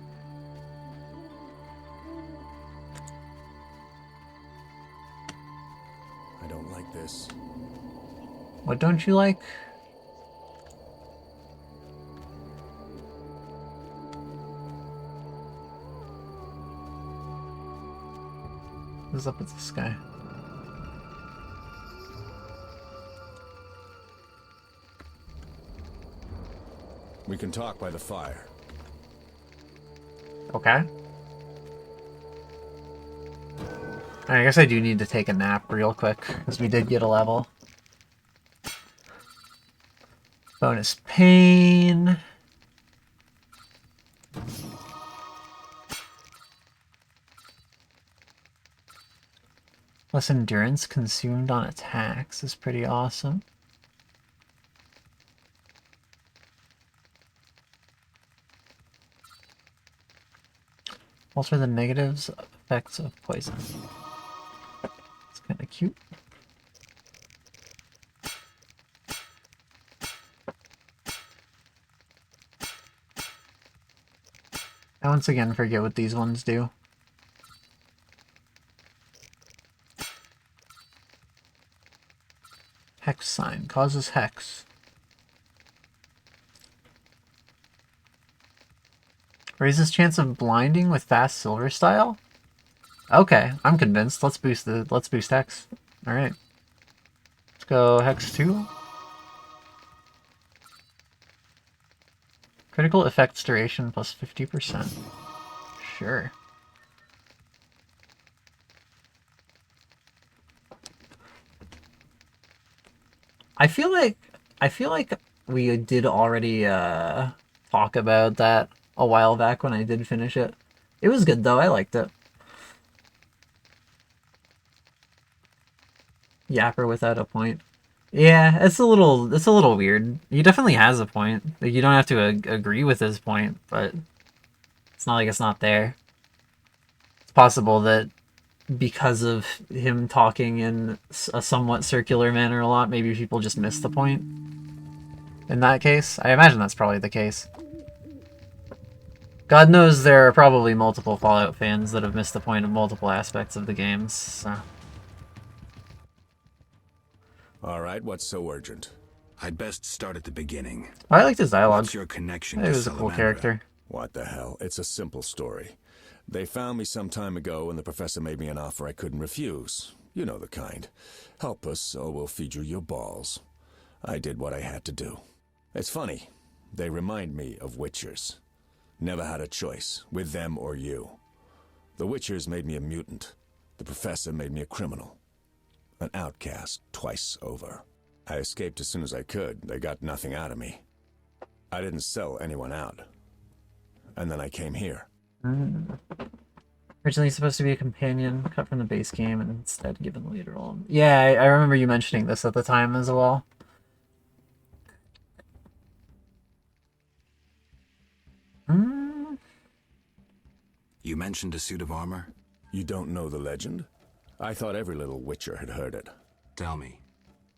Speaker 14: I don't like this.
Speaker 1: What don't you like? What's up with this guy?
Speaker 14: We can talk by the fire.
Speaker 1: Okay. I guess I do need to take a nap real quick, because we did get a level. Bonus pain. Less endurance consumed on attacks is pretty awesome. Alter the negatives effects of poison. It's kind of cute. I once again forget what these ones do. Hex sign causes hex. Raises chance of blinding with fast silver style? Okay, I'm convinced. Let's boost hex. Alright. Let's go hex 2. Critical effects duration plus 50%. Sure. I feel like we did already talk about that a while back when I did finish it. It was good though, I liked it. Yapper without a point. Yeah, it's a little weird. He definitely has a point. Like, you don't have to agree with his point, but it's not like it's not there. It's possible that because of him talking in a somewhat circular manner a lot, maybe people just missed the point. In that case, I imagine that's probably the case. God knows there are probably multiple Fallout fans that have missed the point of multiple aspects of the games, so...
Speaker 14: Alright, what's so urgent?
Speaker 3: I'd best start at the beginning.
Speaker 1: I liked his dialogue.
Speaker 3: What's your connection
Speaker 1: He
Speaker 3: to
Speaker 1: was a cool
Speaker 3: Salamandra?
Speaker 1: character.
Speaker 14: What the hell? It's a simple story. They found me some time ago and the professor made me an offer I couldn't refuse. You know the kind. Help us or we'll feed you your balls. I did what I had to do. It's funny. They remind me of Witchers. Never had a choice, with them or you. The Witchers made me a mutant. The professor made me a criminal. An outcast twice over. I escaped as soon as I could. They got nothing out of me. I didn't sell anyone out. And then I came here.
Speaker 1: Originally supposed to be a companion, cut from the base game, and instead given later on. Yeah, I remember you mentioning this at the time as well.
Speaker 3: You mentioned a suit of armor?
Speaker 14: You don't know the legend? I thought every little Witcher had heard it.
Speaker 3: Tell me.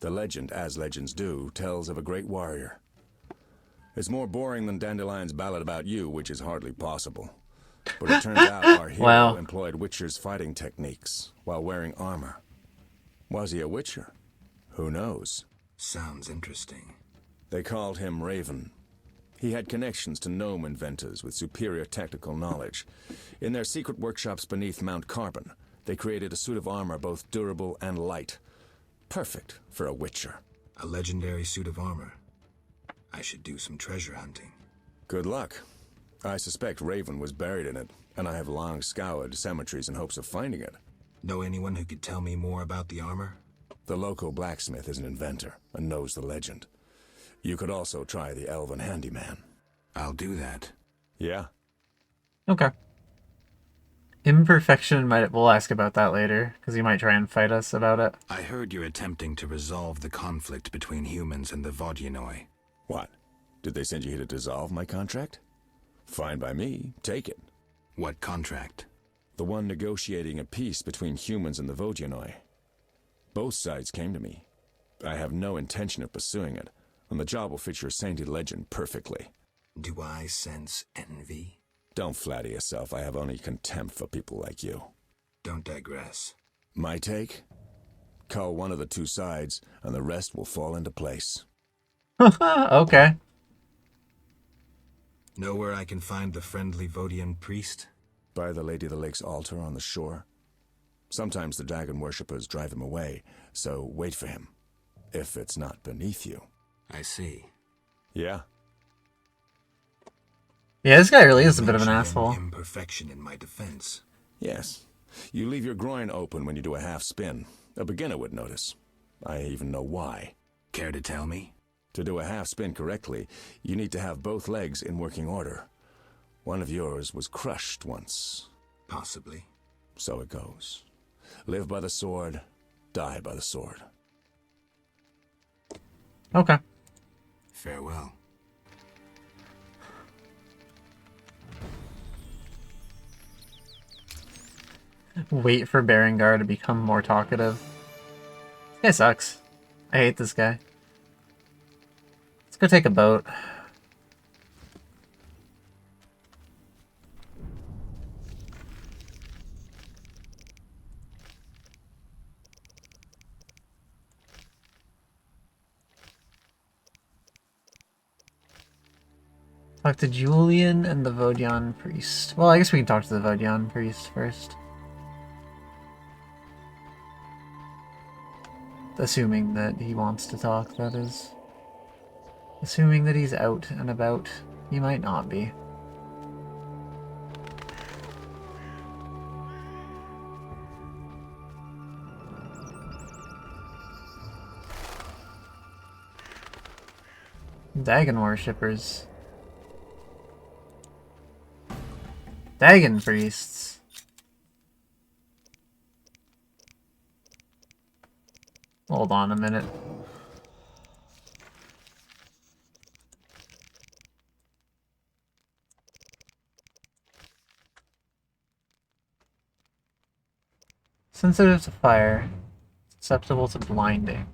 Speaker 14: The legend, as legends do, tells of a great warrior. It's more boring than Dandelion's ballad about you, which is hardly possible. But it turns out our hero employed Witcher's fighting techniques while wearing armor. Was he a Witcher? Who knows?
Speaker 3: Sounds interesting.
Speaker 14: They called him Raven. He had connections to gnome inventors with superior technical knowledge. In their secret workshops beneath Mount Carbon, they created a suit of armor both durable and light. Perfect for a Witcher.
Speaker 3: A legendary suit of armor. I should do some treasure hunting.
Speaker 14: Good luck. I suspect Raven was buried in it, and I have long scoured cemeteries in hopes of finding it.
Speaker 3: Know anyone who could tell me more about the armor?
Speaker 14: The local blacksmith is an inventor and knows the legend. You could also try the elven handyman.
Speaker 3: I'll do that.
Speaker 14: Yeah.
Speaker 1: Okay. Imperfection we'll ask about that later, because he might try and fight us about it.
Speaker 3: I heard you're attempting to resolve the conflict between humans and the Vodyanoi.
Speaker 14: What? Did they send you here to dissolve my contract? Fine by me. Take it.
Speaker 3: What contract?
Speaker 14: The one negotiating a peace between humans and the Vodyanoi. Both sides came to me. I have no intention of pursuing it, and the job will fit your sainted legend perfectly.
Speaker 3: Do I sense envy?
Speaker 14: Don't flatter yourself. I have only contempt for people like you.
Speaker 3: Don't digress.
Speaker 14: My take? Call one of the two sides, and the rest will fall into place.
Speaker 1: Okay.
Speaker 3: Know where I can find the friendly Vodian priest?
Speaker 14: By the Lady of the Lake's altar on the shore. Sometimes the dragon worshippers drive him away, so wait for him. If it's not beneath you.
Speaker 3: I see.
Speaker 14: Yeah?
Speaker 1: Yeah, this guy really is a bit of an asshole.
Speaker 3: Imperfection in my defense.
Speaker 14: Yes. You leave your groin open when you do a half spin. A beginner would notice. I even know why.
Speaker 3: Care to tell me?
Speaker 14: To do a half spin correctly, you need to have both legs in working order. One of yours was crushed once.
Speaker 3: Possibly.
Speaker 14: So it goes. Live by the sword, die by the sword.
Speaker 1: Okay.
Speaker 3: Farewell.
Speaker 1: Wait for Berengar to become more talkative. This guy sucks. I hate this guy. Let's go take a boat. Talk to Julian and the Vodian priest. Well, I guess we can talk to the Vodian priest first. Assuming that he wants to talk, that is. Assuming that he's out and about. He might not be. Dagon worshippers. Dagon priests. Hold on a minute. Sensitive to fire. Susceptible to blinding.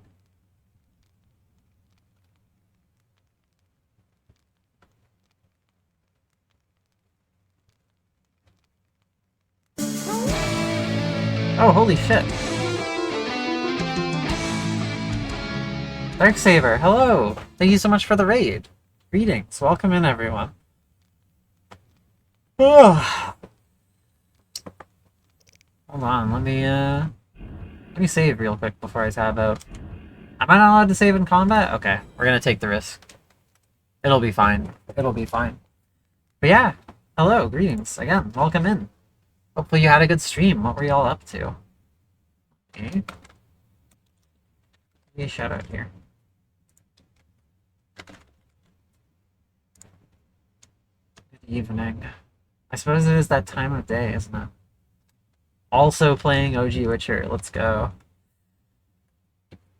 Speaker 1: Oh, holy shit. Darksaber, hello! Thank you so much for the raid. Greetings, welcome in everyone. Oh. Hold on, let me save real quick before I tab out. Am I not allowed to save in combat? Okay, we're gonna take the risk. It'll be fine. It'll be fine. But yeah, hello, greetings again, welcome in. Hopefully you had a good stream. What were y'all up to? Okay. Give me a shout out here. Good evening. I suppose it is that time of day, isn't it? Also playing OG Witcher. Let's go.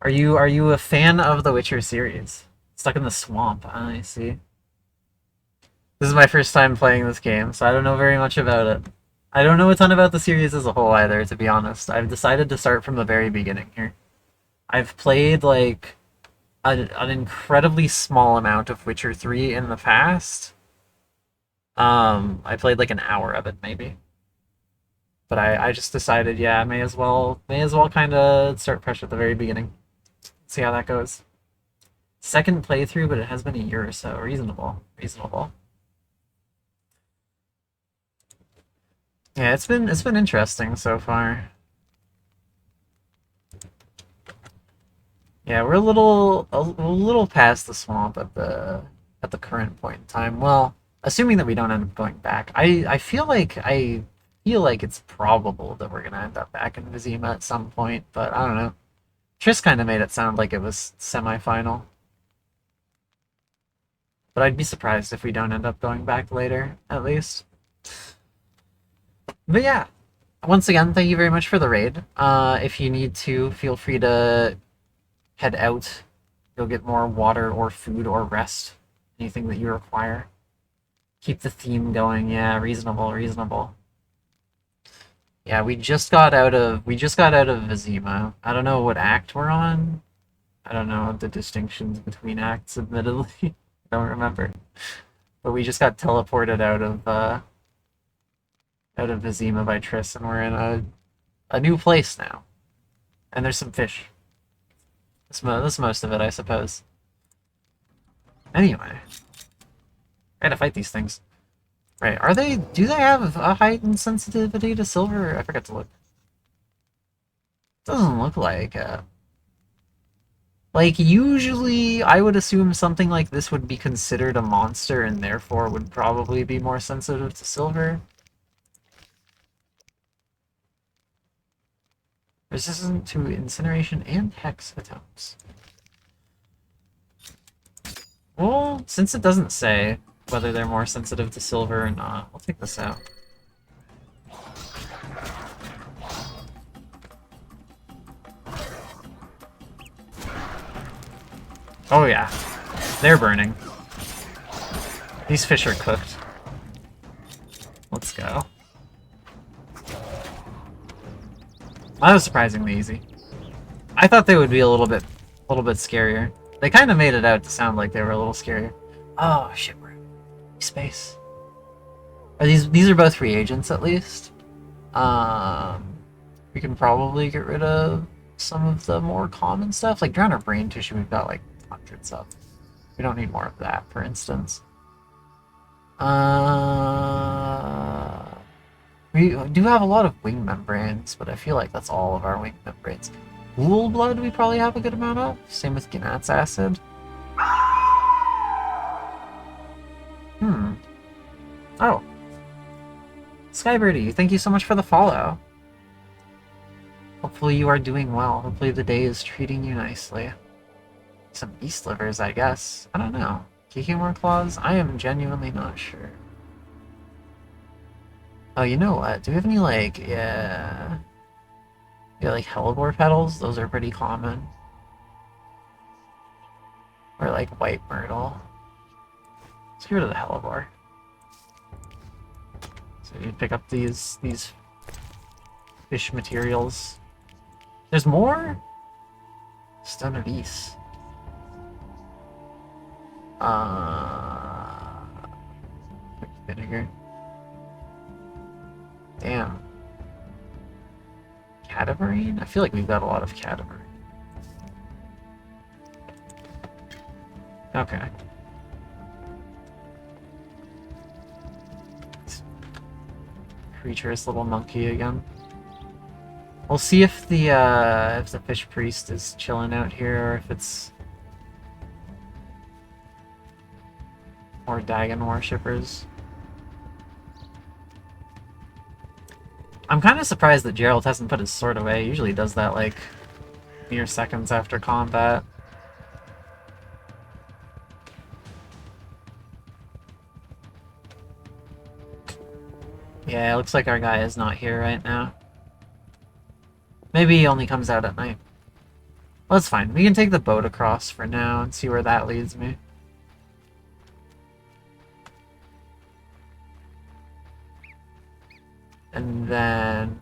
Speaker 1: Are you a fan of the Witcher series? Stuck in the swamp. I see. This is my first time playing this game, so I don't know very much about it. I don't know a ton about the series as a whole either, to be honest. I've decided to start from the very beginning here. I've played, like, an incredibly small amount of Witcher 3 in the past. I played, like, an hour of it, maybe. But I just decided, yeah, may as well kind of start fresh at the very beginning. See how that goes. Second playthrough, but it has been a year or so. Reasonable. Reasonable. Yeah, it's been interesting so far. Yeah, we're a little past the swamp at the current point in time. Well, assuming that we don't end up going back. I feel like it's probable that we're gonna end up back in Vizima at some point, but I don't know. Triss kind of made it sound like it was semi-final. But I'd be surprised if we don't end up going back later, at least. But yeah, once again, thank you very much for the raid. If you need to, feel free to head out. You'll get more water or food or rest. Anything that you require. Keep the theme going. Yeah, reasonable, reasonable. Yeah, we just got out of Vizima. I don't know what act we're on. I don't know the distinctions between acts, admittedly. I don't remember. But we just got teleported out of Vizima by Triss, and we're in a new place now. And there's some fish. That's most of it, I suppose. Anyway. I gotta fight these things. Right, do they have a heightened sensitivity to silver? I forgot to look. Doesn't look like it. Like, usually I would assume something like this would be considered a monster and therefore would probably be more sensitive to silver. Resistant to incineration and hex attempts. Well, since it doesn't say whether they're more sensitive to silver or not, we'll take this out. Oh yeah, they're burning. These fish are cooked. Let's go. That was surprisingly easy. I thought they would be a little bit scarier. They kind of made it out to sound like they were a little scarier. Oh shit, we're in space. Are these are both reagents at least? We can probably get rid of some of the more common stuff. Like drowner brain tissue, we've got like hundreds of. We don't need more of that, for instance. We do have a lot of wing membranes, but I feel like that's all of our wing membranes. Wool blood we probably have a good amount of. Same with Gnat's acid. Oh. Skybirdie, thank you so much for the follow. Hopefully you are doing well. Hopefully the day is treating you nicely. Some beast livers, I guess. I don't know. Kikimor claws? I am genuinely not sure. Oh, you know what? Do we have any, like, yeah, like hellebore petals? Those are pretty common. Or like white myrtle. Let's get rid of the hellebore. So you pick up these fish materials. There's more? Stone of East. Vinegar. Damn. Cadaverine? I feel like we've got a lot of cadaverine. Okay. Creaturous little monkey again. We'll see if the fish priest is chilling out here, or if it's more Dagon worshippers. I'm kind of surprised that Gerald hasn't put his sword away. He usually does that, like, mere seconds after combat. Yeah, it looks like our guy is not here right now. Maybe he only comes out at night. Well, that's fine. We can take the boat across for now and see where that leads me. And then...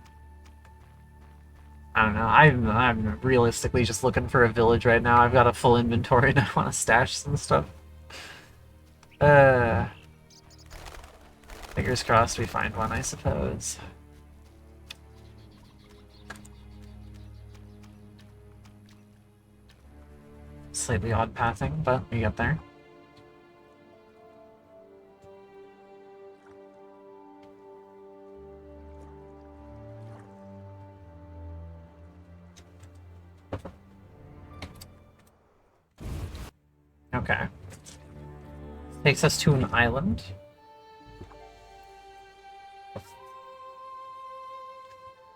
Speaker 1: I don't know, I'm realistically just looking for a village right now. I've got a full inventory and I want to stash some stuff. Fingers crossed we find one, I suppose. Slightly odd pathing, but we get there. Okay. Takes us to an island.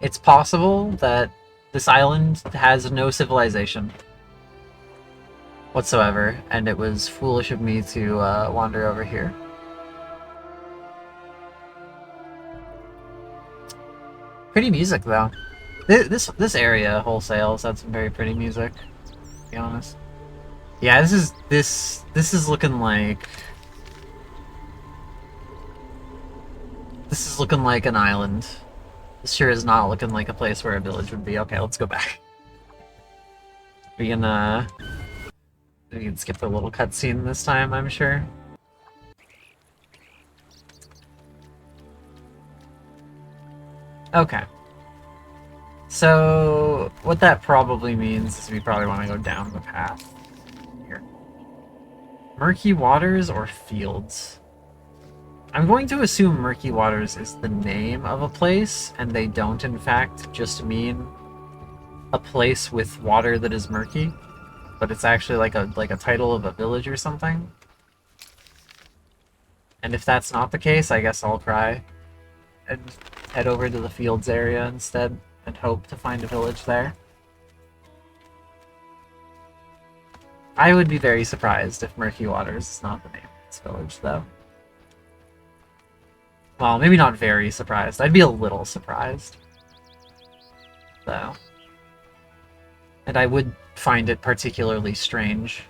Speaker 1: It's possible that this island has no civilization whatsoever, and it was foolish of me to wander over here. Pretty music, though. This area wholesale has had some very pretty music, to be honest. Yeah, this is looking like... This is looking like an island. This sure is not looking like a place where a village would be. Okay, let's go back. We can skip the little cutscene this time, I'm sure. Okay. So, what that probably means is we probably want to go down the path. Here. Murky waters or fields? I'm going to assume Murky Waters is the name of a place, and they don't, in fact, just mean a place with water that is murky, but it's actually like a title of a village or something. And if that's not the case, I guess I'll cry and head over to the fields area instead and hope to find a village there. I would be very surprised if Murky Waters is not the name of this village, though. Well, maybe not very surprised. I'd be a little surprised, though. And I would find it particularly strange.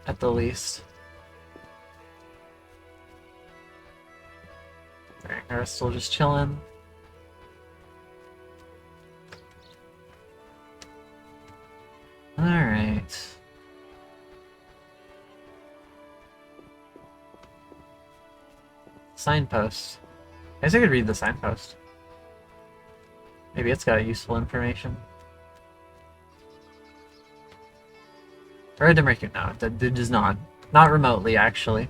Speaker 1: At the least. Alright, we're still just chilling. Alright. Signpost. I guess I could read the signpost. Maybe it's got useful information. Or to make it no, it does not. Not remotely, actually.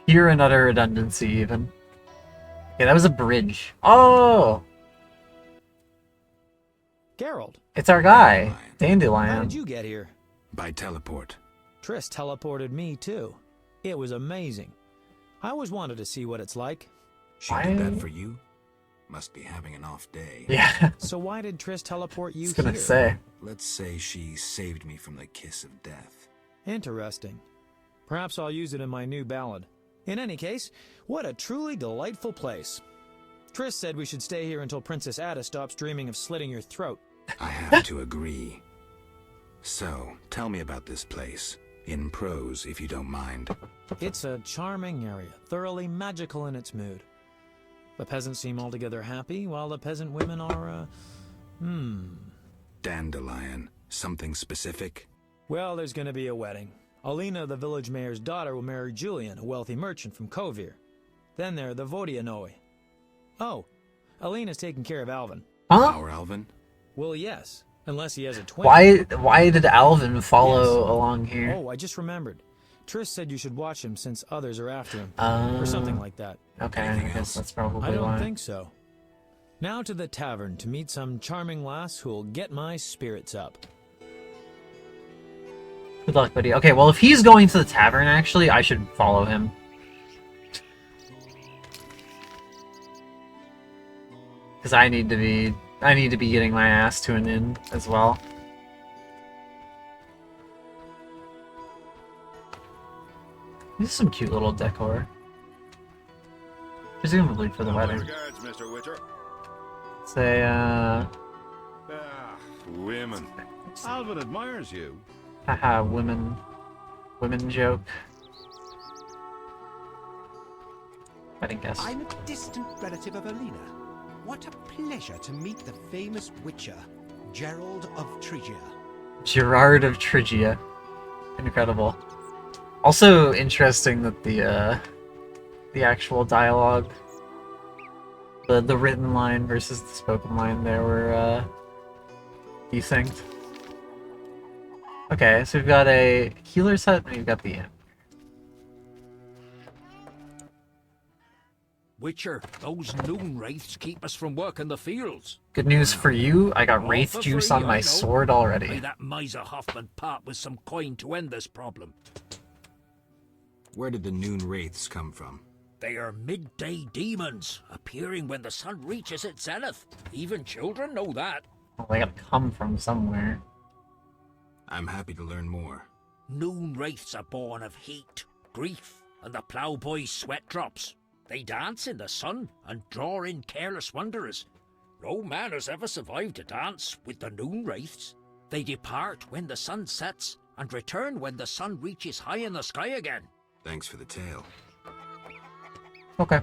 Speaker 1: Pure and utter redundancy, even. Okay, that was a bridge. Oh!
Speaker 12: Geralt.
Speaker 1: It's our guy, Dandelion.
Speaker 12: How did you get here?
Speaker 3: By teleport.
Speaker 12: Triss teleported me, too. It was amazing. I always wanted to see what it's like.
Speaker 3: She did that for you? Must be having an off day.
Speaker 1: Yeah.
Speaker 12: So why did Triss teleport you
Speaker 1: I was gonna
Speaker 12: here?
Speaker 1: say.
Speaker 3: Let's say she saved me from the kiss of death.
Speaker 12: Interesting. Perhaps I'll use it in my new ballad. In any case, what a truly delightful place. Triss said we should stay here until Princess Ada stops dreaming of slitting your throat.
Speaker 3: I have to agree. So, tell me about this place. In prose, if you don't mind.
Speaker 12: It's a charming area, thoroughly magical in its mood. The peasants seem altogether happy, while the peasant women are,
Speaker 3: Dandelion. Something specific?
Speaker 12: Well, there's gonna be a wedding. Alina, the village mayor's daughter, will marry Julian, a wealthy merchant from Kovir. Then there are the Vodianoi. Oh, Alina's taking care of Alvin.
Speaker 1: Huh?
Speaker 3: Our Alvin?
Speaker 12: Well, yes. Unless he has a twin.
Speaker 1: Why did Alvin follow along here?
Speaker 12: Oh, I just remembered. Triss said you should watch him since others are after him.
Speaker 1: Oh.
Speaker 12: Or something like that.
Speaker 1: Okay, I guess that's probably
Speaker 12: I don't
Speaker 1: why.
Speaker 12: think so. Now to the tavern to meet some charming lass who'll get my spirits up.
Speaker 1: Good luck, buddy. Okay, well, if he's going to the tavern, actually, I should follow him. Because I need to be getting my ass to an inn as well. This is some cute little decor. Presumably for the wedding.
Speaker 18: Regards, Mr. Witcher.
Speaker 1: Say,
Speaker 18: Women. Alvin admires you.
Speaker 1: haha, women joke. Wedding guest.
Speaker 6: I'm a distant relative of Alina. What a pleasure to meet the famous witcher, Gerald of Trigia.
Speaker 1: Gerard of Trigia. Incredible. Also interesting that the actual dialogue, the written line versus the spoken line there were desynced. Okay, so we've got a healer's hut and we've got the inn.
Speaker 15: Witcher, those noon wraiths keep us from working the fields.
Speaker 1: Good news for you, I got
Speaker 15: All
Speaker 1: wraith
Speaker 15: for
Speaker 1: juice
Speaker 15: free,
Speaker 1: on
Speaker 15: I
Speaker 1: my
Speaker 15: know.
Speaker 1: sword already.
Speaker 15: May that miser Hoffman part with some coin to end this problem.
Speaker 3: Where did the noon wraiths come from?
Speaker 15: They are midday demons, appearing when the sun reaches its zenith. Even children know that.
Speaker 1: Well, they gotta come from somewhere.
Speaker 3: I'm happy to learn more.
Speaker 15: Noon wraiths are born of heat, grief, and the ploughboy's sweat drops. They dance in the sun and draw in careless wanderers. No man has ever survived a dance with the noon wraiths. They depart when the sun sets and return when the sun reaches high in the sky again.
Speaker 3: Thanks for the tale.
Speaker 1: Okay.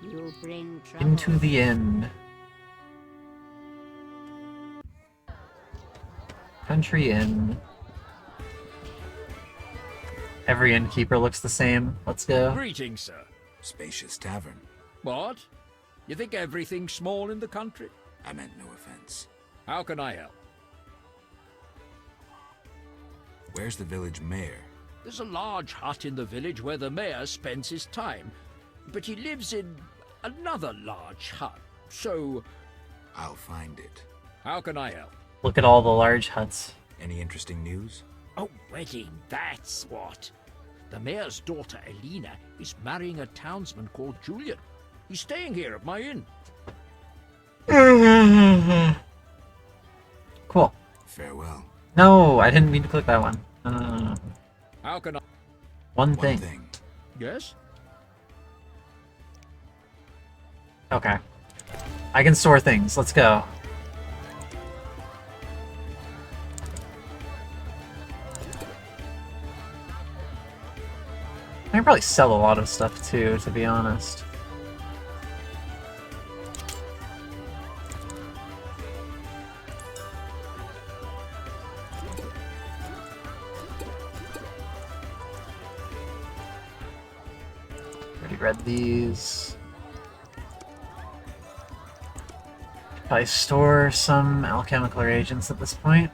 Speaker 13: You bring trouble.
Speaker 1: Into the inn. Country inn. Every innkeeper looks the same. Let's go.
Speaker 15: Greetings, sir.
Speaker 3: Spacious tavern.
Speaker 15: What? You think everything's small in the country?
Speaker 3: I meant no offense.
Speaker 15: How can I help?
Speaker 3: Where's the village mayor?
Speaker 15: There's a large hut in the village where the mayor spends his time. but he lives in another large hut, so...
Speaker 3: I'll find it.
Speaker 15: How can I help?
Speaker 1: Look at all the large huts.
Speaker 3: Any interesting news?
Speaker 15: A wedding, that's what. The mayor's daughter, Elena, is marrying a townsman called Julian. He's staying here at my inn.
Speaker 1: Cool.
Speaker 3: Farewell.
Speaker 1: No, I didn't mean to click that one. No.
Speaker 15: How can I...
Speaker 1: One thing.
Speaker 15: Yes?
Speaker 1: Okay. I can store things. Let's go. I can probably sell a lot of stuff too, to be honest. Already read these. Probably store some alchemical reagents at this point.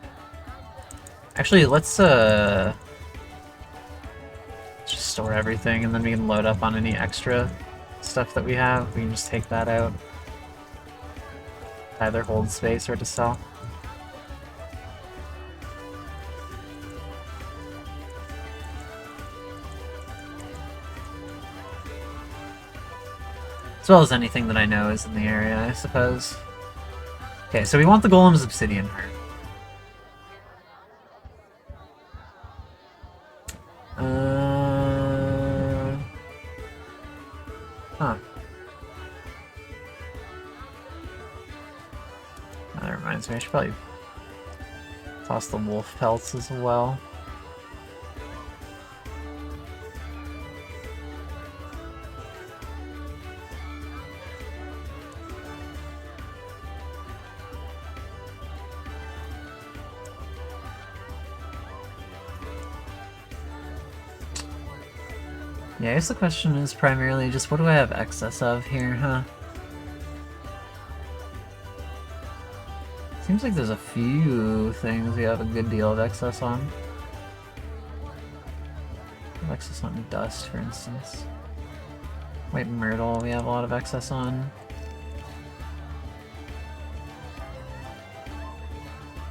Speaker 1: Actually, let's just store everything, and then we can load up on any extra stuff that we have. We can just take that out. Either hold space or to sell. As well as anything that I know is in the area, I suppose. Okay, so we want the Golem's obsidian heart. Huh. That reminds me, I should probably toss the wolf pelts as well. Yeah, I guess the question is primarily just what do I have excess of here, huh? Seems like there's a few things we have a good deal of excess on. Excess on dust, for instance. White myrtle we have a lot of excess on.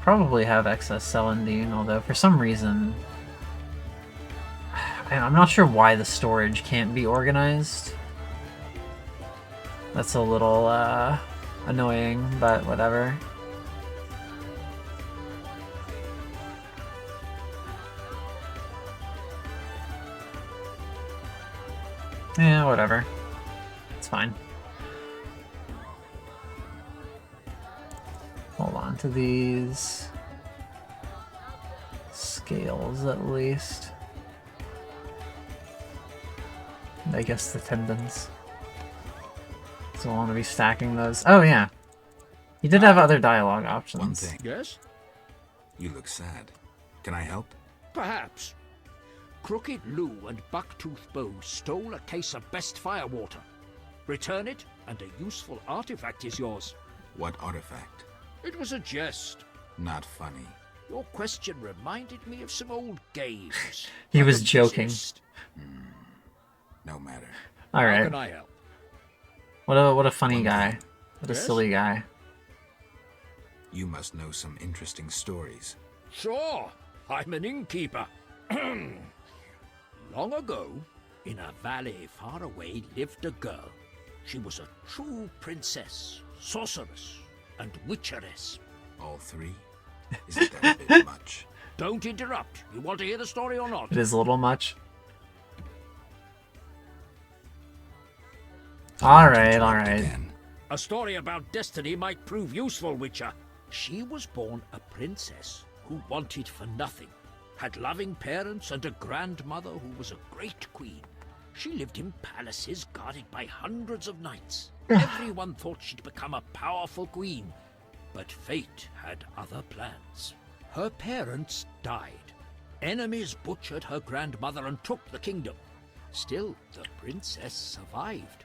Speaker 1: Probably have excess celandine, although for some reason I'm not sure why the storage can't be organized. That's a little annoying, but whatever. Yeah, whatever. It's fine. Hold on to these scales at least. I guess the tendons. So I want to be stacking those. Oh yeah, you did have other dialogue options.
Speaker 3: One thing.
Speaker 15: Yes?
Speaker 3: You look sad. Can I help?
Speaker 15: Perhaps. Crooked Lou and Bucktooth Bow stole a case of best firewater. Return it, and a useful artifact is yours.
Speaker 3: What artifact?
Speaker 15: It was a jest.
Speaker 3: Not funny.
Speaker 15: Your question reminded me of some old games.
Speaker 1: He was joking.
Speaker 3: No matter.
Speaker 1: All right.
Speaker 15: How can I help?
Speaker 1: What a funny guy. What a silly guy.
Speaker 3: You must know some interesting stories.
Speaker 15: Sure. I'm an innkeeper. Long ago, in a valley far away, lived a girl. She was a true princess, sorceress, and witcheress.
Speaker 3: All three? Isn't that a bit much?
Speaker 15: Don't interrupt. You want to hear the story or not?
Speaker 1: It is a little much. Alright.
Speaker 15: A story about destiny might prove useful, Witcher. She was born a princess who wanted for nothing, had loving parents and a grandmother who was a great queen. She lived in palaces guarded by hundreds of knights. Everyone thought she'd become a powerful queen, but fate had other plans. Her parents died. Enemies butchered her grandmother and took the kingdom. Still, the princess survived.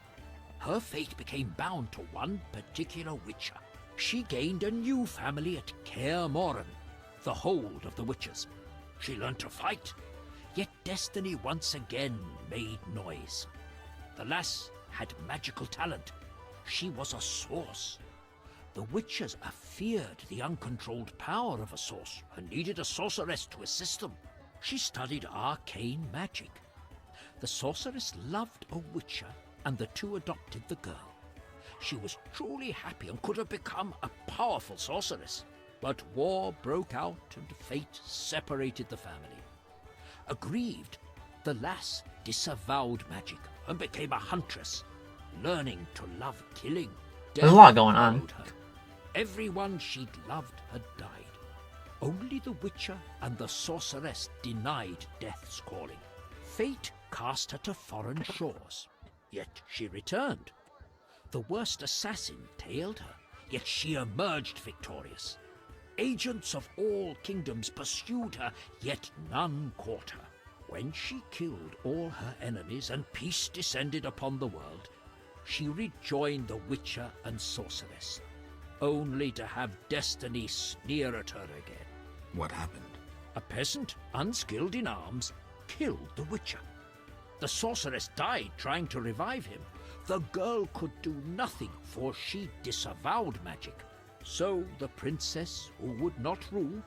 Speaker 15: Her fate became bound to one particular witcher. She gained a new family at Kaer Morhen, the hold of the witches. She learned to fight, yet destiny once again made noise. The lass had magical talent. She was a source. The witches feared the uncontrolled power of a source and needed a sorceress to assist them. She studied arcane magic. The sorceress loved a witcher, and the two adopted the girl. She was truly happy and could have become a powerful sorceress. But war broke out and fate separated the family. Aggrieved, the lass disavowed magic and became a huntress, learning to love killing.
Speaker 1: There's a lot going on.
Speaker 15: Her. Everyone she'd loved had died. Only the witcher and the sorceress denied death's calling. Fate cast her to foreign shores, yet she returned. The worst assassin tailed her, yet she emerged victorious. Agents of all kingdoms pursued her, yet none caught her. When she killed all her enemies and peace descended upon the world, she rejoined the witcher and sorceress, only to have destiny sneer at her again.
Speaker 3: What happened?
Speaker 15: A peasant, unskilled in arms, killed the witcher. The sorceress died trying to revive him. The girl could do nothing, for she disavowed magic. So the princess who would not rule,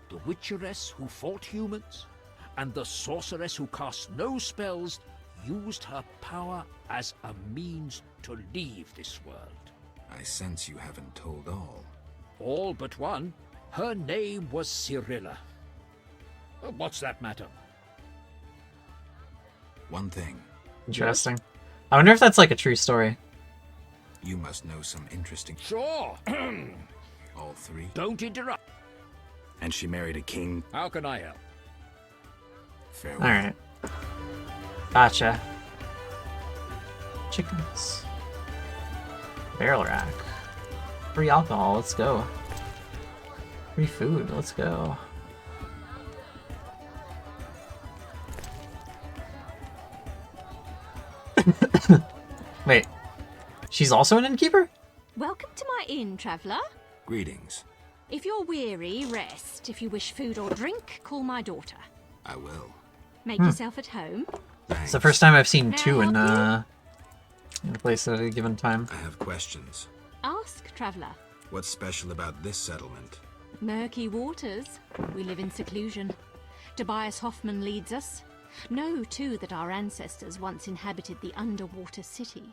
Speaker 15: the witcheress who fought humans, and the sorceress who cast no spells used her power as a means to leave this world.
Speaker 3: I sense you haven't told all.
Speaker 15: All but one. Her name was Cyrilla. What's that matter?
Speaker 3: One thing.
Speaker 1: Interesting. I wonder if that's like a true story.
Speaker 3: You must know some interesting...
Speaker 15: Sure!
Speaker 3: All three?
Speaker 15: Don't interrupt.
Speaker 3: And she married a king?
Speaker 15: How can I help?
Speaker 3: Farewell.
Speaker 1: Alright. Gotcha. Chickens. Barrel rack. Free alcohol, let's go. Free food, let's go. Wait. She's also an innkeeper?
Speaker 8: Welcome to my inn, traveller.
Speaker 3: Greetings.
Speaker 8: If you're weary, rest. If you wish food or drink, call my daughter.
Speaker 3: I will.
Speaker 8: Make yourself at home.
Speaker 1: It's the first time I've seen
Speaker 8: May I
Speaker 1: two in
Speaker 8: help
Speaker 1: a place at a given time.
Speaker 3: I have questions.
Speaker 8: Ask, traveller.
Speaker 3: What's special about this settlement?
Speaker 8: Murky waters. We live in seclusion. Tobias Hoffman leads us. Know, too, that our ancestors once inhabited the underwater city.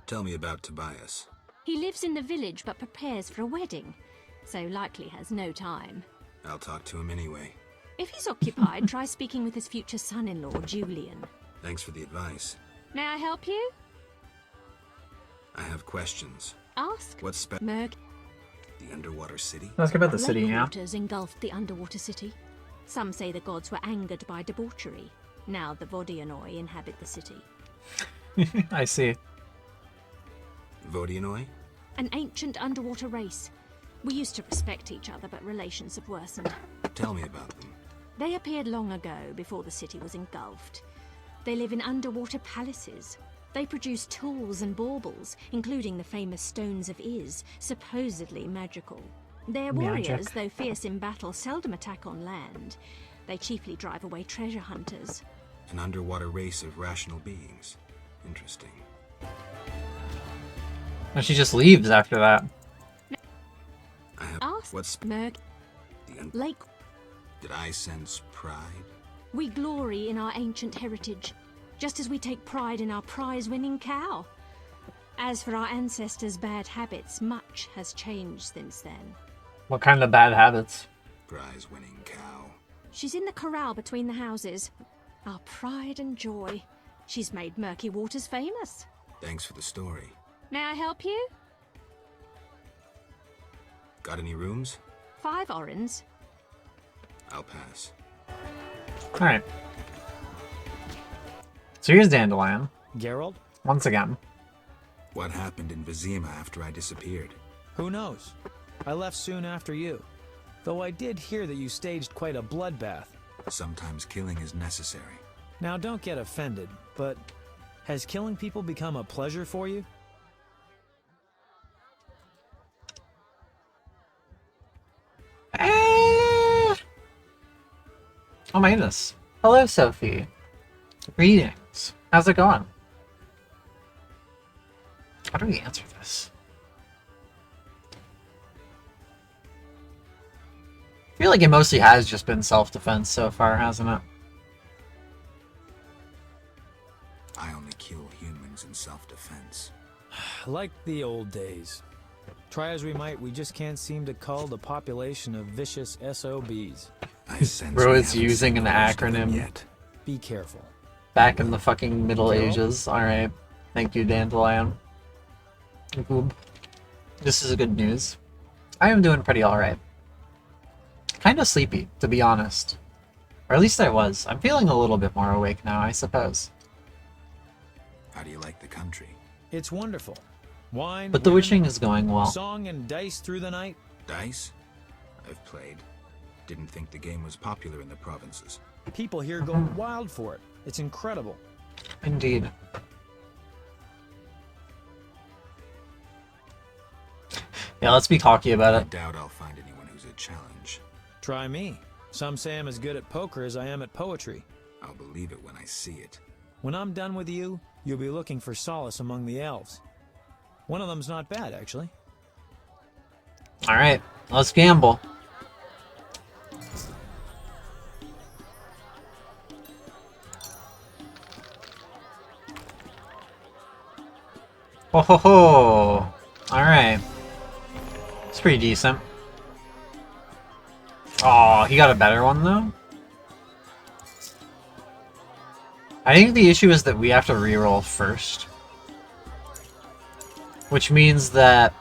Speaker 3: Tell me about Tobias.
Speaker 8: He lives in the village but prepares for a wedding, so likely has no time.
Speaker 3: I'll talk to him anyway.
Speaker 8: If he's occupied, try speaking with his future son-in-law, Julian.
Speaker 3: Thanks for the advice.
Speaker 8: May I help you?
Speaker 3: I have questions.
Speaker 8: Ask.
Speaker 3: What's
Speaker 8: Merc.
Speaker 3: The underwater city?
Speaker 1: Ask about the city,
Speaker 8: Lake
Speaker 1: yeah.
Speaker 8: waters engulfed the underwater city. Some say the gods were angered by debauchery. Now the Vodianoi inhabit the city.
Speaker 1: I see.
Speaker 3: Vodianoi?
Speaker 8: An ancient underwater race. We used to respect each other, but relations have worsened.
Speaker 3: Tell me about them.
Speaker 8: They appeared long ago, before the city was engulfed. They live in underwater palaces. They produce tools and baubles, including the famous Stones of Iz, supposedly magical. Their warriors, though fierce in battle, seldom attack on land. They chiefly drive away treasure hunters.
Speaker 3: An underwater race of rational beings. Interesting.
Speaker 1: And she just leaves after that.
Speaker 3: I have...
Speaker 8: Ask
Speaker 3: What's...
Speaker 8: Merc. Lake.
Speaker 3: Did I sense pride?
Speaker 8: We glory in our ancient heritage, just as we take pride in our prize-winning cow. As for our ancestors' bad habits, much has changed since then.
Speaker 1: What kind of bad habits?
Speaker 3: Prize-winning cow.
Speaker 8: She's in the corral between the houses. Our pride and joy. She's made Murky Waters famous.
Speaker 3: Thanks for the story.
Speaker 8: May I help you?
Speaker 3: Got any rooms?
Speaker 8: 5 orens.
Speaker 3: I'll pass.
Speaker 1: Alright. So here's Dandelion.
Speaker 12: Geralt?
Speaker 1: Once again.
Speaker 3: What happened in Vizima after I disappeared?
Speaker 12: Who knows? I left soon after you. Though I did hear that you staged quite a bloodbath.
Speaker 3: Sometimes killing is necessary.
Speaker 12: Now don't get offended, but has killing people become a pleasure for you?
Speaker 1: Oh my goodness. Hello, Sophie. Greetings. How's it going? How do we answer this? I feel like it mostly has just been self-defense so far, hasn't it?
Speaker 3: I only kill humans in self-defense.
Speaker 12: Like the old days. Try as we might, we just can't seem to cull the population of vicious SOBs.
Speaker 1: Bro is using an acronym.
Speaker 3: Yet.
Speaker 12: Be careful.
Speaker 1: Back in the fucking Middle Ages. Alright. Thank you, Dandelion. Goob. This is good news. I am doing pretty alright. Kinda sleepy, to be honest. Or at least I was. I'm feeling a little bit more awake now, I suppose.
Speaker 3: How do you like the country?
Speaker 12: It's wonderful. Wine,
Speaker 1: But the
Speaker 12: women,
Speaker 1: witching is going well.
Speaker 12: Song and dice through the night.
Speaker 3: Dice? I've played. Didn't think the game was popular in the provinces.
Speaker 12: People here go wild for it. It's incredible.
Speaker 1: Indeed. Yeah, let's be cocky about
Speaker 3: I
Speaker 1: it.
Speaker 3: doubt I'll find anyone who's a challenge.
Speaker 12: Try me. Some say I'm as good at poker as I am at poetry.
Speaker 3: I'll believe it when I see it.
Speaker 12: When I'm done with you, you'll be looking for solace among the elves. One of them's not bad, actually.
Speaker 1: Alright, let's gamble. Ho ho ho! Alright. It's pretty decent. Oh, he got a better one though? I think the issue is that we have to reroll first. Which means that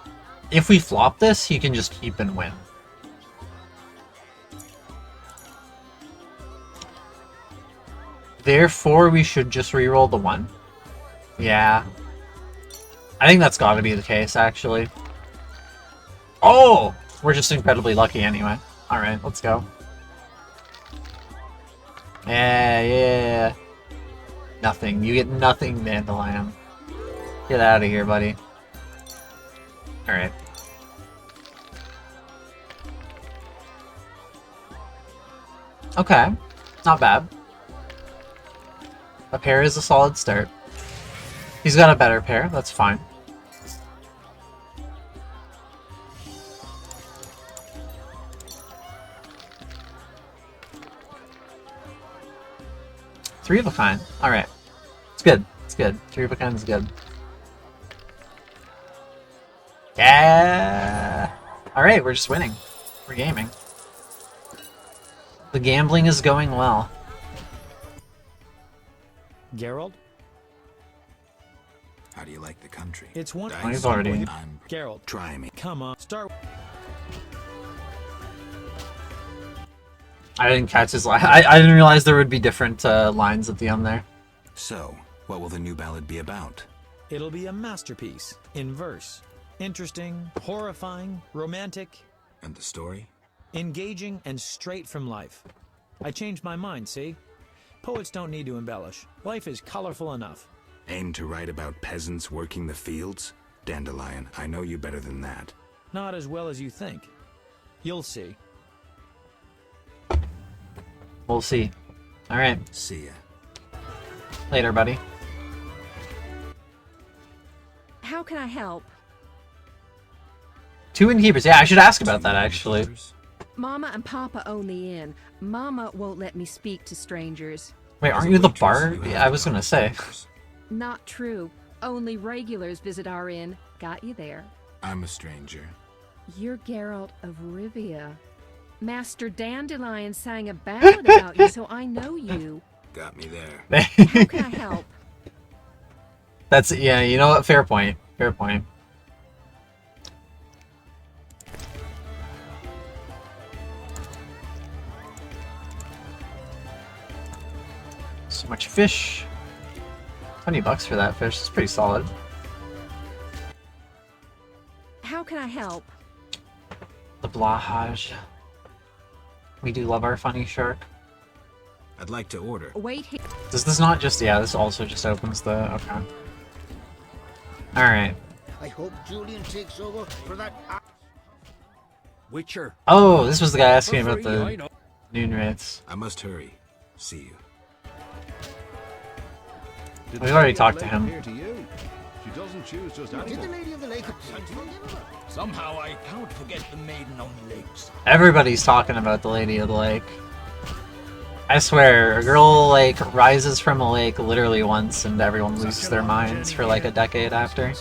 Speaker 1: if we flop this, he can just keep and win. Therefore, we should just reroll the 1. Yeah. I think that's gotta be the case, actually. Oh! We're just incredibly lucky anyway. Alright, let's go. Yeah. Nothing. You get nothing, Dandelion. Get out of here, buddy. Alright. Okay. Not bad. A pair is a solid start. He's got a better pair, that's fine. Three of a kind. Alright. It's good. It's good. Three of a kind is good. Yeah! Alright, we're just winning. We're gaming. The gambling is going well.
Speaker 12: Geralt?
Speaker 3: How do you like the country?
Speaker 12: It's one.
Speaker 1: He's already.
Speaker 12: Geralt,
Speaker 3: try me.
Speaker 12: Come on, start.
Speaker 1: I didn't catch his line. I didn't realize there would be different lines at the end there.
Speaker 3: So, what will the new ballad be about?
Speaker 12: It'll be a masterpiece in verse. Interesting, horrifying, romantic.
Speaker 3: And the story?
Speaker 12: Engaging and straight from life. I changed my mind, see? Poets don't need to embellish. Life is colorful enough.
Speaker 3: Aim to write about peasants working the fields? Dandelion, I know you better than that.
Speaker 12: Not as well as you think. You'll see.
Speaker 1: We'll see. Alright.
Speaker 3: See ya.
Speaker 1: Later, buddy.
Speaker 10: How can I help?
Speaker 1: 2 innkeepers. Yeah, I should ask about that, actually.
Speaker 10: Mama and Papa own the inn. Mama won't let me speak to strangers.
Speaker 1: Wait, aren't you the bard? Yeah, I was gonna say.
Speaker 10: Not true. Only regulars visit our inn. Got you there.
Speaker 3: I'm a stranger.
Speaker 10: You're Geralt of Rivia. Master Dandelion sang a ballad about you, so I know you.
Speaker 3: Got me there.
Speaker 10: How can I help?
Speaker 1: That's, yeah, you know what? Fair point. Fair point. So much fish. $20 for that fish. It's pretty solid.
Speaker 10: How can I help?
Speaker 1: The blahage. We do love our funny shark.
Speaker 3: I'd like to order.
Speaker 10: Wait here.
Speaker 1: Does this not just... Yeah, this also just opens the... Okay. Alright.
Speaker 17: I hope Julian takes over for that.
Speaker 15: Witcher.
Speaker 1: Oh, this was the guy asking about the noon rates.
Speaker 3: I must hurry. See you.
Speaker 1: We've already talked to him.
Speaker 11: She doesn't choose just
Speaker 17: Did the
Speaker 11: anyone.
Speaker 17: Lady of the Lake appoint you?
Speaker 15: Somehow I can't forget the maiden on the lakes.
Speaker 1: Everybody's talking about the Lady of the Lake. I swear, a girl, like, rises from a lake literally once and everyone loses their minds for like a decade after.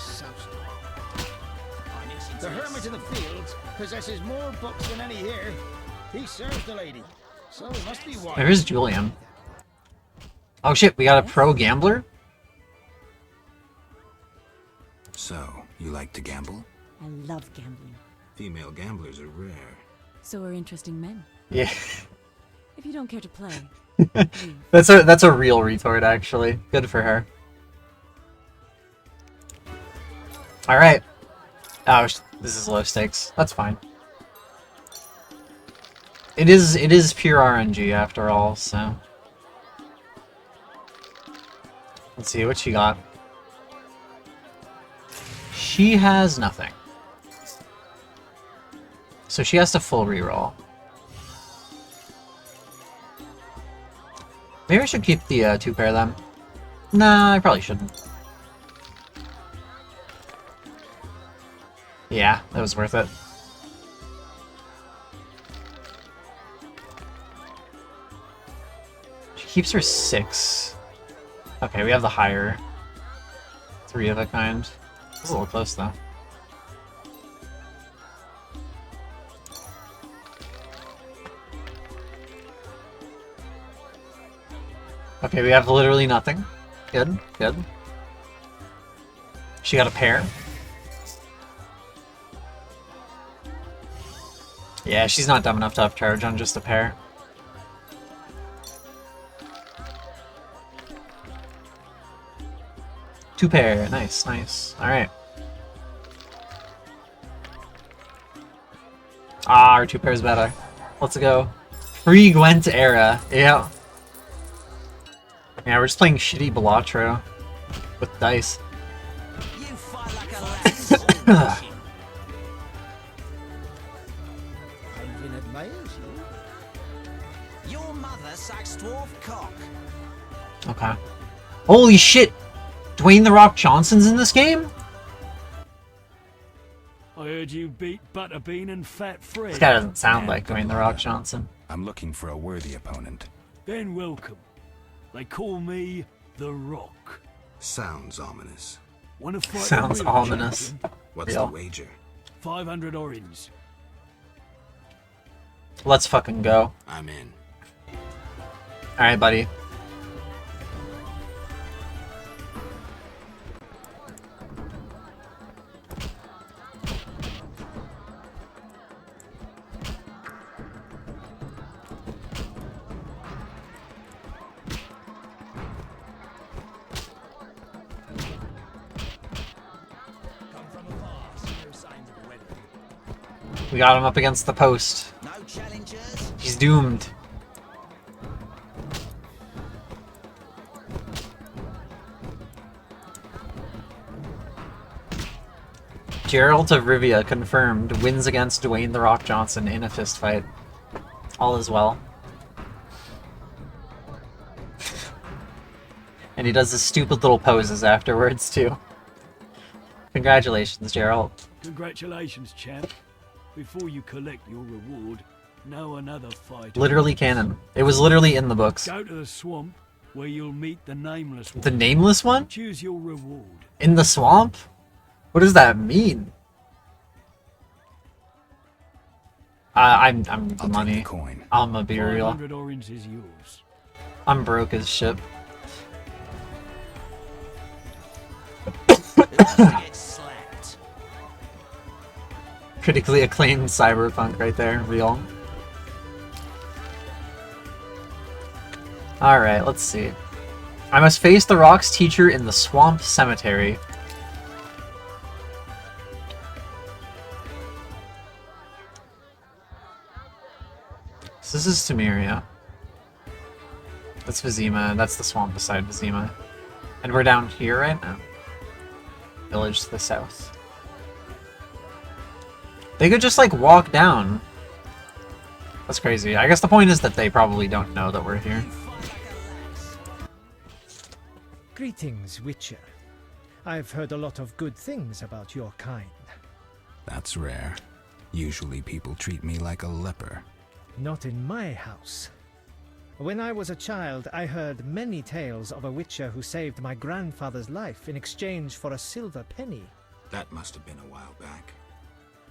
Speaker 17: The Hermit in the Fields possesses more books than any here. He serves the lady, so he must be wise.
Speaker 1: There's Julian. Oh shit, we got a pro gambler?
Speaker 3: So, you like to gamble?
Speaker 16: I love gambling.
Speaker 3: Female gamblers are rare.
Speaker 16: So are interesting men.
Speaker 1: Yeah.
Speaker 16: If you don't care to play,
Speaker 1: That's a real retort, actually. Good for her. Alright. Oh, this is low stakes. That's fine. It is pure RNG after all, so... Let's see what she got. She has nothing. So she has to full reroll. Maybe I should keep the two pair then. Nah, I probably shouldn't. Yeah, that was worth it. She keeps her 6. Okay, we have the higher 3 of a kind. This is a little close though. Okay, we have literally nothing. Good, good. She got a pair. Yeah, she's not dumb enough to upcharge on just a pair. Two pair, nice, nice. Alright. Ah, our two pairs better. Let's go. Free Gwent era, yeah. Yeah, we're just playing shitty Balatro with dice.
Speaker 15: You fight like a lass.
Speaker 17: Penguin admires you.
Speaker 15: Your mother sucks dwarf cock.
Speaker 1: Okay. Holy shit! Dwayne "The Rock" Johnson's in this game?
Speaker 23: I heard you beat Butterbean and Fat Fred.
Speaker 1: This guy doesn't sound like Dwayne "The Rock" Johnson.
Speaker 3: I'm looking for a worthy opponent.
Speaker 23: Then welcome. They call me The Rock.
Speaker 3: Sounds ominous.
Speaker 23: Wanna fight
Speaker 1: Sounds
Speaker 23: a real
Speaker 1: ominous.
Speaker 23: champion?
Speaker 3: What's
Speaker 1: Real.
Speaker 3: the wager?
Speaker 23: 500 orange.
Speaker 1: Let's fucking go.
Speaker 3: I'm in.
Speaker 1: Alright, buddy. We got him up against the post.
Speaker 15: No challengers.
Speaker 1: He's doomed. Geralt of Rivia confirmed wins against Dwayne "The Rock" Johnson in a fistfight. All is well. And he does his stupid little poses afterwards, too. Congratulations, Geralt.
Speaker 23: Congratulations, champ. Before you collect your reward, know another fight.
Speaker 1: Literally canon. It was literally in the books.
Speaker 23: Go to the swamp, where you'll meet the Nameless One.
Speaker 1: The Nameless One?
Speaker 23: Choose your reward.
Speaker 1: In the swamp? What does that mean? I'm the money.
Speaker 3: Take the coin.
Speaker 1: I'm a be real.
Speaker 23: 500 orange is yours.
Speaker 1: I'm broke as shit.
Speaker 15: Get slapped.
Speaker 1: Critically acclaimed cyberpunk right there. Real. Alright, let's see. I must face the Rock's teacher in the Swamp Cemetery. So this is Temeria. That's Vizima, that's the swamp beside Vizima. And we're down here right now. Village to the south. They could just, like, walk down. That's crazy. I guess the point is that they probably don't know that we're here.
Speaker 24: Greetings, Witcher.
Speaker 2: I've heard a lot of good things about your kind.
Speaker 3: That's rare. Usually people treat me like a leper.
Speaker 2: Not in my house. When I was a child, I heard many tales of a witcher who saved my grandfather's life in exchange for a silver penny.
Speaker 3: That must have been a while back.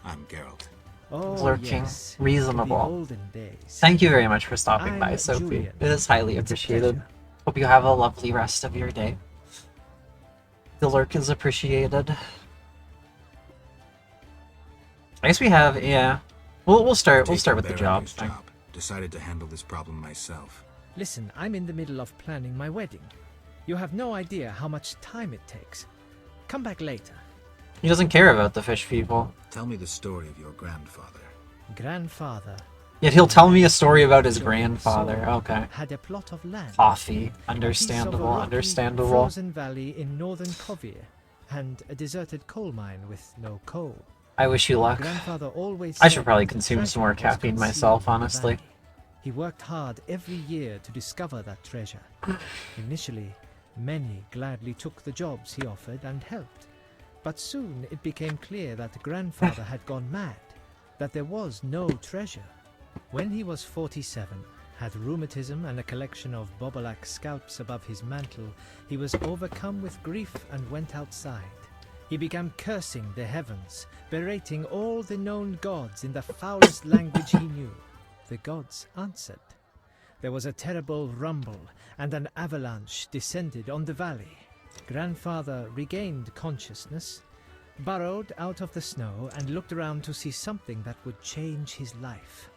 Speaker 3: I'm Geralt.
Speaker 2: Oh,
Speaker 1: Lurking.
Speaker 2: yes.
Speaker 1: Reasonable.
Speaker 2: In the olden days.
Speaker 1: Thank you very much for stopping by,
Speaker 2: I'm
Speaker 1: Sophie.
Speaker 2: Julian.
Speaker 1: It is highly appreciated. Hope you have a lovely rest of your day. The lurk is appreciated. I guess we have, yeah. We'll start with the job thing.
Speaker 3: Decided to handle this problem myself.
Speaker 2: Listen, I'm in the middle of planning my wedding. You have no idea how much time it takes. Come back later.
Speaker 1: He doesn't care about the fish people.
Speaker 3: Tell me the story of your grandfather.
Speaker 2: Grandfather.
Speaker 1: Yet he'll tell me a story about his grandfather. Okay.
Speaker 2: Had a plot of land.
Speaker 1: Coffee. Understandable, understandable.
Speaker 2: Frozen valley in northern Kovir, and a deserted coal mine with no coal.
Speaker 1: I wish you luck.
Speaker 2: Grandfather always
Speaker 1: I should
Speaker 2: said
Speaker 1: probably
Speaker 2: that the
Speaker 1: consume some
Speaker 2: treasure
Speaker 1: more
Speaker 2: was
Speaker 1: caffeine
Speaker 2: concealed
Speaker 1: myself,
Speaker 2: in the
Speaker 1: honestly.
Speaker 2: valley. He worked hard every year to discover that treasure. Initially, many gladly took the jobs he offered and helped. But soon it became clear that grandfather had gone mad, that there was no treasure. When he was 47, had rheumatism and a collection of Bobolak scalps above his mantle, he was overcome with grief and went outside. He began cursing the heavens, berating all the known gods in the foulest language he knew. The gods answered. There was a terrible rumble, and an avalanche descended on the valley. Grandfather regained consciousness, burrowed out of the snow, and looked around to see something that would change his life.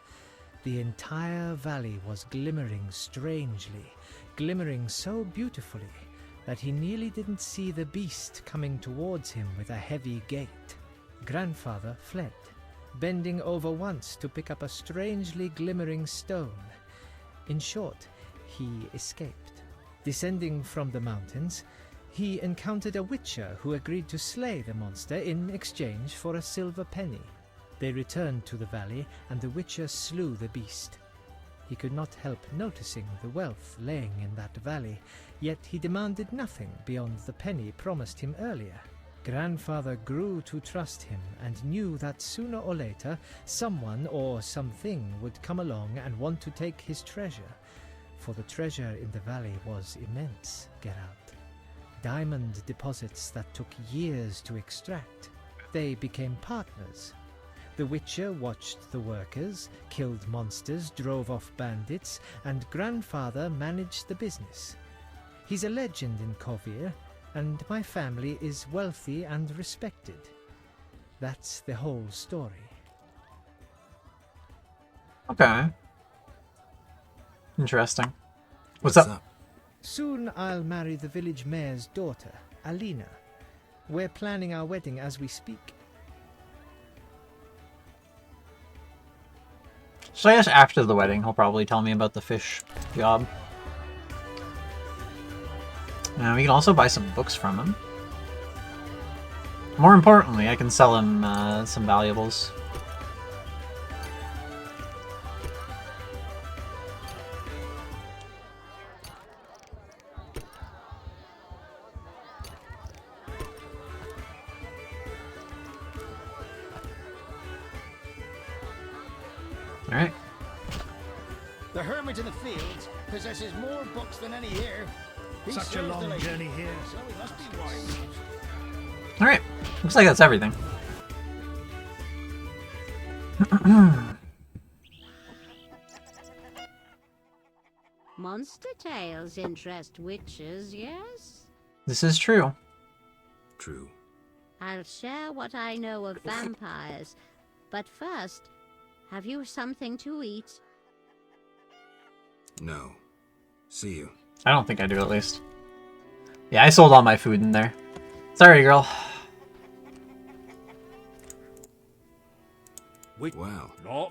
Speaker 2: The entire valley was glimmering strangely, glimmering so beautifully that he nearly didn't see the beast coming towards him with a heavy gait. Grandfather fled, bending over once to pick up a strangely glimmering stone. In short, he escaped. Descending from the mountains, he encountered a witcher who agreed to slay the monster in exchange for a silver penny. They returned to the valley, and the witcher slew the beast. He could not help noticing the wealth laying in that valley, yet he demanded nothing beyond the penny promised him earlier. Grandfather grew to trust him and knew that sooner or later someone or something would come along and want to take his treasure, for the treasure in the valley was immense, Geralt. Diamond deposits that took years to extract. They became partners. The Witcher watched the workers, killed monsters, drove off bandits, and Grandfather managed the business. He's a legend in Kovir, and my family is wealthy and respected. That's the whole story.
Speaker 1: Okay. Interesting. What's up?
Speaker 2: Soon I'll marry the village mayor's daughter, Alina. We're planning our wedding as we speak.
Speaker 1: So I guess after the wedding, he'll probably tell me about the fish job. Now we can also buy some books from him. More importantly, I can sell him some valuables. Alright.
Speaker 17: The hermit in the fields possesses more books than any here. He
Speaker 23: Such a
Speaker 17: serves the
Speaker 23: long
Speaker 17: lady,
Speaker 23: journey here.
Speaker 17: so he must be wise.
Speaker 1: Alright. Looks like that's everything.
Speaker 13: Monster tales interest witches, yes?
Speaker 1: This is true.
Speaker 3: True.
Speaker 13: I'll share what I know of vampires. But first, have you something to eat?
Speaker 3: No. See you.
Speaker 1: I don't think I do, at least. Yeah, I sold all my food in there. Sorry, girl.
Speaker 3: Wait. Wow. No.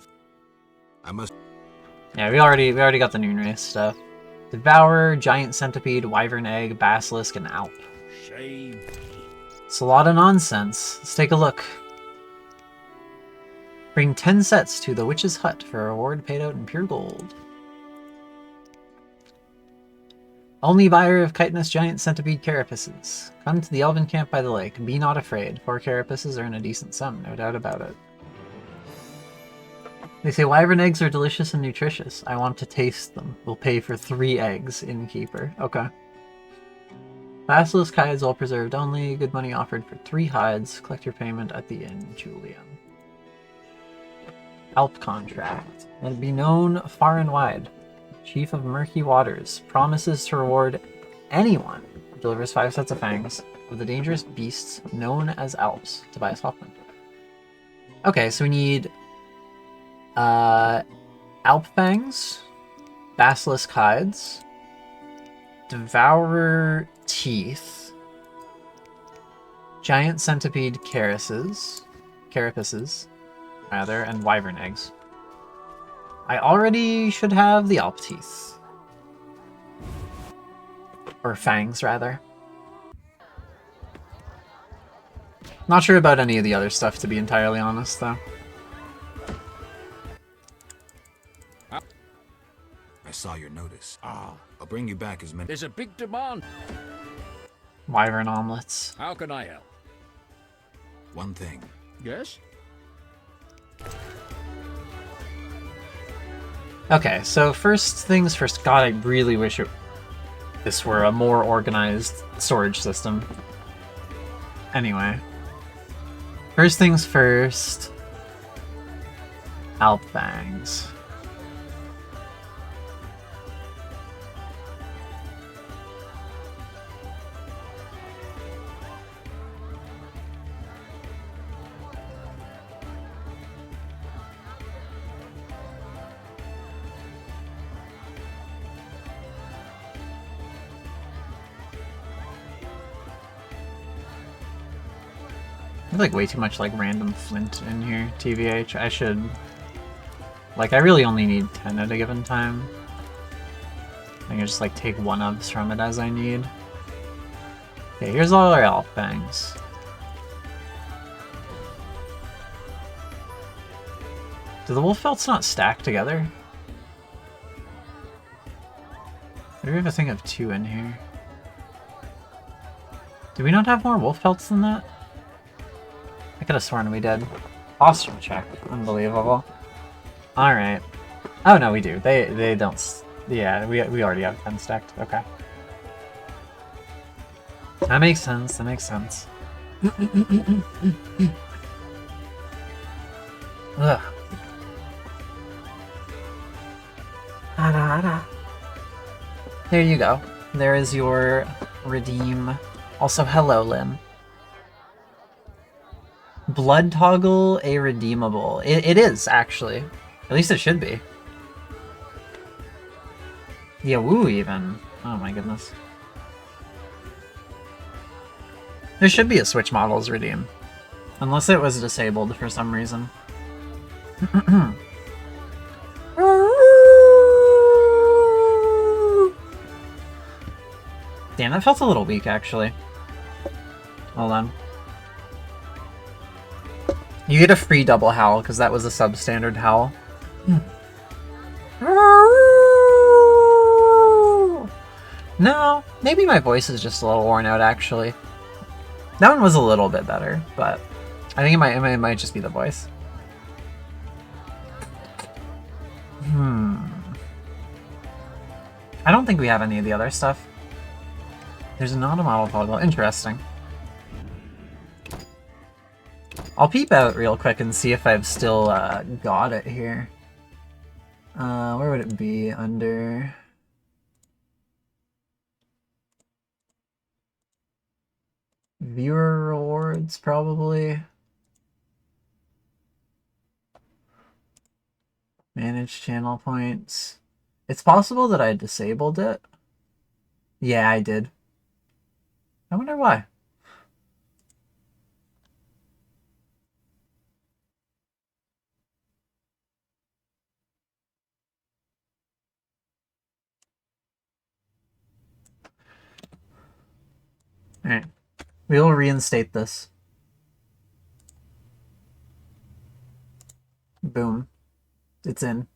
Speaker 3: I must.
Speaker 1: Yeah, we already got the noon race stuff. Devourer, Giant Centipede, Wyvern Egg, Basilisk, and Alp.
Speaker 15: Shame.
Speaker 1: It's a lot of nonsense. Let's take a look. Bring 10 sets to the Witch's Hut for a reward paid out in pure gold. Only buyer of chitinous giant centipede carapaces. Come to the elven camp by the lake. Be not afraid. 4 carapaces earn a decent sum, no doubt about it. They say wyvern eggs are delicious and nutritious. I want to taste them. We'll pay for 3 eggs, innkeeper. Okay. Basilisk hides all preserved only. Good money offered for 3 hides. Collect your payment at the inn, Julian. Alp contract. Let it be known far and wide. Chief of Murky Waters promises to reward anyone who delivers 5 sets of fangs of the dangerous beasts known as Alps. Tobias Hoffman. Okay, so we need Alp fangs, basilisk hides, devourer teeth, giant centipede carapaces, rather, and wyvern eggs. I already should have the Alp teeth. Or fangs, rather. Not sure about any of the other stuff, to be entirely honest, though.
Speaker 3: I saw your notice. I'll bring you back as many.
Speaker 15: There's a big demand.
Speaker 1: Wyvern omelets.
Speaker 15: How can I help?
Speaker 3: One thing.
Speaker 15: Yes?
Speaker 1: Okay, so first things first. God, I really wish this were a more organized storage system. Anyway. First things first. Alp fangs. There's like way too much like random flint in here, TVH. I should... Like, I really only need 10 at a given time. I can just like take 1-ups from it as I need. Okay, here's all our elf fangs. Do the wolf felts not stack together? Do we have a thing of 2 in here? Do we not have more wolf pelts than that? I could have sworn we did. Awesome check. Unbelievable. Alright. Oh no, we do. They don't... Yeah, we already have 10 stacked. Okay. That makes sense. That makes sense. Ugh. There you go. There is your redeem. Also, hello, Lim. Blood toggle a redeemable. It is, actually. At least it should be. Yeah, woo, even. Oh my goodness. There should be a Switch models redeem. Unless it was disabled for some reason. Damn, that felt a little weak, actually. Hold on. You get a free double howl, because that was a substandard howl. No, maybe my voice is just a little worn out, actually. That one was a little bit better, but I think it might just be the voice. I don't think we have any of the other stuff. There's not a model toggle. Interesting. I'll peep out real quick and see if I've still got it here. Where would it be? Under... Viewer rewards, probably. Manage channel points. It's possible that I disabled it. Yeah, I did. I wonder why. Alright. We will reinstate this. Boom. It's in.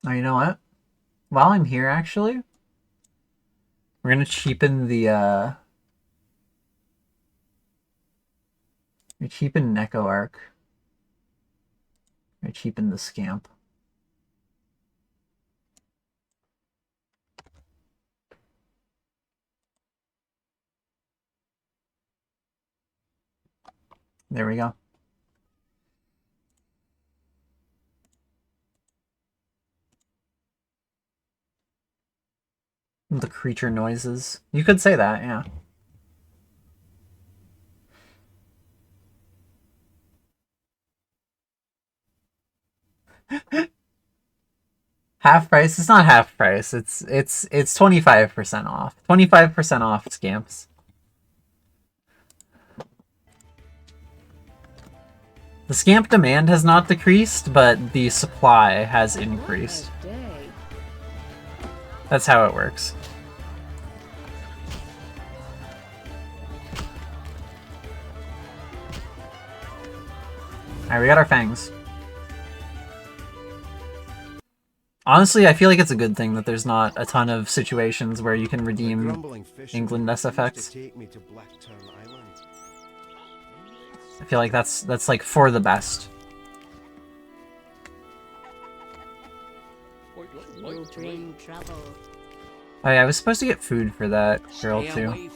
Speaker 1: Oh, you know what? While I'm here, actually, we're gonna cheapen the, we cheapen Neko Arc. We cheapen the Scamp. There we go. The creature noises. You could say that, yeah. Half price? It's not half price. It's 25% off. 25% off scamps. The scamp demand has not decreased, but the supply has increased. That's how it works. Alright, we got our fangs. Honestly, I feel like it's a good thing that there's not a ton of situations where you can redeem England SFX. I feel like that's like for the best.
Speaker 13: You bring trouble.
Speaker 1: Oh yeah, I was supposed to get food for that girl too.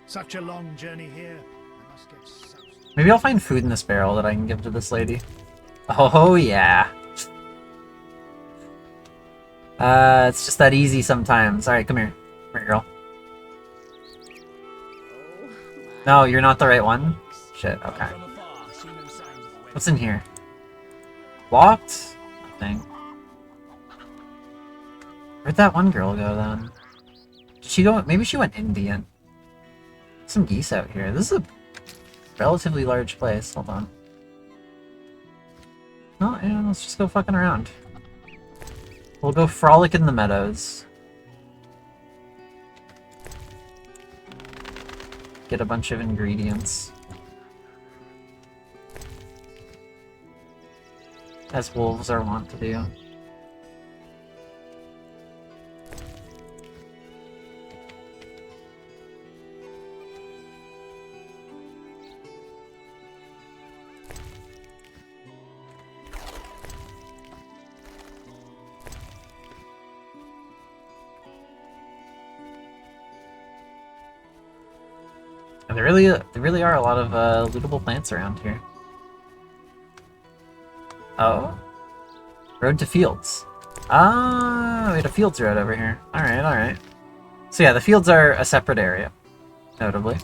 Speaker 17: Such a long journey here. I must get soused.
Speaker 1: Maybe I'll find food in this barrel that I can give to this lady. Oh yeah. It's just that easy sometimes. Alright, come here. Come here, girl. No, you're not the right one? Shit, okay. What's in here? Locked? Nothing. Where'd that one girl go, then? Did she go? Maybe she went Indian. Some geese out here. This is a relatively large place. Hold on. Oh, yeah, let's just go fucking around. We'll go frolic in the meadows. Get a bunch of ingredients. As wolves are wont to do. And there really are a lot of lootable plants around here. Oh. Road to fields. Ah, we had a fields road over here. Alright, alright. So yeah, the fields are a separate area, notably.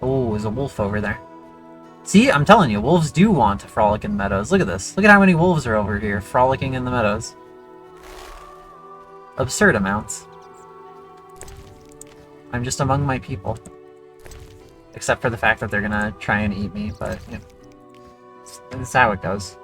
Speaker 1: Oh, there's a wolf over there. See, I'm telling you, wolves do want to frolic in meadows. Look at this. Look at how many wolves are over here frolicking in the meadows. Absurd amounts. I'm just among my people. Except for the fact that they're gonna try and eat me, but, you know, that's how it goes.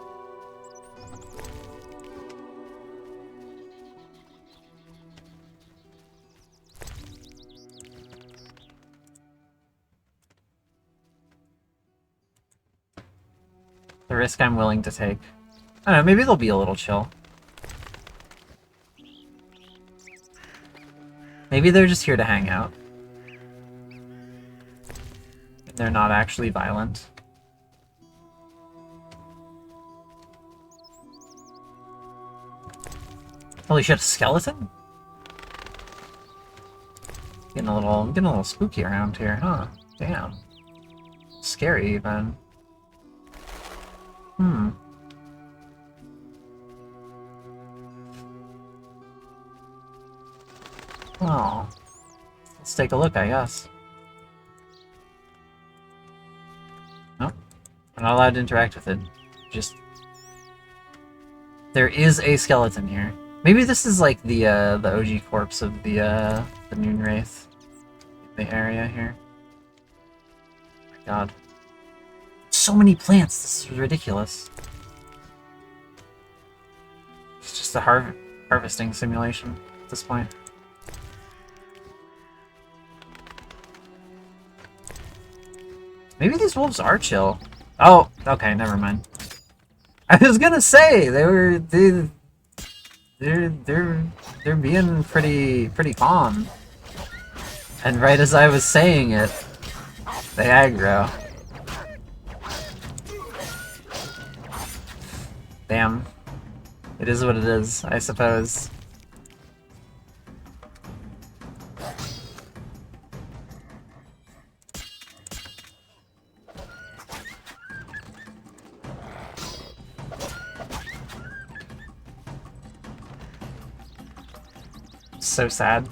Speaker 1: The risk I'm willing to take. I don't know, maybe they'll be a little chill. Maybe they're just here to hang out. They're not actually violent. Holy shit, a skeleton? Getting a little spooky around here, huh? Damn. Scary even. Hmm. Oh. Let's take a look, I guess. Nope. I'm not allowed to interact with it. Just... There is a skeleton here. Maybe this is like the OG corpse of the Noon Wraith. The area here. Oh my god. So many plants, this is ridiculous. It's just a harvesting simulation at this point. Maybe these wolves are chill. Oh, okay, never mind. I was gonna say they're being pretty calm. And right as I was saying it, they aggro. Damn. It is what it is, I suppose. So sad.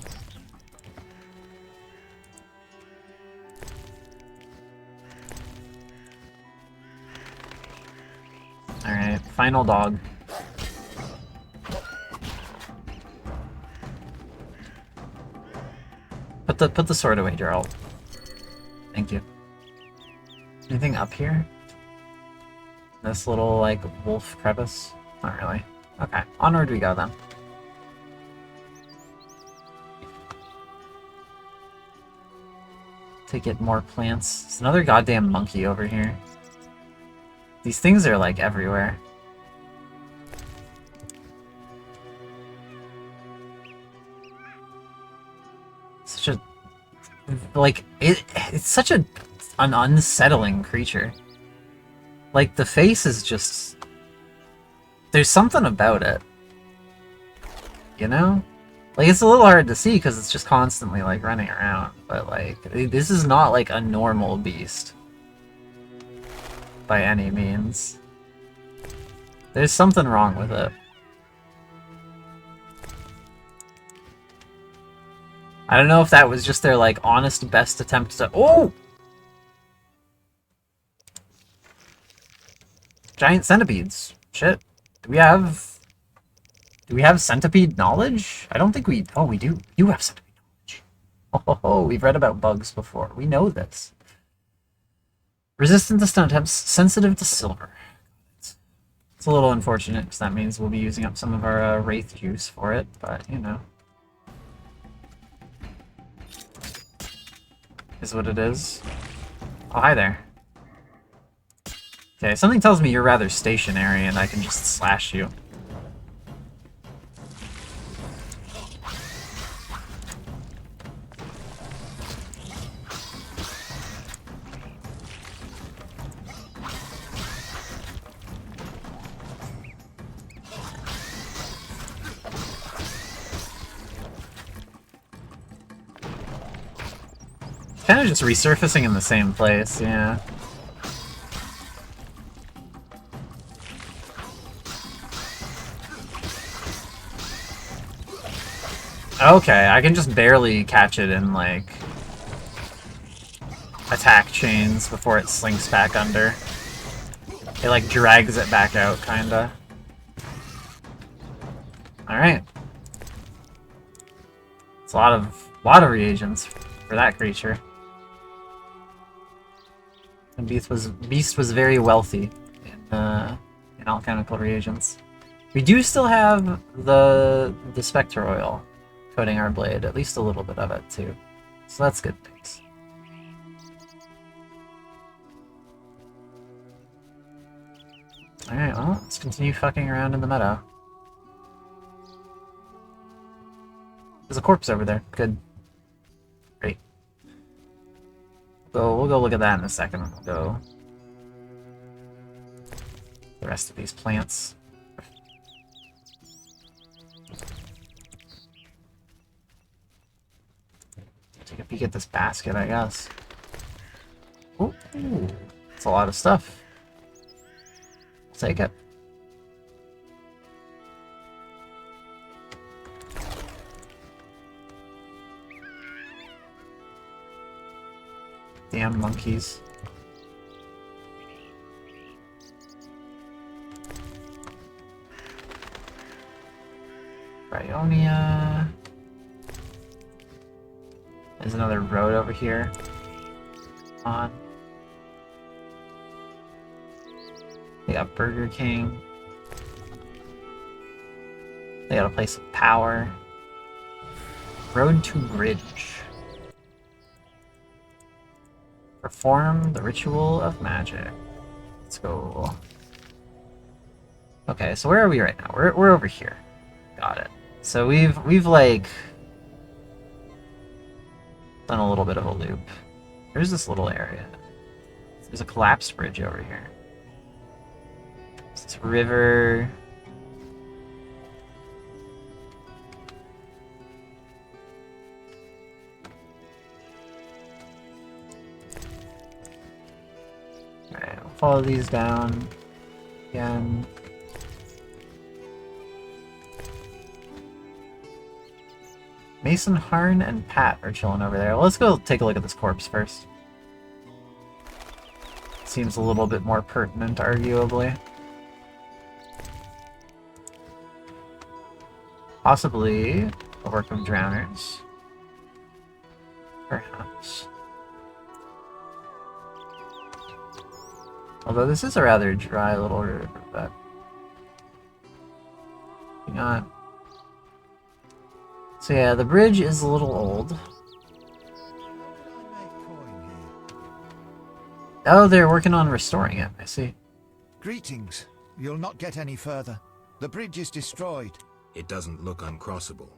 Speaker 1: Alright, final dog. Put the sword away, Gerald. Thank you. Anything up here? This little, like, wolf crevice? Not really. Okay, onward we go then. To get more plants. There's another goddamn monkey over here. These things are, like, everywhere. Such a... like, it's such an unsettling creature. Like, the face is just... there's something about it. You know? Like, it's a little hard to see because it's just constantly, like, running around. But, like, this is not, like, a normal beast. By any means. There's something wrong with it. I don't know if that was just their, like, honest best attempt to... Oh! Giant centipedes. Shit. Do we have centipede knowledge? I don't think we... oh, we do. You have centipede knowledge. Oh, we've read about bugs before. We know this. Resistant to stun attempts, sensitive to silver. It's a little unfortunate, because that means we'll be using up some of our wraith juice for it, but, you know. Is what it is. Oh, hi there. Okay, something tells me you're rather stationary and I can just slash you. Kind of just resurfacing in the same place, yeah. Okay, I can just barely catch it in, like, attack chains before it slinks back under. It, like, drags it back out, kinda. Alright. It's a lot of reagents for that creature. And Beast was very wealthy in alchemical reagents. We do still have the Spectre Oil coating our blade, at least a little bit of it too. So that's good things. Alright, well, let's continue fucking around in the meadow. There's a corpse over there. Good. Great. So we'll go look at that in a second. We'll go the rest of these plants. Take a peek at this basket, I guess. Ooh, it's a lot of stuff. I'll take it. Damn monkeys. Bryonia. There's another road over here. On. They got Burger King. They got a place of power. Road to Bridge. Perform the ritual of magic. Let's go. Okay, so where are we right now? We're over here. Got it. So we've like done a little bit of a loop. There's this little area. There's a collapsed bridge over here. There's this river. Alright, we'll follow these down again. Mason, Harn, and Pat are chilling over there. Let's go take a look at this corpse first. Seems a little bit more pertinent, arguably. Possibly a work of drowners. Perhaps. Although this is a rather dry little river, but... not. So yeah, the bridge is a little old. Oh, they're working on restoring it, I see.
Speaker 6: Greetings. You'll not get any further. The bridge is destroyed.
Speaker 3: It doesn't look uncrossable.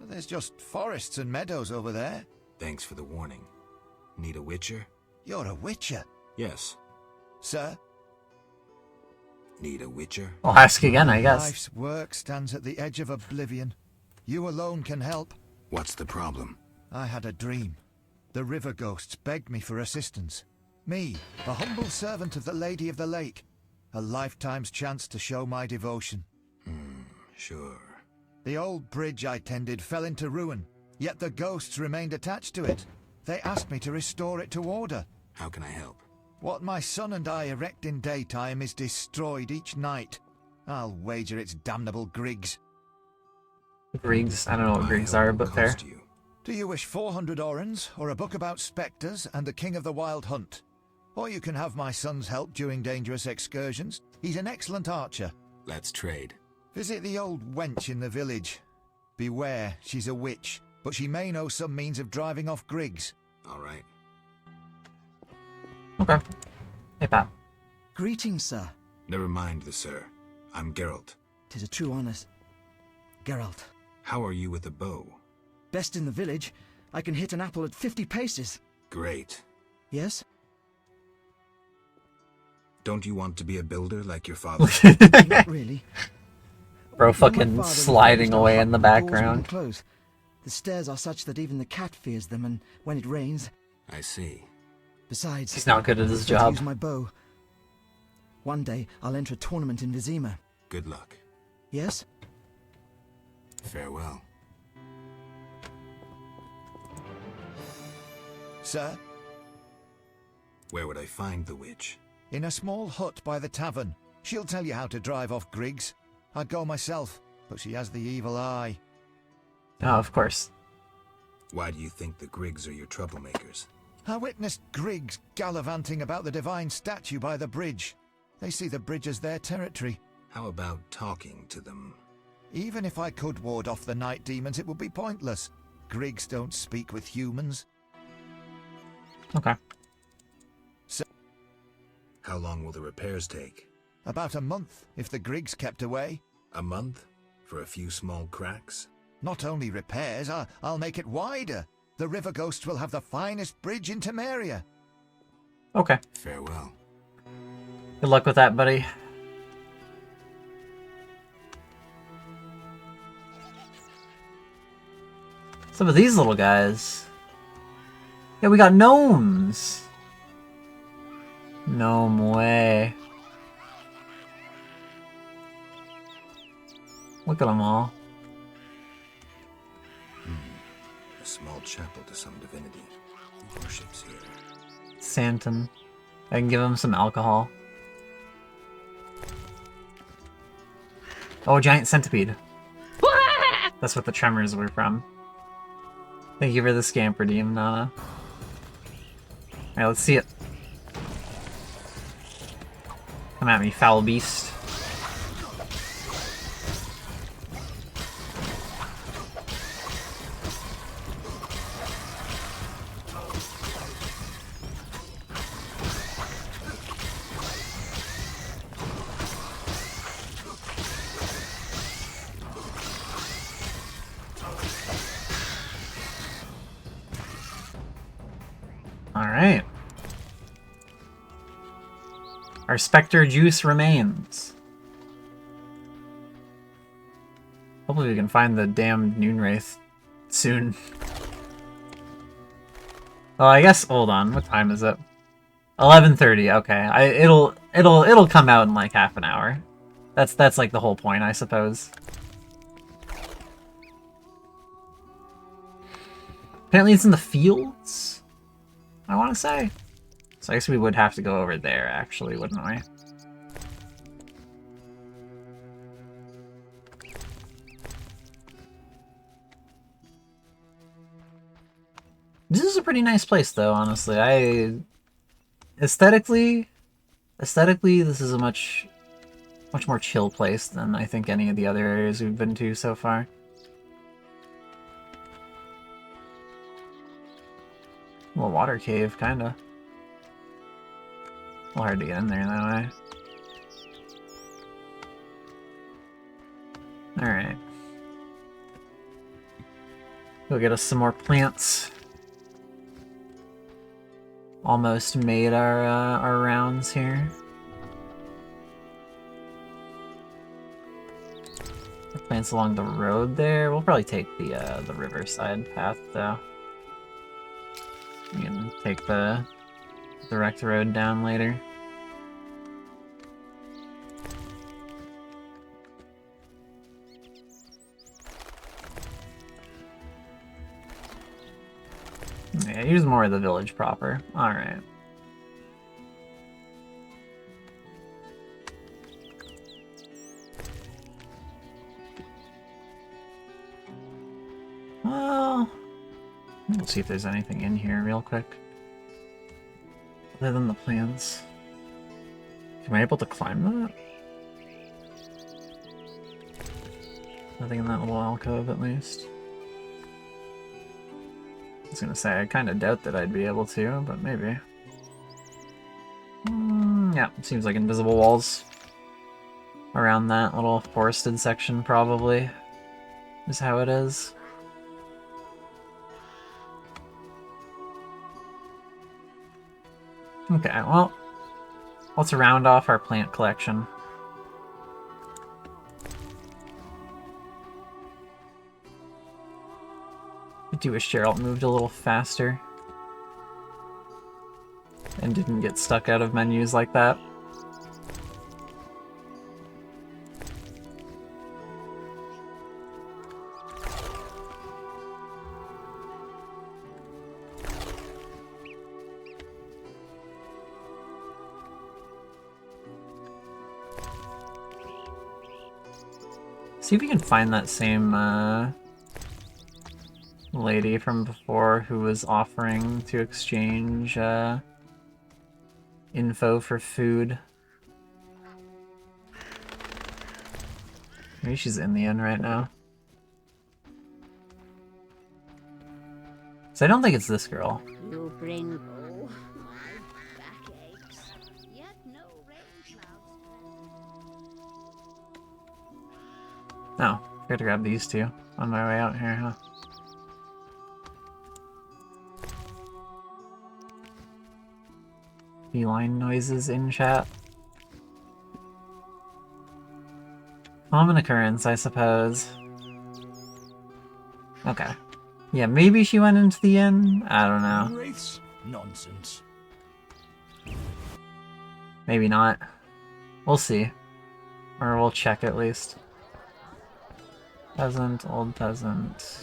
Speaker 6: There's just forests and meadows over there.
Speaker 3: Thanks for the warning. Need a witcher?
Speaker 6: You're a witcher?
Speaker 3: Yes.
Speaker 6: Sir?
Speaker 3: Need a witcher?
Speaker 1: I'll ask again, I guess.
Speaker 6: Life's work stands at the edge of oblivion. You alone can help.
Speaker 3: What's the problem?
Speaker 6: I had a dream. The river ghosts begged me for assistance. Me, a humble servant of the Lady of the Lake. A lifetime's chance to show my devotion.
Speaker 3: Sure.
Speaker 6: The old bridge I tended fell into ruin, yet the ghosts remained attached to it. They asked me to restore it to order.
Speaker 3: How can I help?
Speaker 6: What my son and I erect in daytime is destroyed each night. I'll wager it's damnable grigs.
Speaker 1: Griggs? I don't know what Griggs are, but fair.
Speaker 6: Do you wish 400 orens, or a book about spectres and the king of the wild hunt? Or you can have my son's help during dangerous excursions. He's an excellent archer.
Speaker 3: Let's trade.
Speaker 6: Visit the old wench in the village. Beware, she's a witch, but she may know some means of driving off grigs.
Speaker 3: All right.
Speaker 1: Okay. Hey, Pat.
Speaker 7: Greetings, sir.
Speaker 3: Never mind the sir. I'm Geralt.
Speaker 7: 'Tis a true honour. Geralt.
Speaker 3: How are you with a bow?
Speaker 7: Best in the village. I can hit an apple at 50 paces.
Speaker 3: Great.
Speaker 7: Yes?
Speaker 3: Don't you want to be a builder like your father?
Speaker 7: Not really.
Speaker 1: Bro fucking sliding away in the background.
Speaker 7: Close. The stairs are such that even the cat fears them, and when it rains...
Speaker 3: I see.
Speaker 7: Besides,
Speaker 1: he's not good at his
Speaker 7: I
Speaker 1: job.
Speaker 7: Use my bow. One day, I'll enter a tournament in Vizima.
Speaker 3: Good luck.
Speaker 7: Yes?
Speaker 3: Farewell.
Speaker 6: Sir?
Speaker 3: Where would I find the witch?
Speaker 6: In a small hut by the tavern. She'll tell you how to drive off grigs. I'd go myself, but she has the evil eye.
Speaker 1: Oh, of course.
Speaker 3: Why do you think the grigs are your troublemakers?
Speaker 6: I witnessed grigs gallivanting about the divine statue by the bridge. They see the bridge as their territory.
Speaker 3: How about talking to them?
Speaker 6: Even if I could ward off the night demons, it would be pointless. Grigs don't speak with humans.
Speaker 1: Okay.
Speaker 6: So,
Speaker 3: how long will the repairs take?
Speaker 6: About a month, if the grigs kept away.
Speaker 3: A month? For a few small cracks?
Speaker 6: Not only repairs, I'll make it wider. The river ghosts will have the finest bridge in Temeria.
Speaker 1: Okay.
Speaker 3: Farewell.
Speaker 1: Good luck with that, buddy. Some of these little guys. Yeah, we got gnomes. Gnome way. Look at them all.
Speaker 3: A small chapel to some divinity. Who worships here?
Speaker 1: Santon. I can give him some alcohol. Oh, giant centipede. That's what the tremors were from. Thank you for the scamp redeem, Nana. Alright, let's see it. Come at me, foul beast. Alright. Our Spectre juice remains. Hopefully we can find the damned Noonwraith soon. Well, I guess, hold on, what time is it? 11:30, okay. It'll come out in like half an hour. That's like the whole point, I suppose. Apparently it's in the fields, I want to say. So I guess we would have to go over there, actually, wouldn't we? This is a pretty nice place, though, honestly. Aesthetically, this is a much more chill place than I think any of the other areas we've been to so far. A little water cave, kinda. A little hard to get in there that way. Alright. Go get us some more plants. Almost made our rounds here. The plants along the road there. We'll probably take the riverside path though. We can take the direct road down later. Yeah, use more of the village proper. Alright. Well, we'll see if there's anything in here real quick. Other than the plants. Am I able to climb that? Nothing in that little alcove, at least. I was gonna say, I kind of doubt that I'd be able to, but maybe. Yeah, it seems like invisible walls around that little forested section, probably, is how it is. Okay, well, let's round off our plant collection. I do wish Geralt moved a little faster and didn't get stuck out of menus like that. See if we can find that same lady from before who was offering to exchange info for food. Maybe she's in the inn right now. So I don't think it's this girl.
Speaker 13: You bring my back aches. Yet no rain clouds.
Speaker 1: Oh, I got to grab these two on my way out here, huh? Feline noises in chat. Common occurrence, I suppose. Okay. Yeah, maybe she went into the inn? I don't know.
Speaker 17: Wraiths? Nonsense.
Speaker 1: Maybe not. We'll see. Or we'll check at least. Peasant, old peasant.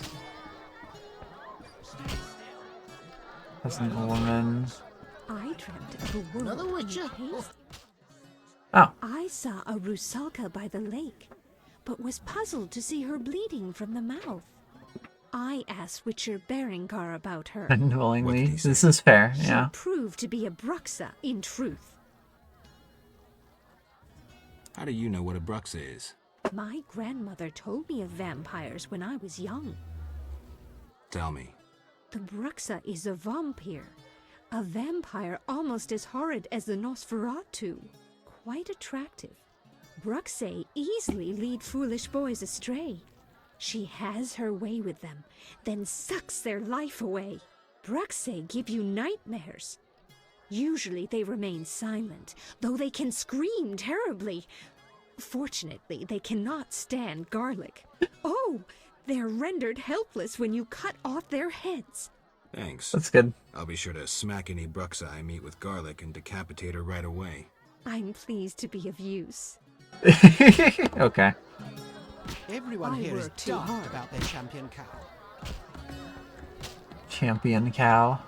Speaker 1: Peasant woman.
Speaker 9: I dreamt of a world
Speaker 17: Another witcher?
Speaker 1: Oh.
Speaker 9: I saw a rusalka by the lake, but was puzzled to see her bleeding from the mouth. I asked Witcher Berengar about her.
Speaker 1: Unwillingly. This is fair,
Speaker 9: She
Speaker 1: yeah.
Speaker 9: proved to be a bruxa in truth.
Speaker 3: How do you know what a bruxa is?
Speaker 9: My grandmother told me of vampires when I was young.
Speaker 3: Tell me.
Speaker 9: The bruxa is a vampire. A vampire almost as horrid as the Nosferatu. Quite attractive. Bruxae easily lead foolish boys astray. She has her way with them, then sucks their life away. Bruxae give you nightmares. Usually they remain silent, though they can scream terribly. Fortunately, they cannot stand garlic. Oh, they're rendered helpless when you cut off their heads.
Speaker 3: Thanks.
Speaker 1: That's good.
Speaker 3: I'll be sure to smack any Bruxa I meet with garlic and decapitate her right away.
Speaker 9: I'm pleased to be of use.
Speaker 1: Okay.
Speaker 6: Everyone here is daft about their champion cow.
Speaker 1: Champion cow.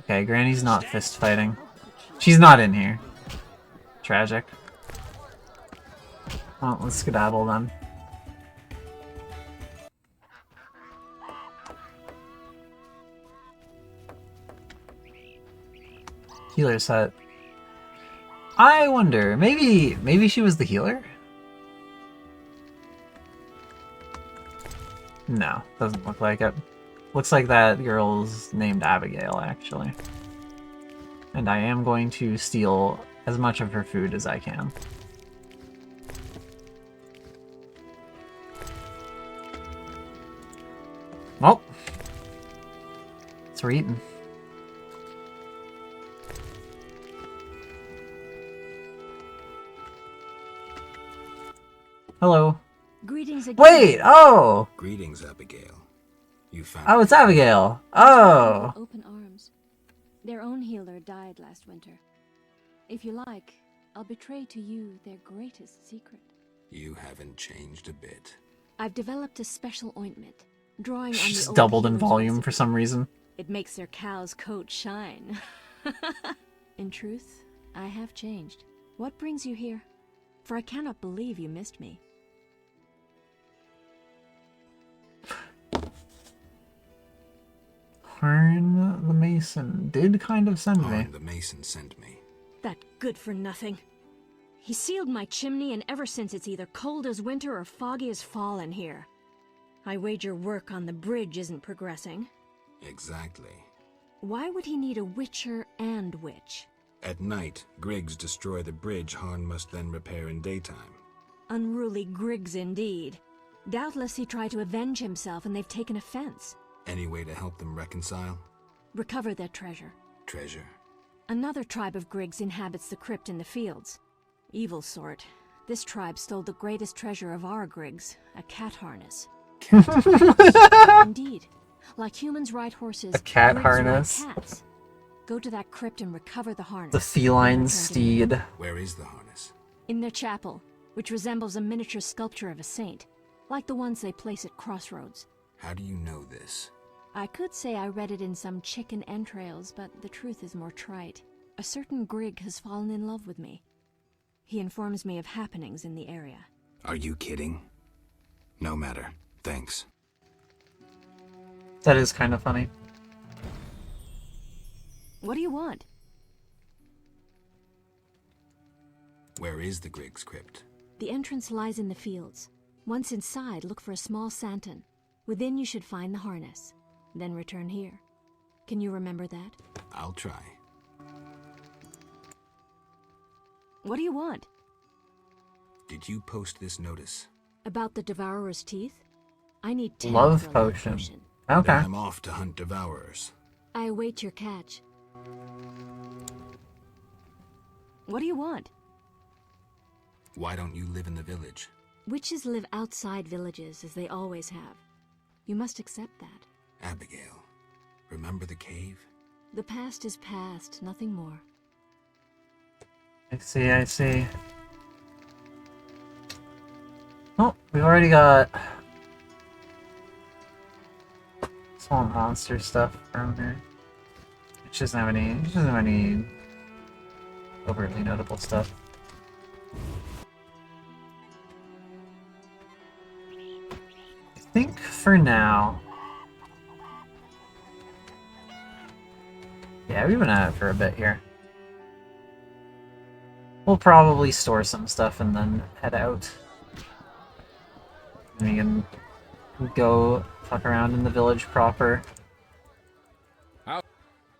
Speaker 1: Okay, Granny's not fist fighting. She's not in here. Tragic. Well, let's skedaddle then. Healer set. I wonder, maybe she was the healer? No, doesn't look like it. Looks like that girl's named Abigail, actually. And I am going to steal as much of her food as I can. Well, it's we're eating. Hello.
Speaker 8: Greetings again.
Speaker 1: Wait! Oh!
Speaker 3: Greetings, Abigail. You found
Speaker 1: Oh, it's Abigail. Oh!
Speaker 8: Open arms. Their own healer died last winter. If you like, I'll betray to you their greatest secret.
Speaker 3: You haven't changed a bit.
Speaker 8: I've developed a special ointment, drawing on the
Speaker 1: Just
Speaker 8: old
Speaker 1: doubled in
Speaker 8: healer's
Speaker 1: volume
Speaker 8: recipe.
Speaker 1: for some reason.
Speaker 8: It makes their cow's coat shine. In truth, I have changed. What brings you here? For I cannot believe you missed me.
Speaker 1: Harn the Mason did kind of send me.
Speaker 3: Harn the Mason sent me.
Speaker 8: That good-for-nothing. He sealed my chimney, and ever since it's either cold as winter or foggy as fall in here. I wager work on the bridge isn't progressing.
Speaker 3: Exactly.
Speaker 8: Why would he need a witcher and witch?
Speaker 3: At night, Griggs destroy the bridge Harn must then repair in daytime.
Speaker 8: Unruly Griggs indeed. Doubtless he tried to avenge himself, and they've taken offense.
Speaker 3: Any way to help them reconcile?
Speaker 8: Recover their treasure.
Speaker 3: Treasure?
Speaker 8: Another tribe of Griggs inhabits the crypt in the fields. Evil sort. This tribe stole the greatest treasure of our Griggs, a cat harness. Indeed. Like humans ride horses,
Speaker 1: A cat
Speaker 8: Griggs
Speaker 1: harness.
Speaker 8: ride cats. Go to that crypt and recover the harness.
Speaker 1: The feline steed.
Speaker 3: Where is the harness?
Speaker 8: In their chapel, which resembles a miniature sculpture of a saint, like the ones they place at crossroads.
Speaker 3: How do you know this?
Speaker 8: I could say I read it in some chicken entrails, but the truth is more trite. A certain Grig has fallen in love with me. He informs me of happenings in the area.
Speaker 3: Are you kidding? No matter. Thanks.
Speaker 1: That is kind of funny.
Speaker 8: What do you want?
Speaker 3: Where is the Griggs crypt?
Speaker 8: The entrance lies in the fields. Once inside, look for a small santon. Within you should find the harness. Then return here. Can you remember that?
Speaker 3: I'll try.
Speaker 8: What do you want?
Speaker 3: Did you post this notice?
Speaker 8: About the Devourer's teeth? I need 10
Speaker 1: Love
Speaker 8: for a
Speaker 1: potion.
Speaker 3: Then
Speaker 1: Okay.
Speaker 3: I'm off to hunt devourers.
Speaker 8: I await your catch. What do you want?
Speaker 3: Why don't you live in the village?
Speaker 8: Witches live outside villages, as they always have. You must accept that.
Speaker 3: Abigail, remember the cave?
Speaker 8: The past is past, nothing more.
Speaker 1: I see, I see. Oh, we've already got small monster stuff around here. It doesn't have any overtly notable stuff. I think for now. Yeah, we've been at it for a bit here. We'll probably store some stuff and then head out. And we can go fuck around in the village proper.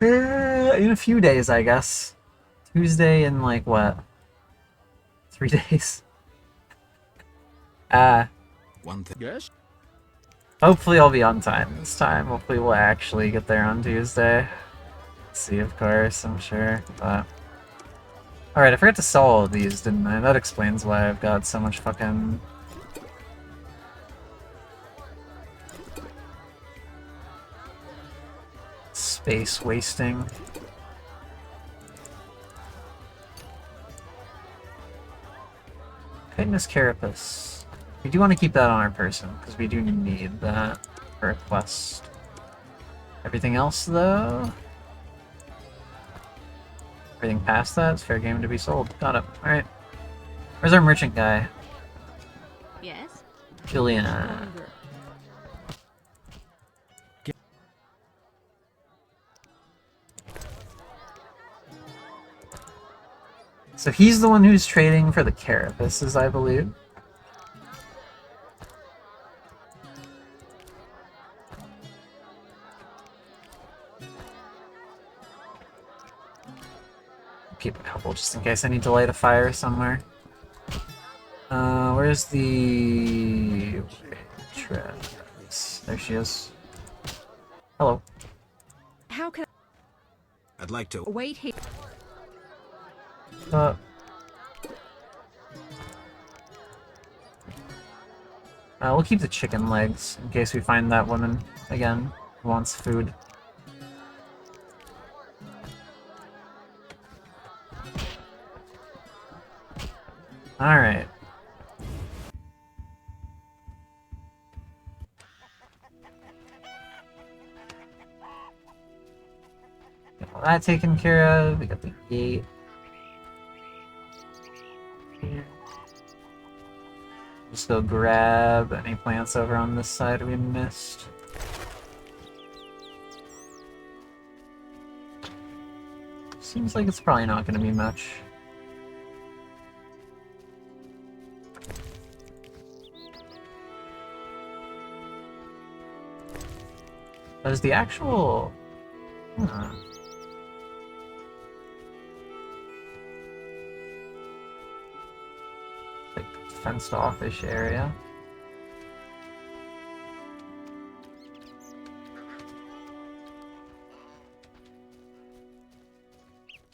Speaker 1: In a few days, I guess. Tuesday in like what? 3 days.
Speaker 3: One thing. Yes.
Speaker 1: Hopefully I'll be on time this time. Hopefully we'll actually get there on Tuesday. See, of course, I'm sure, but... Alright, I forgot to sell all of these, didn't I? That explains why I've got so much fucking... space wasting. Chitinous carapace. We do want to keep that on our person, because we do need that for a quest. Everything else, though... Everything past that is fair game to be sold. Got it. Alright. Where's our merchant guy?
Speaker 8: Yes?
Speaker 1: Juliana. So he's the one who's trading for the carapaces, I believe. Keep a couple just in case I need to light a fire somewhere. Where's the waitress? There she is. Hello.
Speaker 9: How can
Speaker 3: I'd like to
Speaker 9: wait here?
Speaker 1: We'll keep the chicken legs in case we find that woman again who wants food. Alright. Got all that taken care of. We got the gate. Just go grab any plants over on this side we missed. Seems like it's probably not going to be much. There's the actual... like, fenced-off-ish area.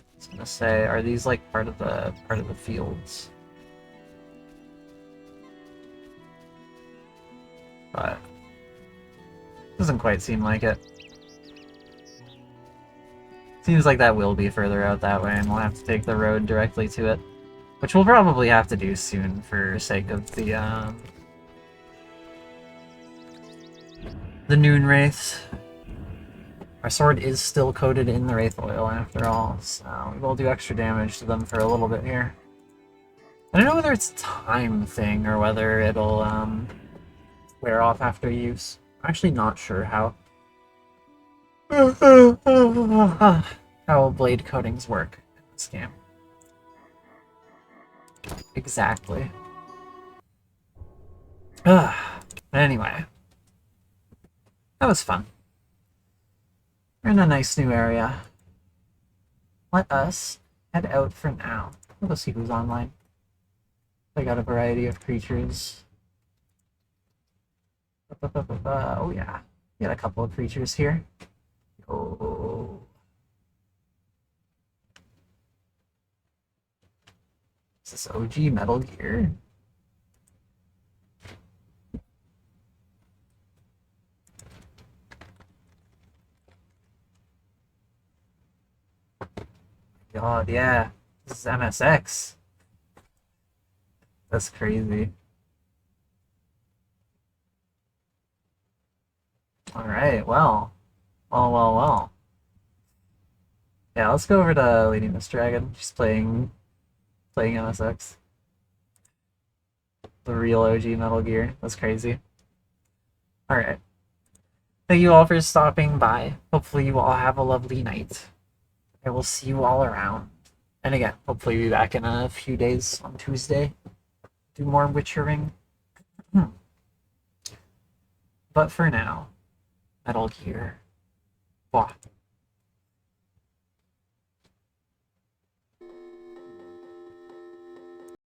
Speaker 1: I was gonna say, are these like part of the fields? But doesn't quite seem like it. Seems like that will be further out that way, and we'll have to take the road directly to it. Which we'll probably have to do soon for sake of the Noon Wraith. Our sword is still coated in the Wraith oil after all, so we will do extra damage to them for a little bit here. I don't know whether it's a time thing or whether it'll wear off after use. I'm actually not sure how blade coatings work in this game. Exactly. Anyway. That was fun. We're in a nice new area. Let us head out for now. We'll go see who's online. I got a variety of creatures. Oh yeah. We got a couple of creatures here. Oh. Is this OG Metal Gear? God, yeah. This is MSX. That's crazy. Alright, well. Well. Yeah, let's go over to Lady Miss Dragon. She's playing MSX. The real OG Metal Gear. That's crazy. Alright. Thank you all for stopping by. Hopefully you all have a lovely night. I will see you all around. And again, hopefully be back in a few days on Tuesday. Do more Witchering. But for now, Metal Gear. Blah.